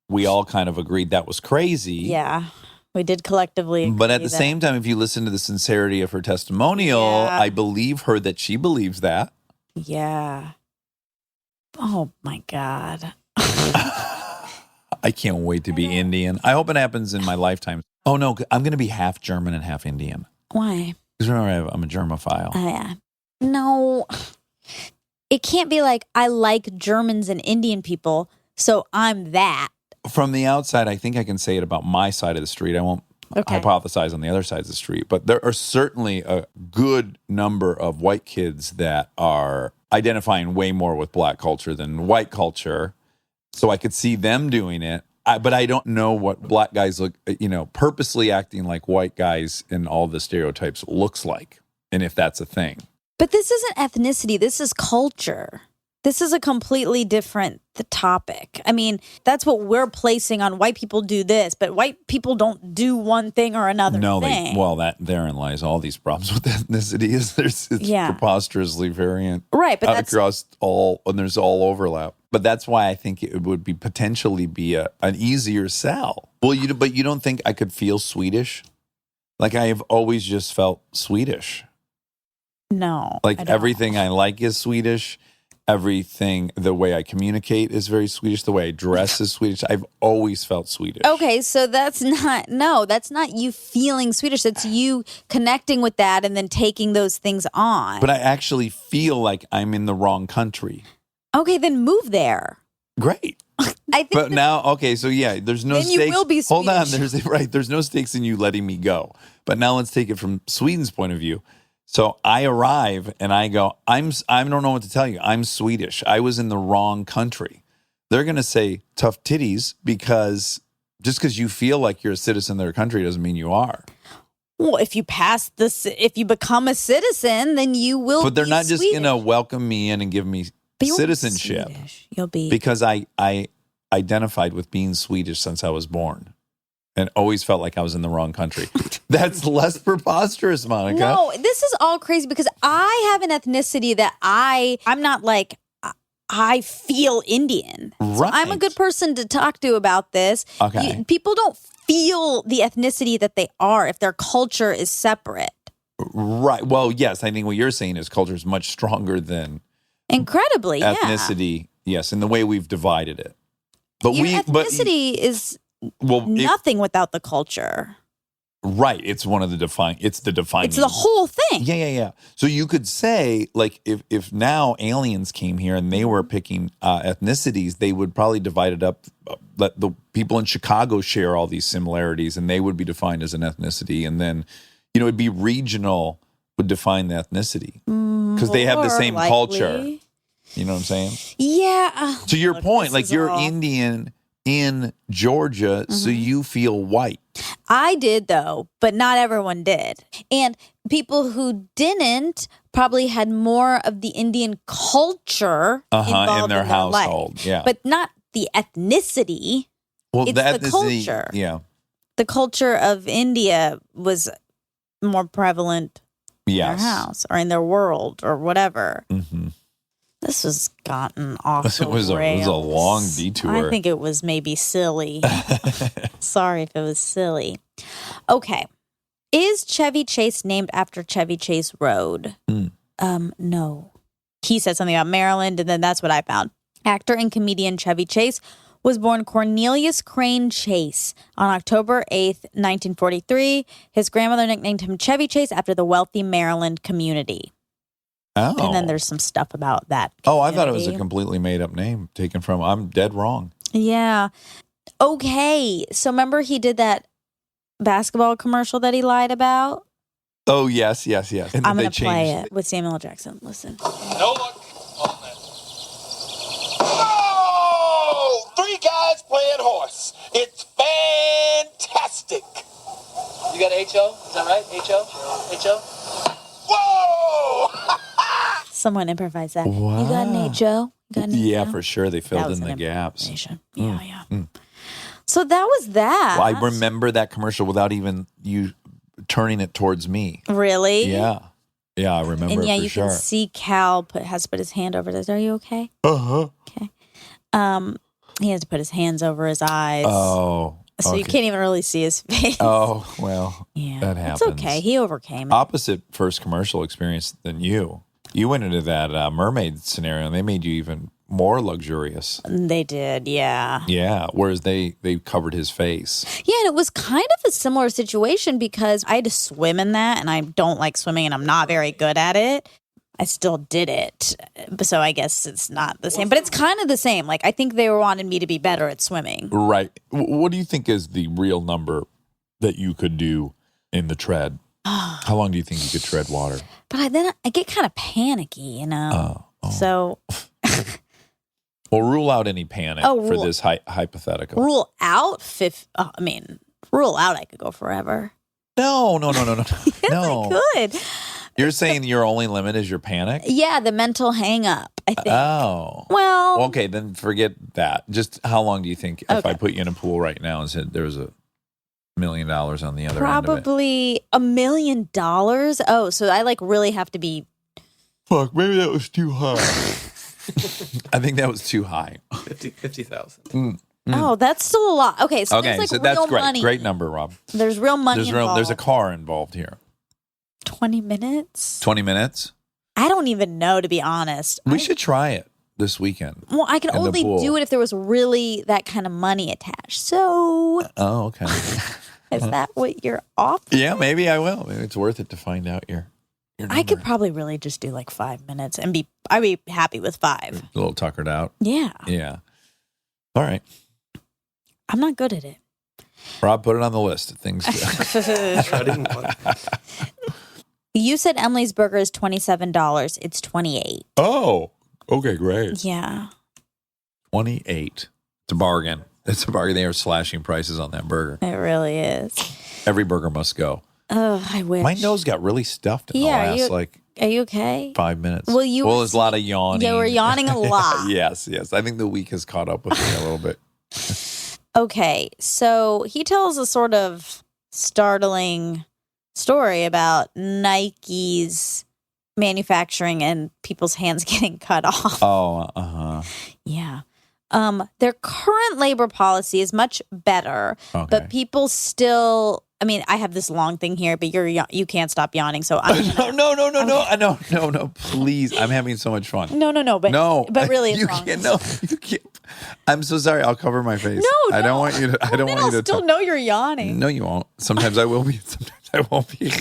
we all kind of agreed that was crazy. Yeah. We did collectively agree But at the that. same time, if you listen to the sincerity of her testimonial, Yeah. I believe her that she believes that. Yeah. Oh, my God. I can't wait to be Indian. I hope it happens in my lifetime. Oh, no, I'm going to be half German and half Indian. Why? Because remember, I'm a Germophile. Yeah. No. It can't be like, I like Germans and Indian people, so I'm that. From the outside, I think I can say it about my side of the street. I won't hypothesize on the other sides of the street. But there are certainly a good number of white kids that are identifying way more with black culture than white culture. So I could see them doing it. But I don't know what black guys look, purposely acting like white guys in all the stereotypes looks like. And if that's a thing. But this isn't ethnicity. This is culture. This is a completely different topic. I mean, that's what we're placing on white people do this, but white people don't do one thing or another thing. Therein lies all these problems with ethnicity. It's preposterously variant. Right, but that's across all, and there's all overlap. But that's why I think it would be potentially be an easier sell. Well, but you don't think I could feel Swedish? Like I have always just felt Swedish. No. Like everything I like is Swedish. Everything, the way I communicate is very Swedish. The way I dress is Swedish. I've always felt Swedish. Okay, so that's not you feeling Swedish. That's you connecting with that and then taking those things on. But I actually feel like I'm in the wrong country. Okay, then move there. Great. I think But now, okay, so yeah, there's no then stakes. you will be Hold on, Swedish. there's no stakes in you letting me go. But now let's take it from Sweden's point of view. So I arrive and I go, I don't know what to tell you. I'm Swedish. I was in the wrong country. They're going to say tough titties because just because you feel like you're a citizen of their country doesn't mean you are. Well, if you become a citizen, then you will. But they're be not just Swedish. going to welcome me in and give me But you won't be citizenship. Swedish. You'll be Because I identified with being Swedish since I was born. And always felt like I was in the wrong country. That's less preposterous, Monica. No, this is all crazy because I have an ethnicity that I'm not like I feel Indian. So Right. I'm a good person to talk to about this. Okay. People don't feel the ethnicity that they are if their culture is separate. Right. Well, yes, I think what you're saying is culture is much stronger than Incredibly, ethnicity. Yes, in the way we've divided it. But Your ethnicity is nothing without the culture. Right. It's one of the defining. It's the defining. It's the whole thing. Yeah. So you could say, like, if now aliens came here and they were picking ethnicities, they would probably divide it up. Let the people in Chicago share all these similarities, and they would be defined as an ethnicity. And then, it'd be regional would define the ethnicity because they have the same culture. You know what I'm saying? Yeah. To your point, this like is you're all- Indian in Georgia, so you feel white. I did, though, but not everyone did. And people who didn't probably had more of the Indian culture involved in their household. life. Yeah. But not the ethnicity. Well, it's that the is culture. yeah. The culture of India was more prevalent in Yes. their house or in their world or whatever. Mm-hmm. This has gotten off It was a long detour. I think it was maybe silly. Sorry if it was silly. Okay. Is Chevy Chase named after Chevy Chase Road? No. He said something about Maryland, and then that's what I found. Actor and comedian Chevy Chase was born Cornelius Crane Chase on October 8th, 1943. His grandmother nicknamed him Chevy Chase after the wealthy Maryland community. Oh. And then there's some stuff about that. Oh, I thought it was a community. completely made up name taken from. I'm dead wrong. Yeah. Okay. So remember he did that basketball commercial that he lied about? Oh, yes. And then I'm they going to play changed it with Samuel L. Jackson. Listen. No luck on that. Oh! 3 guys playing horse. It's fantastic. You got H.O.? Is that right? H.O.? H.O.? Whoa! Someone improvised that. Wow. You got an H.O.? You got an Yeah, H.O.? for sure. They That filled was in the an gaps. improvisation. Yeah. So that was that. Well, I remember that commercial without even you turning it towards me. Really? Yeah, I remember And it yeah, for you sure. can see Cal has to put his hand over this. Are you okay? Uh-huh. Okay. He has to put his hands over his eyes. Oh. So you okay. can't even really see his face. Oh, well, yeah. that happens. It's okay. He overcame it. Opposite first commercial experience than you. You went into that mermaid scenario and they made you even more luxurious. They did, yeah. Yeah, whereas they covered his face. Yeah, and it was kind of a similar situation because I had to swim in that, and I don't like swimming, and I'm not very good at it. I still did it, so I guess it's not the same, but it's kind of the same. Like, I think they wanted me to be better at swimming. Right. What do you think is the real number that you could do in the tread? How long do you think you could tread water? But then I get kind of panicky, you know? Oh. So Well, rule out any panic for this hypothetical. rule out rule out I could go forever. No. Yes, No. I could. You're saying your only limit is your panic? Yeah, the mental hang up, I think. Oh. Well, Okay, then forget that. Just how long do you think if I put you in a pool right now and said there was $1 million on the other end of it? probably $1 million. Oh, so I really have to be. Fuck, maybe that was too high. I think that was too high. 50,000. Oh, that's still a lot. Okay, so there's so real that's great. money. Great number, Rob. There's real money involved. There's a car involved here. 20 minutes? 20 minutes? I don't even know, to be honest. We should try it this weekend. Well, I can in the only pool. do it if there was really that kind of money attached. So, Oh, okay. is that what you're off? Yeah, maybe I will. Maybe it's worth it to find out your I could number. probably really just do 5 minutes and I'd be happy with 5. A little tuckered out. Yeah. Yeah. All right. I'm not good at it. Rob, put it on the list of things. I didn't want You said Emily's Burger is $27. It's $28. Oh, okay, great. Yeah. 28. It's a bargain. It's a bargain. They are slashing prices on that burger. It really is. Every burger must go. Oh, I wish. My nose got really stuffed in the Yeah, last Are you okay? 5 minutes. Well, there's a lot of yawning. You were yawning a lot. Yes. I think the week has caught up with me a little bit. Okay, so he tells a sort of startling story about Nike's manufacturing and people's hands getting cut off. Oh, uh-huh. Yeah. Their current labor policy is much better, Okay. but people still. I mean, I have this long thing here, but you can't stop yawning. So I'm No, please. I'm having so much fun. but really, it's you long. can't. No, you can't. I'm so sorry. I'll cover my face. No, I don't want you to. I don't then want you I'll to. still know you're yawning. No, you won't. Sometimes I will be. Sometimes I won't be.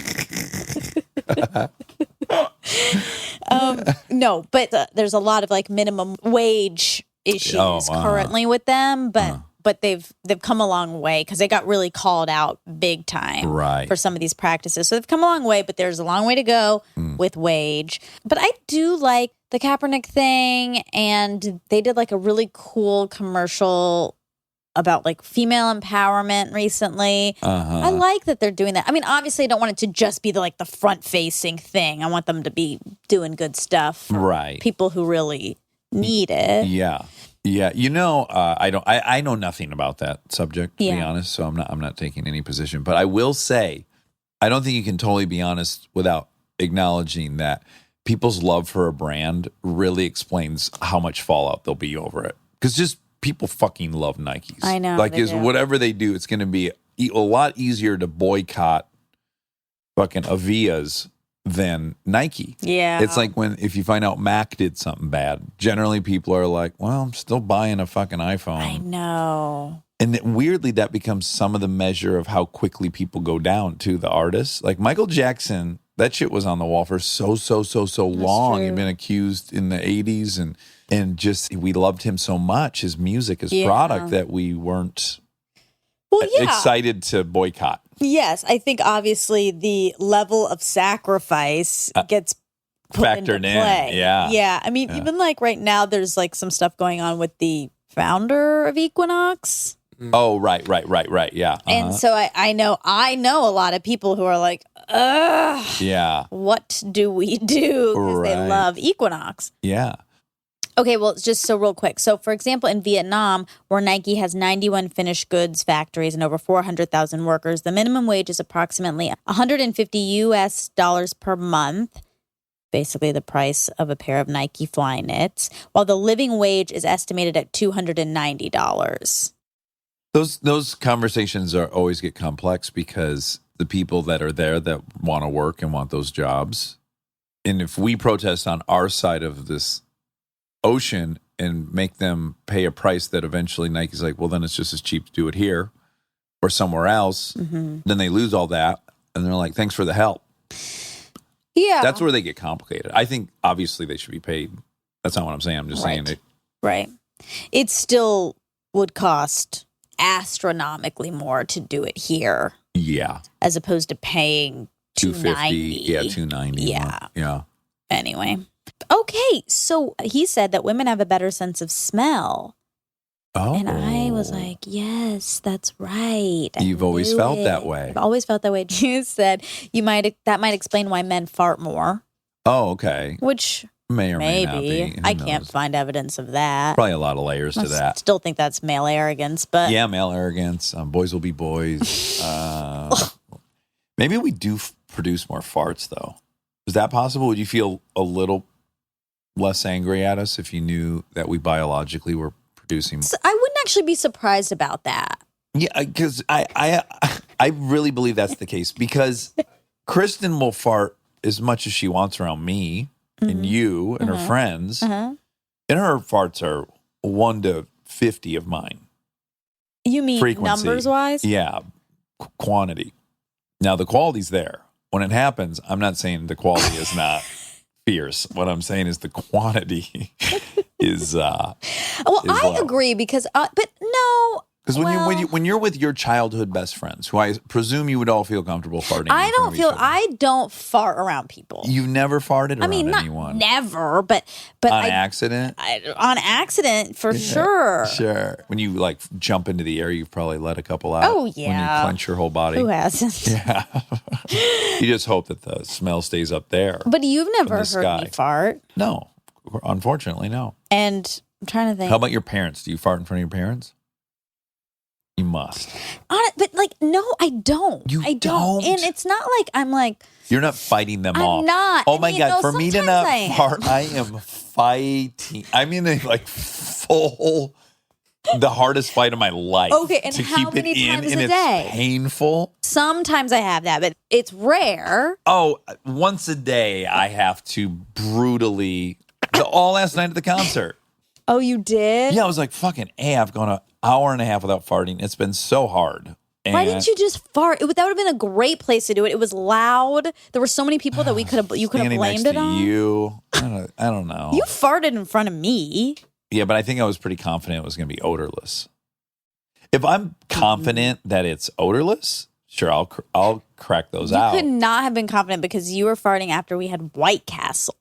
No, but there's a lot of minimum wage issues currently with them, but they've come a long way because they got really called out big time for some of these practices. So they've come a long way, but there's a long way to go with wage. But I do like the Kaepernick thing, and they did a really cool commercial about like female empowerment recently. I like that they're doing that. I mean, obviously, I don't want it to just be the front facing thing. I want them to be doing good stuff for Right. people who really need it. Yeah. Yeah. I know nothing about that subject, to be Yeah. honest. So I'm not taking any position. But I will say, I don't think you can totally be honest without acknowledging that people's love for a brand really explains how much fallout there'll be over it. Because just people fucking love Nikes. I know, Like, they do. whatever they do, it's going to be a lot easier to boycott fucking Avias than Nike. Yeah. It's like if you find out Mac did something bad, generally people are like, well, I'm still buying a fucking iPhone. I know. And weirdly, that becomes some of the measure of how quickly people go down to the artists. Like Michael Jackson, that shit was on the wall for so long. He'd been accused in the 80s and just we loved him so much, his music, his product, that we weren't excited to boycott. Yes, I think obviously the level of sacrifice gets put factored into in. play. Yeah. Yeah. I mean, even like right now, there's like some stuff going on with the founder of Equinox. Oh, right. Yeah. And so I know a lot of people who are like, ugh, Yeah. what do we do? Because they Right. love Equinox. Yeah. Okay, well, just so real quick. So, for example, in Vietnam, where Nike has 91 finished goods factories and over 400,000 workers, the minimum wage is approximately $150 per month, basically the price of a pair of Nike Flyknits, while the living wage is estimated at $290. Those conversations always get complex because the people that are there that want to work and want those jobs, and if we protest on our side of this ocean and make them pay a price that eventually Nike's like, well, then it's just as cheap to do it here or somewhere else, then they lose all that, and they're like, thanks for the help. Yeah. That's where they get complicated. I think obviously they should be paid. That's not what I'm saying. I'm just saying it. Right. It still would cost astronomically more to do it here. Yeah. As opposed to paying $290. Yeah, $290. Yeah. Yeah. Anyway. Okay, so he said that women have a better sense of smell. Oh. And I was like, yes, that's right. I You've always knew felt it. that way. I've always felt that way. You said that might explain why men fart more, Oh, okay. which May or may not be. maybe. Who I can't knows? find evidence of that. Probably a lot of layers to I that. still think that's male arrogance, but Yeah, male arrogance. Boys will be boys. Maybe we do produce more farts, though. Is that possible? Would you feel a little less angry at us if you knew that we biologically were producing? I wouldn't actually be surprised about that. Yeah, because I really believe that's the case. Because Kristen will fart as much as she wants around me and you and her friends, and her farts are 1 to 50 of mine. You mean Frequency. numbers wise? Yeah, quantity. Now the quality's there. When it happens, I'm not saying the quality is not fierce. What I'm saying is the quantity is. Well, is I low. agree because, but no. Because when you're with your childhood best friends, who I presume you would all feel comfortable farting. I in front of each other. I don't fart around people. You've never farted around I mean, not anyone never, but on accident. On accident for sure. Sure. When you like jump into the air, you've probably let a couple out. Oh, When yeah. you clench your whole body. Who hasn't? Yeah. You just hope that the smell stays up there. But you've never the heard sky. me fart. No, unfortunately, no. And I'm trying to think. How about your parents? Do you fart in front of your parents? You must. But like, no, I don't. I don't? And it's not like I'm like, You're not fighting them I'm off. not. Oh I my mean, God. no, For me to sometimes not I am. fart, I am fighting. I'm in a like full, the hardest fight of my life. Okay, and to how keep many it in, times and a it's day? painful. sometimes I have that, but it's rare. Oh, once a day I have to brutally. All last night at the concert. Oh, you did? Yeah, I was like, fucking A, I've gone an hour and a half without farting. It's been so hard. Why didn't you just fart? That would have been a great place to do it. It was loud. There were so many people that you could have Standing blamed next it to on. you. I don't know. You farted in front of me. Yeah, but I think I was pretty confident it was going to be odorless. If I'm confident that it's odorless, sure, I'll crack those out. You could not have been confident because you were farting after we had White Castle.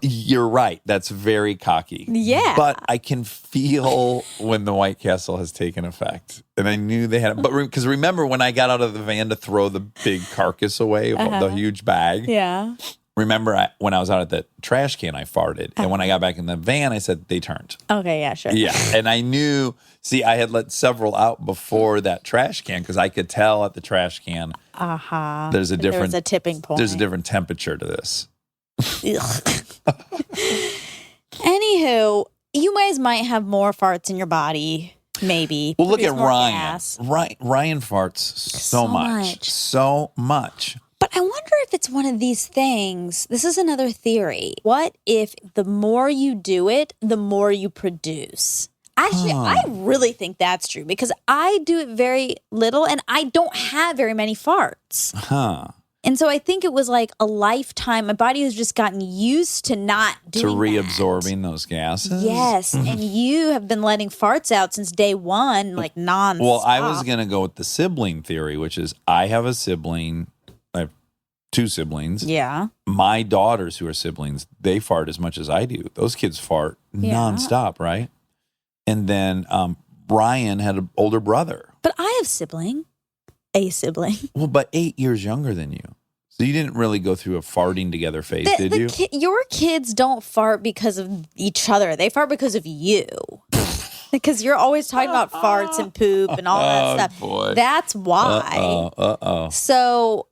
You're right. That's very cocky. Yeah. But I can feel when the White Castle has taken effect. And I knew they had it. But because remember when I got out of the van to throw the big carcass away, the huge bag? Yeah. Remember when I was out at the trash can, I farted. And when I got back in the van, I said, they turned. Okay, yeah, sure. Yeah. And I knew, I had let several out before that trash can because I could tell at the trash can there's a different, a tipping point. There's a different temperature to this. Anywho, you guys might have more farts in your body, maybe. Well, look Produce at more Ryan. gas. Ryan farts so much. So much. But I wonder if it's one of these things. This is another theory. What if the more you do it, the more you produce? Actually, I really think that's true because I do it very little and I don't have very many farts. And so I think it was like a lifetime. My body has just gotten used to not doing reabsorbing those gases. Yes. And you have been letting farts out since day one, like nonstop. Well, I was going to go with the sibling theory, which is I have a sibling. I have 2 siblings. Yeah. My daughters who are siblings, they fart as much as I do. Those kids fart nonstop, right? And then Ryan had an older brother. But I have a sibling. Well, but 8 years younger than you. So you didn't really go through a farting together phase, did you? Your kids don't fart because of each other. They fart because of you. Because you're always talking about farts and poop and all that stuff. Boy. That's why. So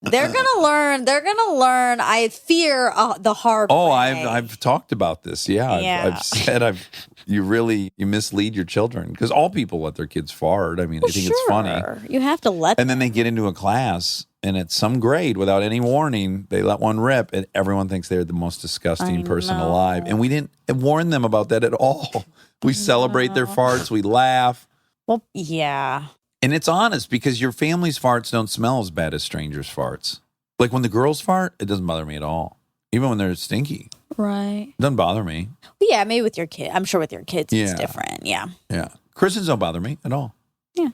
they're gonna learn. They're gonna learn. I fear the hard way. I've talked about this. Yeah. I've said you mislead your children because all people let their kids fart. I mean, they think it's funny. You have to let them. And then they get into a class and at some grade, without any warning, they let one rip and everyone thinks they're the most disgusting person alive. And we didn't warn them about that at all. We celebrate their farts. We laugh. Well, yeah. And it's honest because your family's farts don't smell as bad as strangers' farts. Like when the girls fart, it doesn't bother me at all. Even when they're stinky. Right. It doesn't bother me. Well, yeah, maybe with your kid. I'm sure with your kids it's different. Yeah. Yeah. Christians don't bother me at all. Yeah.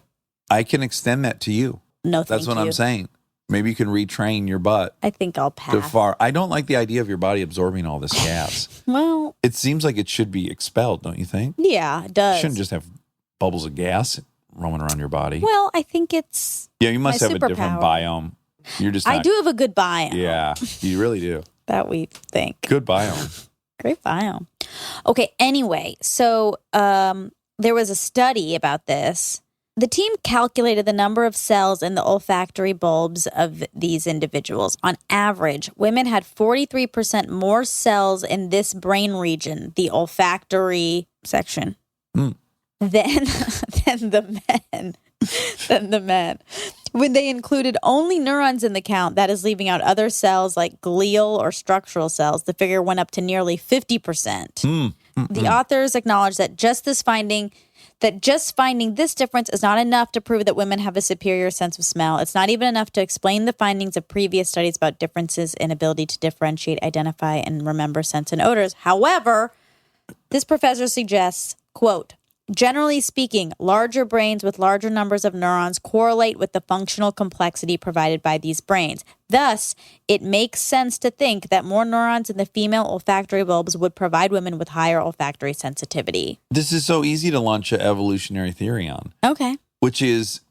I can extend that to you. No, That's what I'm saying. Maybe you can retrain your butt. I think I'll pass. To fart. I don't like the idea of your body absorbing all this gas. Well, it seems like it should be expelled, don't you think? Yeah, it does. You shouldn't just have bubbles of gas roaming around your body. Well, I think it's you must have a different biome. You're just I do have a good biome. Yeah, you really do. That we think. Good biome. Great biome. Okay, anyway, so there was a study about this. The team calculated the number of cells in the olfactory bulbs of these individuals. On average, women had 43% more cells in this brain region, the olfactory section, than the men. When they included only neurons in the count, that is leaving out other cells like glial or structural cells, the figure went up to nearly 50%. The authors acknowledge that just finding this difference is not enough to prove that women have a superior sense of smell. It's not even enough to explain the findings of previous studies about differences in ability to differentiate, identify, and remember scents and odors. However, this professor suggests, quote, generally speaking, larger brains with larger numbers of neurons correlate with the functional complexity provided by these brains. Thus, it makes sense to think that more neurons in the female olfactory bulbs would provide women with higher olfactory sensitivity. This is so easy to launch an evolutionary theory on. Okay. Which is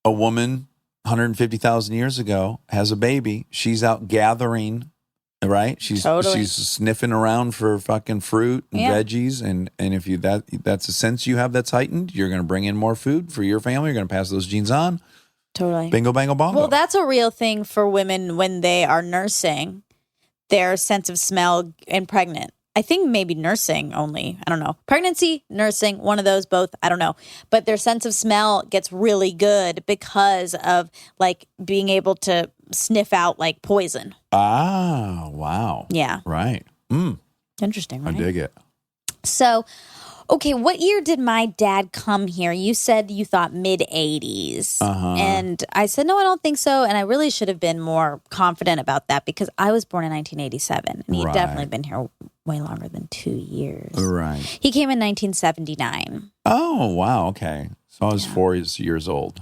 a woman 150,000 years ago has a baby. She's out gathering, right? She's sniffing around for fucking fruit and veggies, and if you that's a sense you have that's heightened, you're going to bring in more food for your family. You're going to pass those genes on. Totally. Bingo, bango, bongo. Well, that's a real thing for women when they are nursing. Their sense of smell and pregnant. I think maybe nursing only. I don't know. Pregnancy, nursing, one of those both. I don't know. But their sense of smell gets really good because of like being able to sniff out like poison. Ah, wow. Yeah. Right. Interesting, right? I dig it. So, okay, what year did my dad come here? You said you thought mid-'80s. And I said, no, I don't think so. And I really should have been more confident about that because I was born in 1987. And he'd definitely been here way longer than 2 years. Right. He came in 1979. Oh, wow. Okay. So I was 4 years old.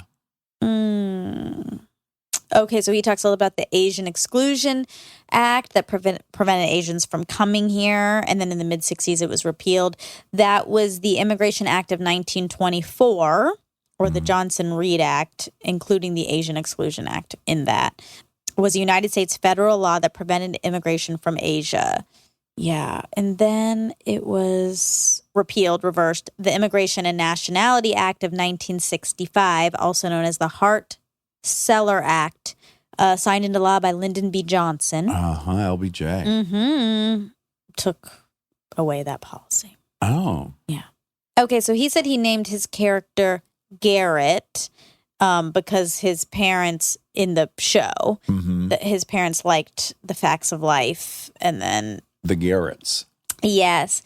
Okay, so he talks a little about the Asian Exclusion Act that prevented Asians from coming here. And then in the mid-60s, it was repealed. That was the Immigration Act of 1924, or the Johnson-Reed Act, including the Asian Exclusion Act in that. It was a United States federal law that prevented immigration from Asia. Yeah, and then it was repealed, reversed. The Immigration and Nationality Act of 1965, also known as the Hart-Celler Act, signed into law by Lyndon B. Johnson. LBJ. Took away that policy. Oh. Yeah. Okay, so he said he named his character Garrett because his parents in the show, his parents liked the facts of life, and then The Garretts. yes,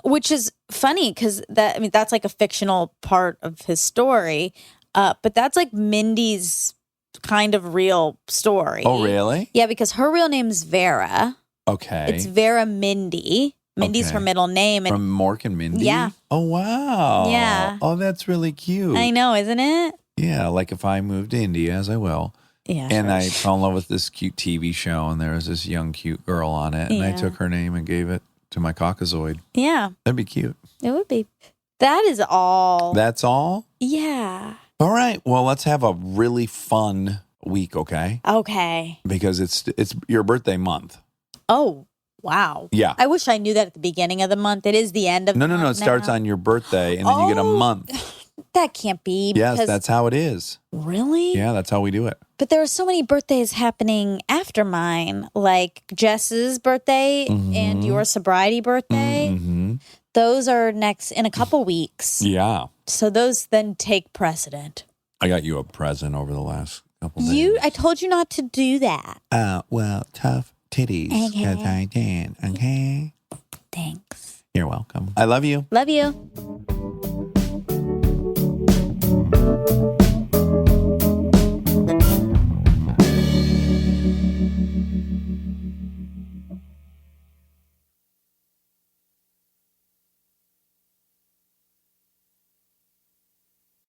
which is funny because that's like a fictional part of his story, but that's like Mindy's kind of real story. Oh, really? Yeah, because her real name's Vera. Okay. It's Vera Mindy. Mindy's Okay. her middle name. And From Mork and Mindy? Yeah. Oh, wow. Yeah. Oh, that's really cute. I know, isn't it? Yeah, like if I moved to India, as I will, Yeah. and sure. I fell in love with this cute TV show, and there was this young, cute girl on it, and I Yeah. took her name and gave it to my Caucasoid. Yeah, That'd be cute. it would be. That is all. That's all? Yeah. All right. Well, let's have a really fun week, okay? Okay. Because it's your birthday month. Oh, wow. Yeah. I wish I knew that at the beginning of the month. It is the end of No, the no, no. It month starts now. on your birthday, and then you get a Oh. month. That can't be. Yes, because- that's how it is. Really? Yeah, that's how we do it. But there are so many birthdays happening after mine, like Jess's birthday and your sobriety birthday. Mm-hmm. Those are next in a couple weeks. Yeah. So those then take precedent. I got you a present over the last couple days. I told you not to do that. Well, tough titties. Okay. 'Cause I did. Okay. Thanks. You're welcome. I love you. Love you.